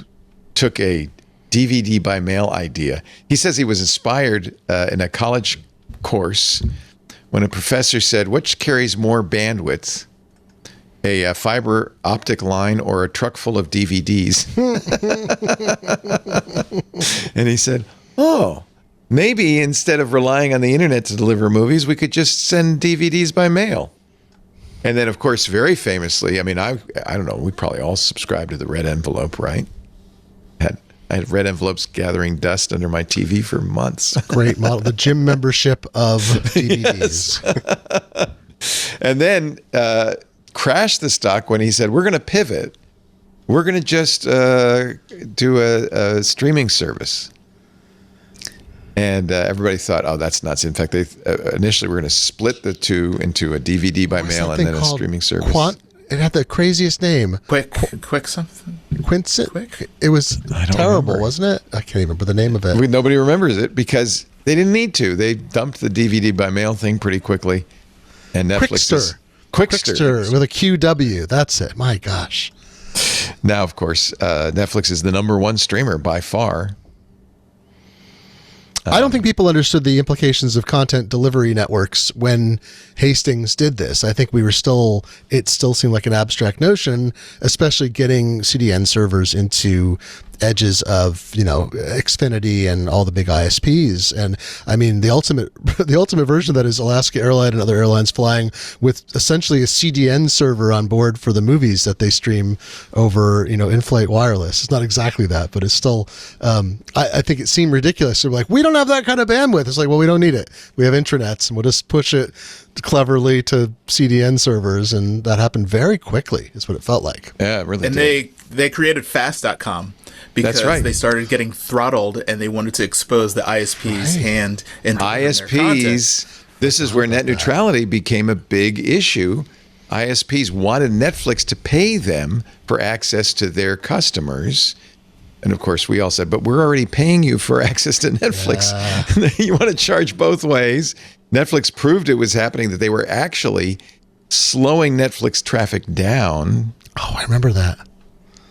took a DVD by mail idea. He says he was inspired in a college course when a professor said, which carries more bandwidth, a fiber optic line or a truck full of DVDs? And he said, oh, maybe instead of relying on the internet to deliver movies, we could just send DVDs by mail. And then, of course, very famously, I mean, I don't know, we probably all subscribed to the red envelope, right? I had red envelopes gathering dust under my TV for months. Great model. The gym membership of DVDs. And then crashed the stock when he said, we're going to pivot. We're going to just do a streaming service. And everybody thought, oh, that's nuts. In fact, they initially were going to split the two into a DVD by mail and then a streaming service. It had the craziest name. Quick something? Quincent? Quick? It was terrible, wasn't it? I can't even remember the name of it. Nobody remembers it because they didn't need to. They dumped the DVD by mail thing pretty quickly. And Netflix Quickster with a QW. That's it. My gosh. Now, of course, Netflix is the #1 streamer by far. I don't think people understood the implications of content delivery networks when Hastings did this. I think it still seemed like an abstract notion, especially getting CDN servers into edges of, Xfinity and all the big ISPs. And I mean, the ultimate version of that is Alaska Airlines and other airlines flying with essentially a CDN server on board for the movies that they stream over, in-flight wireless. It's not exactly that, but it's still, I think it seemed ridiculous. They're like, we don't have that kind of bandwidth. It's like, well, we don't need it. We have intranets and we'll just push it cleverly to CDN servers. And that happened very quickly is what it felt like. Yeah, it really and did. they created fast.com. Because they started getting throttled and they wanted to expose the ISP's hand in ISPs. This is where net neutrality became a big issue. ISPs wanted Netflix to pay them for access to their customers. And of course, we all said, but we're already paying you for access to Netflix. Yeah. You want to charge both ways. Netflix proved it was happening, that they were actually slowing Netflix traffic down. Oh, I remember that.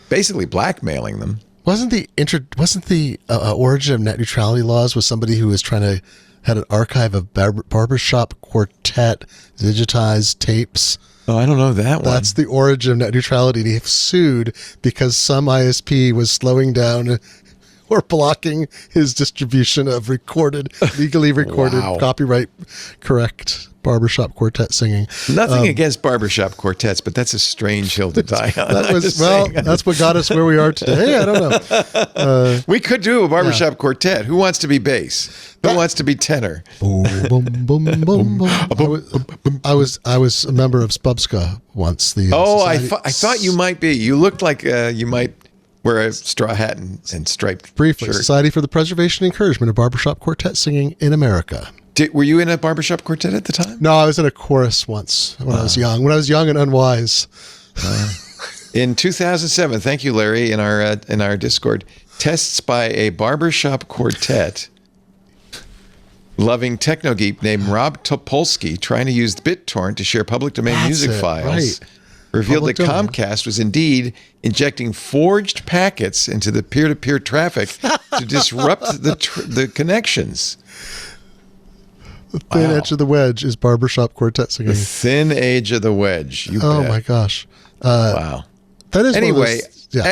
Basically blackmailing them. Wasn't the origin of net neutrality laws was somebody who was had an archive of barbershop quartet digitized tapes? Oh, I don't know that one. That's the origin of net neutrality. He sued because some ISP was slowing down or blocking his distribution of legally recorded, copyright correct barbershop quartet singing. Nothing against barbershop quartets, but that's a strange hill to die on. That's what got us where we are today. I don't know. We could do a barbershop quartet. Who wants to be bass? Who wants to be tenor? Boom, boom, boom, boom, boom. I was a member of Spubska once. I thought you might be. You looked like you might wear a straw hat and striped briefly shirt. Society for the Preservation and Encouragement of Barbershop Quartet Singing in America. Were you in a barbershop quartet at the time? No, I was in a chorus once when I was young. When I was young and unwise. In 2007, thank you, Larry, in our Discord, tests by a barbershop quartet loving techno geek named Rob Topolsky trying to use BitTorrent to share public domain music files. Right. Revealed that Comcast was indeed injecting forged packets into the peer-to-peer traffic to disrupt the connections. The thin edge of the wedge is barbershop quartet singing. The thin edge of the wedge. You bet. My gosh. Wow. That is anyway,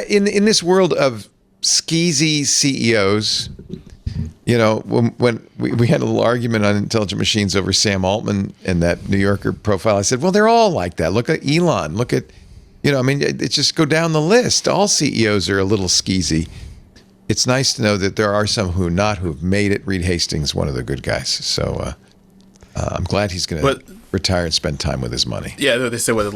in this world of skeezy CEOs, You know, when we had a little argument on intelligent machines over Sam Altman and that New Yorker profile, I said, well, they're all like that. Look at Elon. Look at, you know, I mean, it's just go down the list. All CEOs are a little skeezy. It's nice to know that there are some who've made it. Reed Hastings, one of the good guys. So I'm glad he's going to retire and spend time with his money. Yeah, they say whether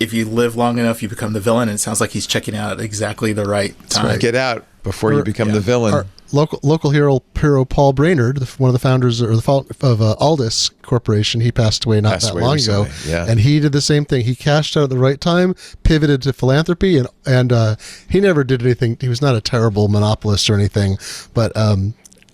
if you live long enough, you become the villain. And it sounds like he's checking out at exactly the right time. Right. Get out before you become the villain. Our local hero Paul Brainerd, one of the founders of Aldis Corporation, he passed away not that long ago. Yeah. And he did the same thing. He cashed out at the right time, pivoted to philanthropy, and he never did anything. He was not a terrible monopolist or anything, but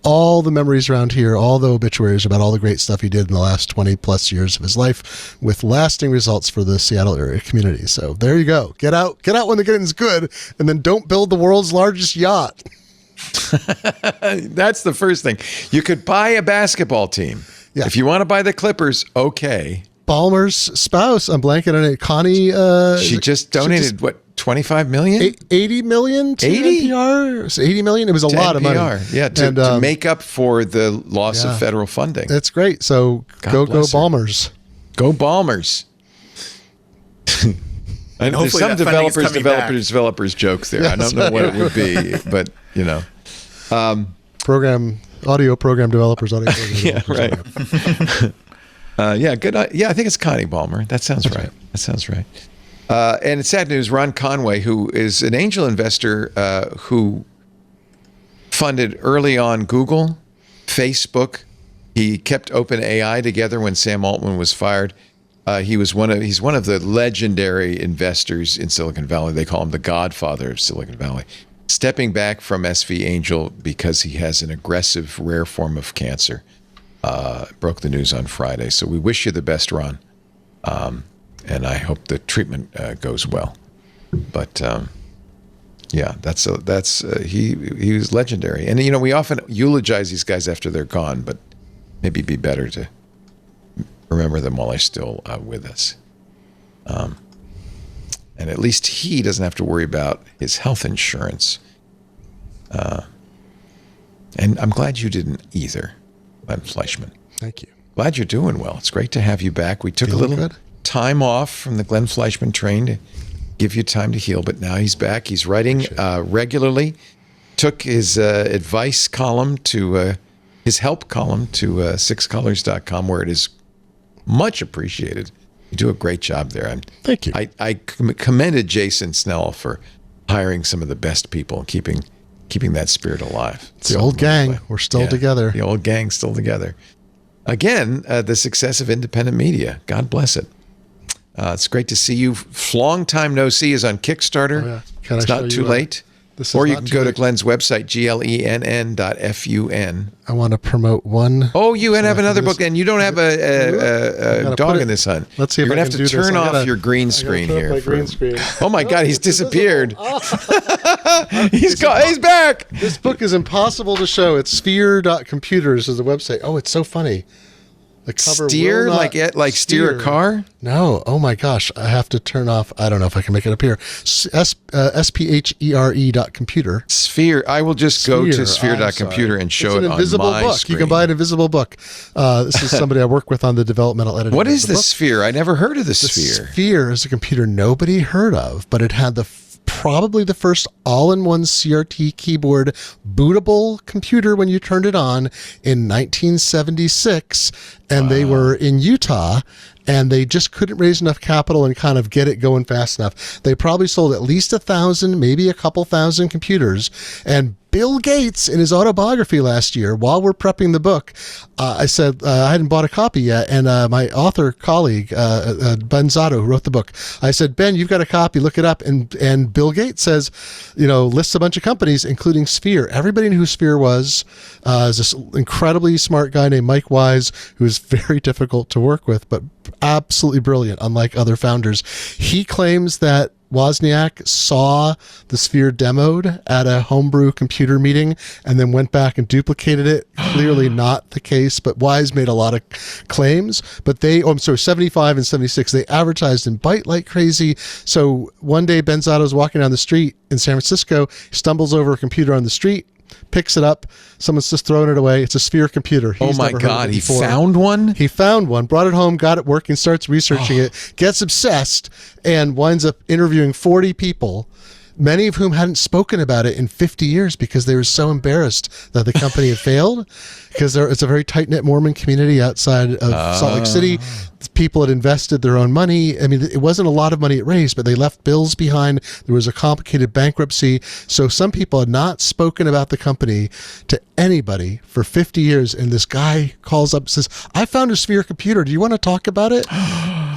all the memories around here, all the obituaries about all the great stuff he did in the last 20 plus years of his life with lasting results for the Seattle area community. So there you go. Get out when the getting's good, and then don't build the world's largest yacht. That's the first thing. You could buy a basketball team. Yeah. If you want to buy the Clippers, okay. Ballmer's spouse, I'm blanking on it, Connie. She just donated, what, 25 million? 80 million to 80? NPR? So 80 million? It was a lot of money. Yeah, to make up for the loss of federal funding. That's great. So go Ballmers. Go Ballmers. And there's some developers jokes there. I don't know what it would be, but, you know. Audio program developers. Yeah, right. Good. I think it's Connie Ballmer. That sounds right. That sounds right. And it's sad news. Ron Conway, who is an angel investor who funded early on Google, Facebook. He kept OpenAI together when Sam Altman was fired. He's one of the legendary investors in Silicon Valley. They call him the godfather of Silicon Valley. Stepping back from SV Angel because he has an aggressive, rare form of cancer. Broke the news on Friday. So we wish you the best, Ron. And I hope the treatment goes well. But he was legendary. And, you know, we often eulogize these guys after they're gone, but maybe it'd be better to remember them while they're still with us. And at least he doesn't have to worry about his health insurance. And I'm glad you didn't either, Glenn Fleshman. Thank you. Glad you're doing well. It's great to have you back. We took a little time off from the Glenn Fleshman train to give you time to heal, but now he's back. He's writing regularly. Took his advice column to his help column to sixcolors.com, where it is much appreciated. You do a great job there. Thank you. I commended Jason Snell for hiring some of the best people and keeping that spirit alive. It's the old gang. We're still together. The old gang's still together. Again, the success of independent media. God bless it. It's great to see you. Long time no see is on Kickstarter. Oh, yeah. It's not too late. Or you can go to Glenn's website, glenn.fun. I want to promote one. Oh, you have another book, and you don't have a dog in this hunt. Let's see if You're going to have to turn off your green screen here. Oh, my God, he's disappeared. He's back. This book is impossible to show. It's sphere.computers is the website. Oh, it's so funny. The cover steer, like steer a car? No. Oh my gosh. I have to turn off. I don't know if I can make it up here. sphere.computer. Sphere. I will just go to sphere.computer and show it on my screen. You can buy an invisible book. This is somebody I work with on the developmental editing. What is the Sphere? I never heard of the Sphere. The Sphere is a computer nobody heard of, but it had probably the first all-in-one CRT keyboard bootable computer when you turned it on in 1976, and they were in Utah, and they just couldn't raise enough capital and kind of get it going fast enough. They probably sold at least 1,000, maybe a couple thousand computers, and Bill Gates, in his autobiography last year, while we're prepping the book, I said I hadn't bought a copy yet, and my author colleague, Ben Zotto, who wrote the book, I said, Ben, you've got a copy, look it up. And Bill Gates says, lists a bunch of companies, including Sphere. Everybody knew who Sphere was. Is this incredibly smart guy named Mike Wise, who is very difficult to work with, but absolutely brilliant, unlike other founders. He claims that Wozniak saw the Sphere demoed at a homebrew computer meeting and then went back and duplicated it. Clearly not the case, but Wise made a lot of claims. But 75 and 76, they advertised in Byte like crazy. So one day Ben Zotto's walking down the street in San Francisco, stumbles over a computer on the street, picks it up. Someone's just throwing it away. It's a Sphere computer. He's Oh my never heard of God, it he before. found one? He found one, brought it home, got it working, starts researching it, gets obsessed, and winds up interviewing 40 people, many of whom hadn't spoken about it in 50 years because they were so embarrassed that the company had failed. Because it's a very tight-knit Mormon community outside of Salt Lake City. People had invested their own money. I mean, it wasn't a lot of money it raised, but they left bills behind. There was a complicated bankruptcy. So some people had not spoken about the company to anybody for 50 years. And this guy calls up and says, I found a Sphere computer. Do you want to talk about it?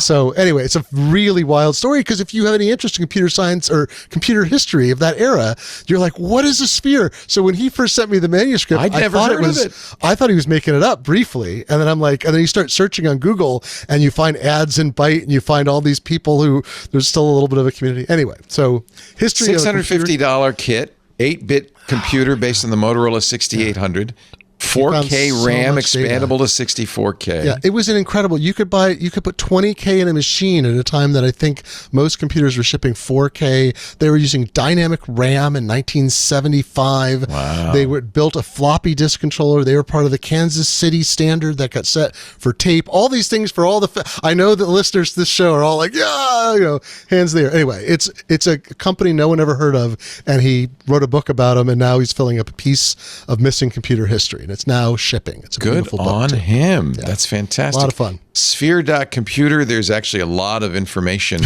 So anyway, it's a really wild story because if you have any interest in computer science or computer history of that era, you're like, what is a Sphere? So when he first sent me the manuscript, I'd never heard of it. I thought he was making it up briefly. And then I'm like, and then you start searching on Google and you find ads in Byte and you find all these people who there's still a little bit of a community. Anyway, so history of $650 kit, 8-bit computer based on the Motorola 6800. 4K so RAM much data. expandable to 64K. Yeah, it was an incredible. You could put 20K in a machine at a time that I think most computers were shipping 4K. They were using dynamic RAM in 1975. Wow. They built a floppy disk controller. They were part of the Kansas City standard that got set for tape. All these things for all the. I know that listeners to this show are all like, yeah, hands there. Anyway, it's a company no one ever heard of, and he wrote a book about them, and now he's filling up a piece of missing computer history. And it's now shipping. It's a Good beautiful book, on too. him. Yeah. That's fantastic. A lot of fun. Sphere.computer, there's actually a lot of information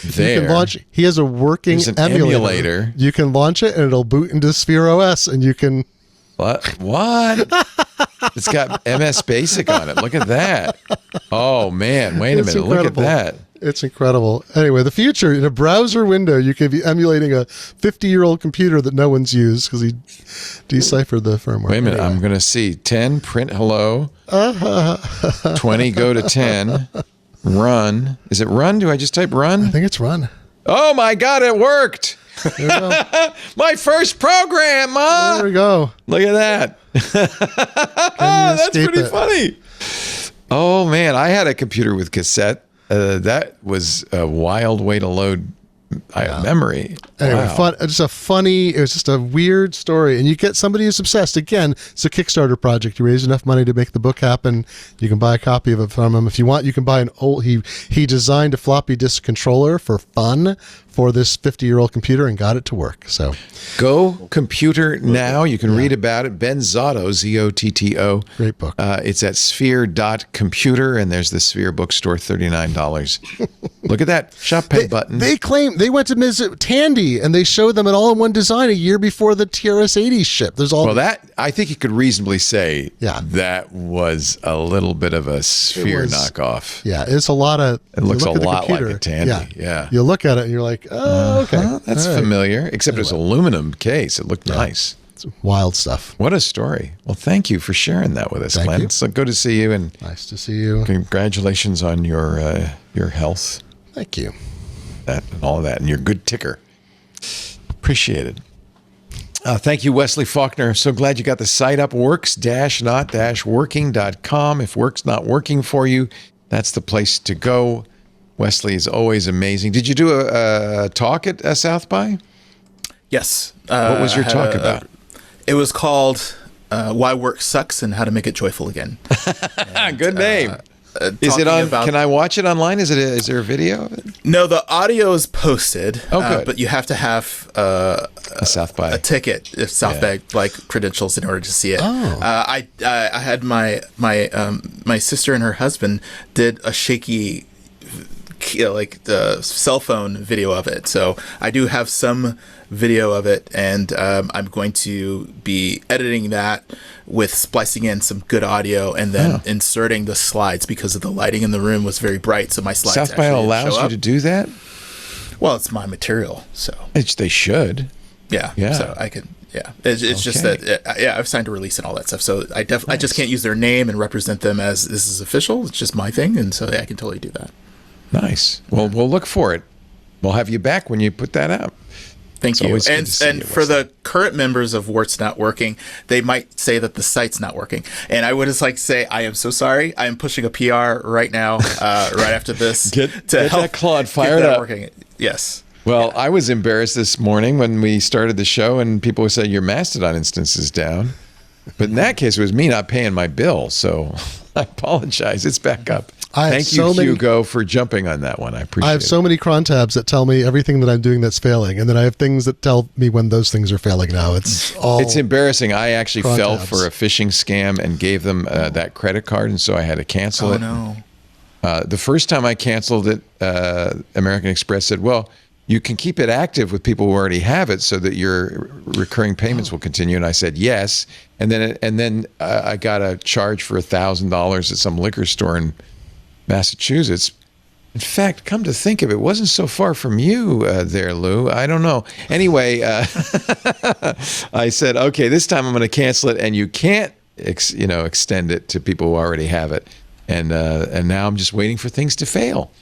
there. You can launch. He has a working There's an emulator. You can launch it and it'll boot into Sphere OS, and you can. What? It's got MS Basic on it. Look at that. Oh, man. Wait a It's minute. incredible. Look at that. It's incredible. Anyway, the future, in a browser window, you could be emulating a 50-year-old computer that no one's used because he deciphered the firmware. Wait a minute. Anyway. I'm going to see 10, print hello. 20, go to 10. Run. Is it run? Do I just type run? I think it's run. Oh, my God. It worked. There we go. My first program, Ma. There we go. Look at that. That's pretty funny. Oh, man. I had a computer with cassette. That was a wild way to load memory. Anyway, Wow. it was just a weird story. And you get somebody who's obsessed. Again, it's a Kickstarter project. You raise enough money to make the book happen. You can buy a copy of it from him. If you want, you can buy an old, he designed a floppy disk controller for fun for this 50-year-old computer and got it to work. So Go Computer Now. You can read about it. Ben Zotto, Zotto. great book. It's at sphere.computer, and there's the Sphere bookstore, $39. Look at that shop pay button. They claim they went to visit Tandy and they showed them an all-in-one design a year before the TRS-80 shipped. There's all Well, that I think you could reasonably say Yeah. that was a little bit of a Sphere knockoff. Yeah, it's a lot of. It looks you a look at the lot like computer, a Tandy. Yeah. You look at it and you're like, oh, okay, That's all right. familiar, except it was aluminum case. It looked nice. It's wild stuff. What a story. Well, thank you for sharing that with us, Thank Glenn. you. It's so good to see you, and Nice to see you. congratulations on your health, Thank you. that and all of that, and your good ticker. Appreciate it. Thank you, Wesley Faulkner. So glad you got the site up, works-not-working.com. If work's not working for you, that's the place to go. Wesley is always amazing. Did you do a talk at South by? Yes. What was your I had talk about? It was called Why Work Sucks and How to Make It Joyful Again. Good name. Is it on? Can I watch it online? Is there a video of it? No, the audio is posted. Oh, good. But you have to have A South by. a ticket, if South Yeah. by like credentials in order to see it. Oh. I had my sister and her husband did a shaky like the cell phone video of it. So I do have some video of it, and I'm going to be editing that with splicing in some good audio and then inserting the slides because of the lighting in the room was very bright. So my slides South by actually allows show you up. to do that? Well, it's my material, so They should. yeah. Yeah. So I can. Yeah, it's just Okay. that. I've signed a release and all that stuff. So I just can't use their name and represent them as this is official. It's just my thing, and so I can totally do that. Nice. Well, we'll look for it. We'll have you back when you put that out. Thank you. always good And to see you, for the current members of Work's Not Working, they might say that the site's not working. And I would just like to say, I am so sorry. I am pushing a PR right now, right after this, Get that Claude fired get that up. working. Yes. Well, I was embarrassed this morning when we started the show and people would say your Mastodon instance is down. But in that case, it was me not paying my bill. So I apologize. It's back up. Thank you, Hugo, for jumping on that one. I appreciate it. I have so many cron tabs that tell me everything that I'm doing that's failing. And then I have things that tell me when those things are failing now. It's embarrassing. I actually fell tabs. for a phishing scam and gave them that credit card. And so I had to cancel it. Oh, no. The first time I canceled it, American Express said, well, you can keep it active with people who already have it so that your recurring payments will continue. And I said, yes. And then I got a charge for $1,000 at some liquor store in Massachusetts. In fact, come to think of it, wasn't so far from you there, Lou. I don't know. Anyway, I said, okay, this time I'm going to cancel it, and you can't, extend it to people who already have it. And now I'm just waiting for things to fail.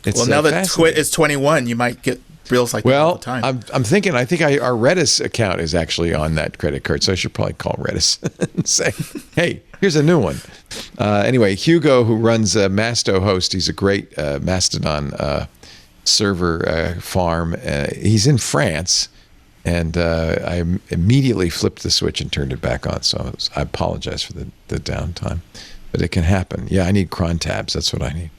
Well, now that TWiT is 21, you might get reels like that all the time. I'm thinking, I think our Redis account is actually on that credit card, so I should probably call Redis and say, hey, here's a new one. Anyway, Hugo, who runs Masto Host, he's a great Mastodon server farm. He's in France, and I immediately flipped the switch and turned it back on, so I apologize for the downtime. But it can happen. Yeah, I need cron tabs. That's what I need.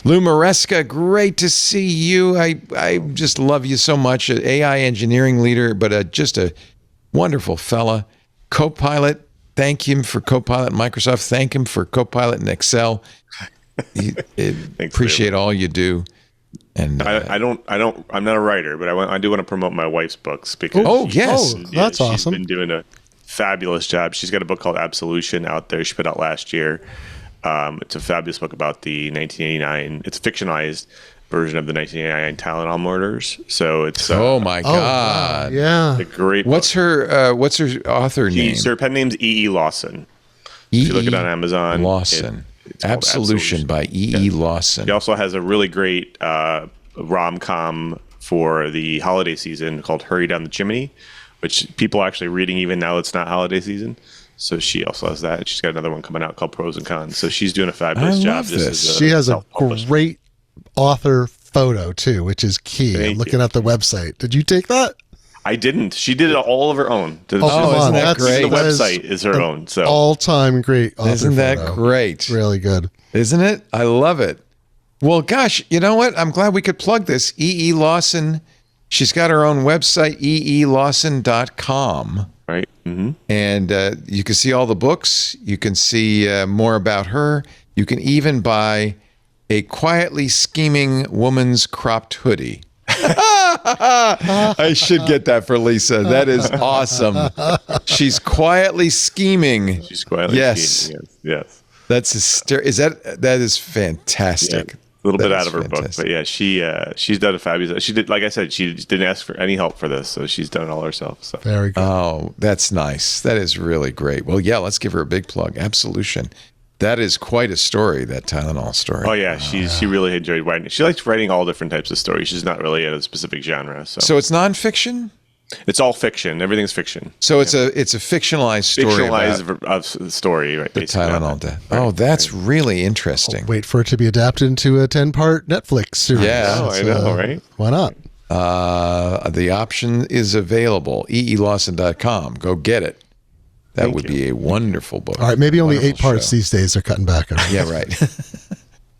Lou Maresca, great to see you. I just love you so much. An AI engineering leader, but just a wonderful fella. Copilot, thank him for Copilot in Microsoft. Thank him for Copilot in Excel. Appreciate all you do. And I'm not a writer, but I do want to promote my wife's books because that's awesome. She's been doing a fabulous job. She's got a book called Absolution out there. She put out last year. It's a fabulous book about the 1989. It's a fictionalized version of the 1989 Tylenol murders. So it's oh my god, yeah, a great. What's her author name? Her pen name's E.E. Lawson. If you look it on Amazon, Lawson. Absolution by E.E. Lawson. She also has a really great rom-com for the holiday season called Hurry Down the Chimney, which people are actually reading even now it's not holiday season. So she also has that. She's got another one coming out called Pros and Cons. So she's doing a fabulous job. She has a great author photo too, which is key. I'm looking at the website. Did you take that? I didn't. She did it all of her own. Isn't that great? The website is her own. So all-time great author Isn't that photo. great? It's really good. Isn't it? I love it. Well, gosh, you know what? I'm glad we could plug this. E.E. Lawson. She's got her own website, eelawson.com. Right. Mm-hmm. And you can see all the books. You can see more about her. You can even buy a quietly scheming woman's cropped hoodie. I should get that for Lisa. That is awesome. She's quietly scheming. She's quietly scheming. Yes. That's that is fantastic. Yeah. A little bit out of her book, but yeah, she's done a fabulous. She did, like I said, she didn't ask for any help for this, so she's done it all herself. So very good. Oh, that's nice. That is really great. Well, yeah, let's give her a big plug. Absolution. That is quite a story. That Tylenol story. Oh yeah, she really enjoyed writing. She likes writing all different types of stories. She's not really in a specific genre. So it's nonfiction. It's all fiction. Everything's fiction. So it's a fictionalized story. Fictionalized story, right? The Tylenol death. Oh, that's really interesting. I'll wait for it to be adapted into a 10-part Netflix series. Yeah, I know, right? Why not? The option is available. eelawson.com. Go get it. That would be a wonderful book. All right, maybe only 8 parts these days. They're cutting back on it. Yeah, right.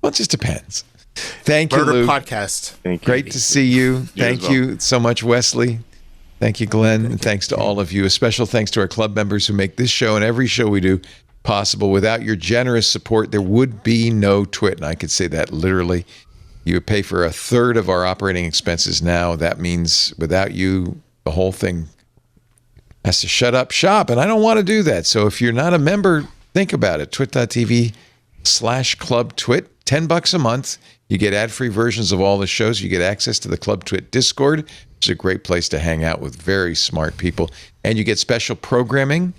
Well, it just depends. Thank you, Lou. Podcast. Thank you. Great to see you. Thank you so much, Wesley. Thank you, Glenn. And thanks to all of you. A special thanks to our club members who make this show and every show we do possible. Without your generous support, there would be no TWiT. And I could say that literally. You would pay for a third of our operating expenses now. That means without you, the whole thing has to shut up shop. And I don't want to do that. So if you're not a member, think about it. twit.tv/clubtwit. $10 a month. You get ad-free versions of all the shows. You get access to the Club TWiT Discord, which is a great place to hang out with very smart people. And you get special programming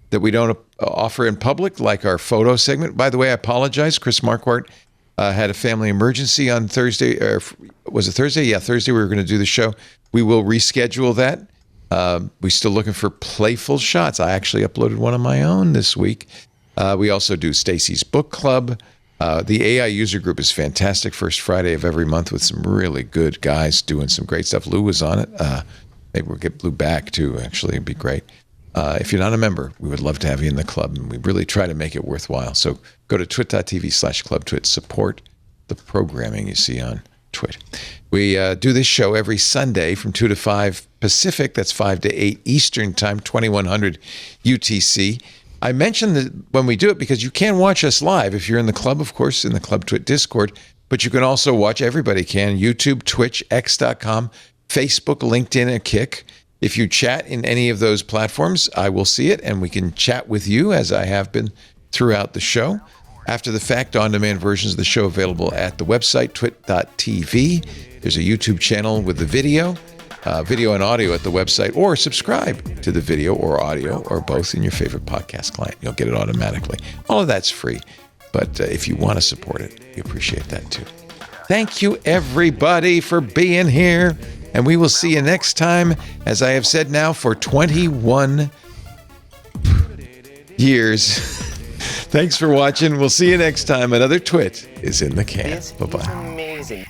that we don't offer in public, like our photo segment. By the way, I apologize. Chris Marquardt had a family emergency on Thursday. Was it Thursday? Yeah, Thursday we were going to do the show. We will reschedule that. We're still looking for playful shots. I actually uploaded one of my own this week. We also do Stacy's Book Club. The AI user group is fantastic. First Friday of every month with some really good guys doing some great stuff. Lou was on it. Maybe we'll get Lou back too. Actually, it'd be great. If you're not a member, we would love to have you in the club, and we really try to make it worthwhile. So go to twit.tv/clubtwit. Support the programming you see on Twit. We do this show every Sunday from 2 to 5 Pacific. That's 5 to 8 Eastern Time, 2100 UTC. I mentioned that when we do it because you can watch us live if you're in the club, of course, in the Club Twit Discord, but you can also watch, everybody can, YouTube, Twitch, X.com, Facebook, LinkedIn, and Kick. If you chat in any of those platforms, I will see it, and we can chat with you as I have been throughout the show. After the fact, on-demand versions of the show available at the website, twit.tv. There's a YouTube channel with the video and audio at the website, or subscribe to the video or audio or both in your favorite podcast client. You'll get it automatically. All of that's free, but if you want to support it, we appreciate that too. Thank you, everybody, for being here, and we will see you next time, as I have said now for 21 years. Thanks for watching. We'll see you next time. Another Twit is in the can. Bye-bye. Amazing.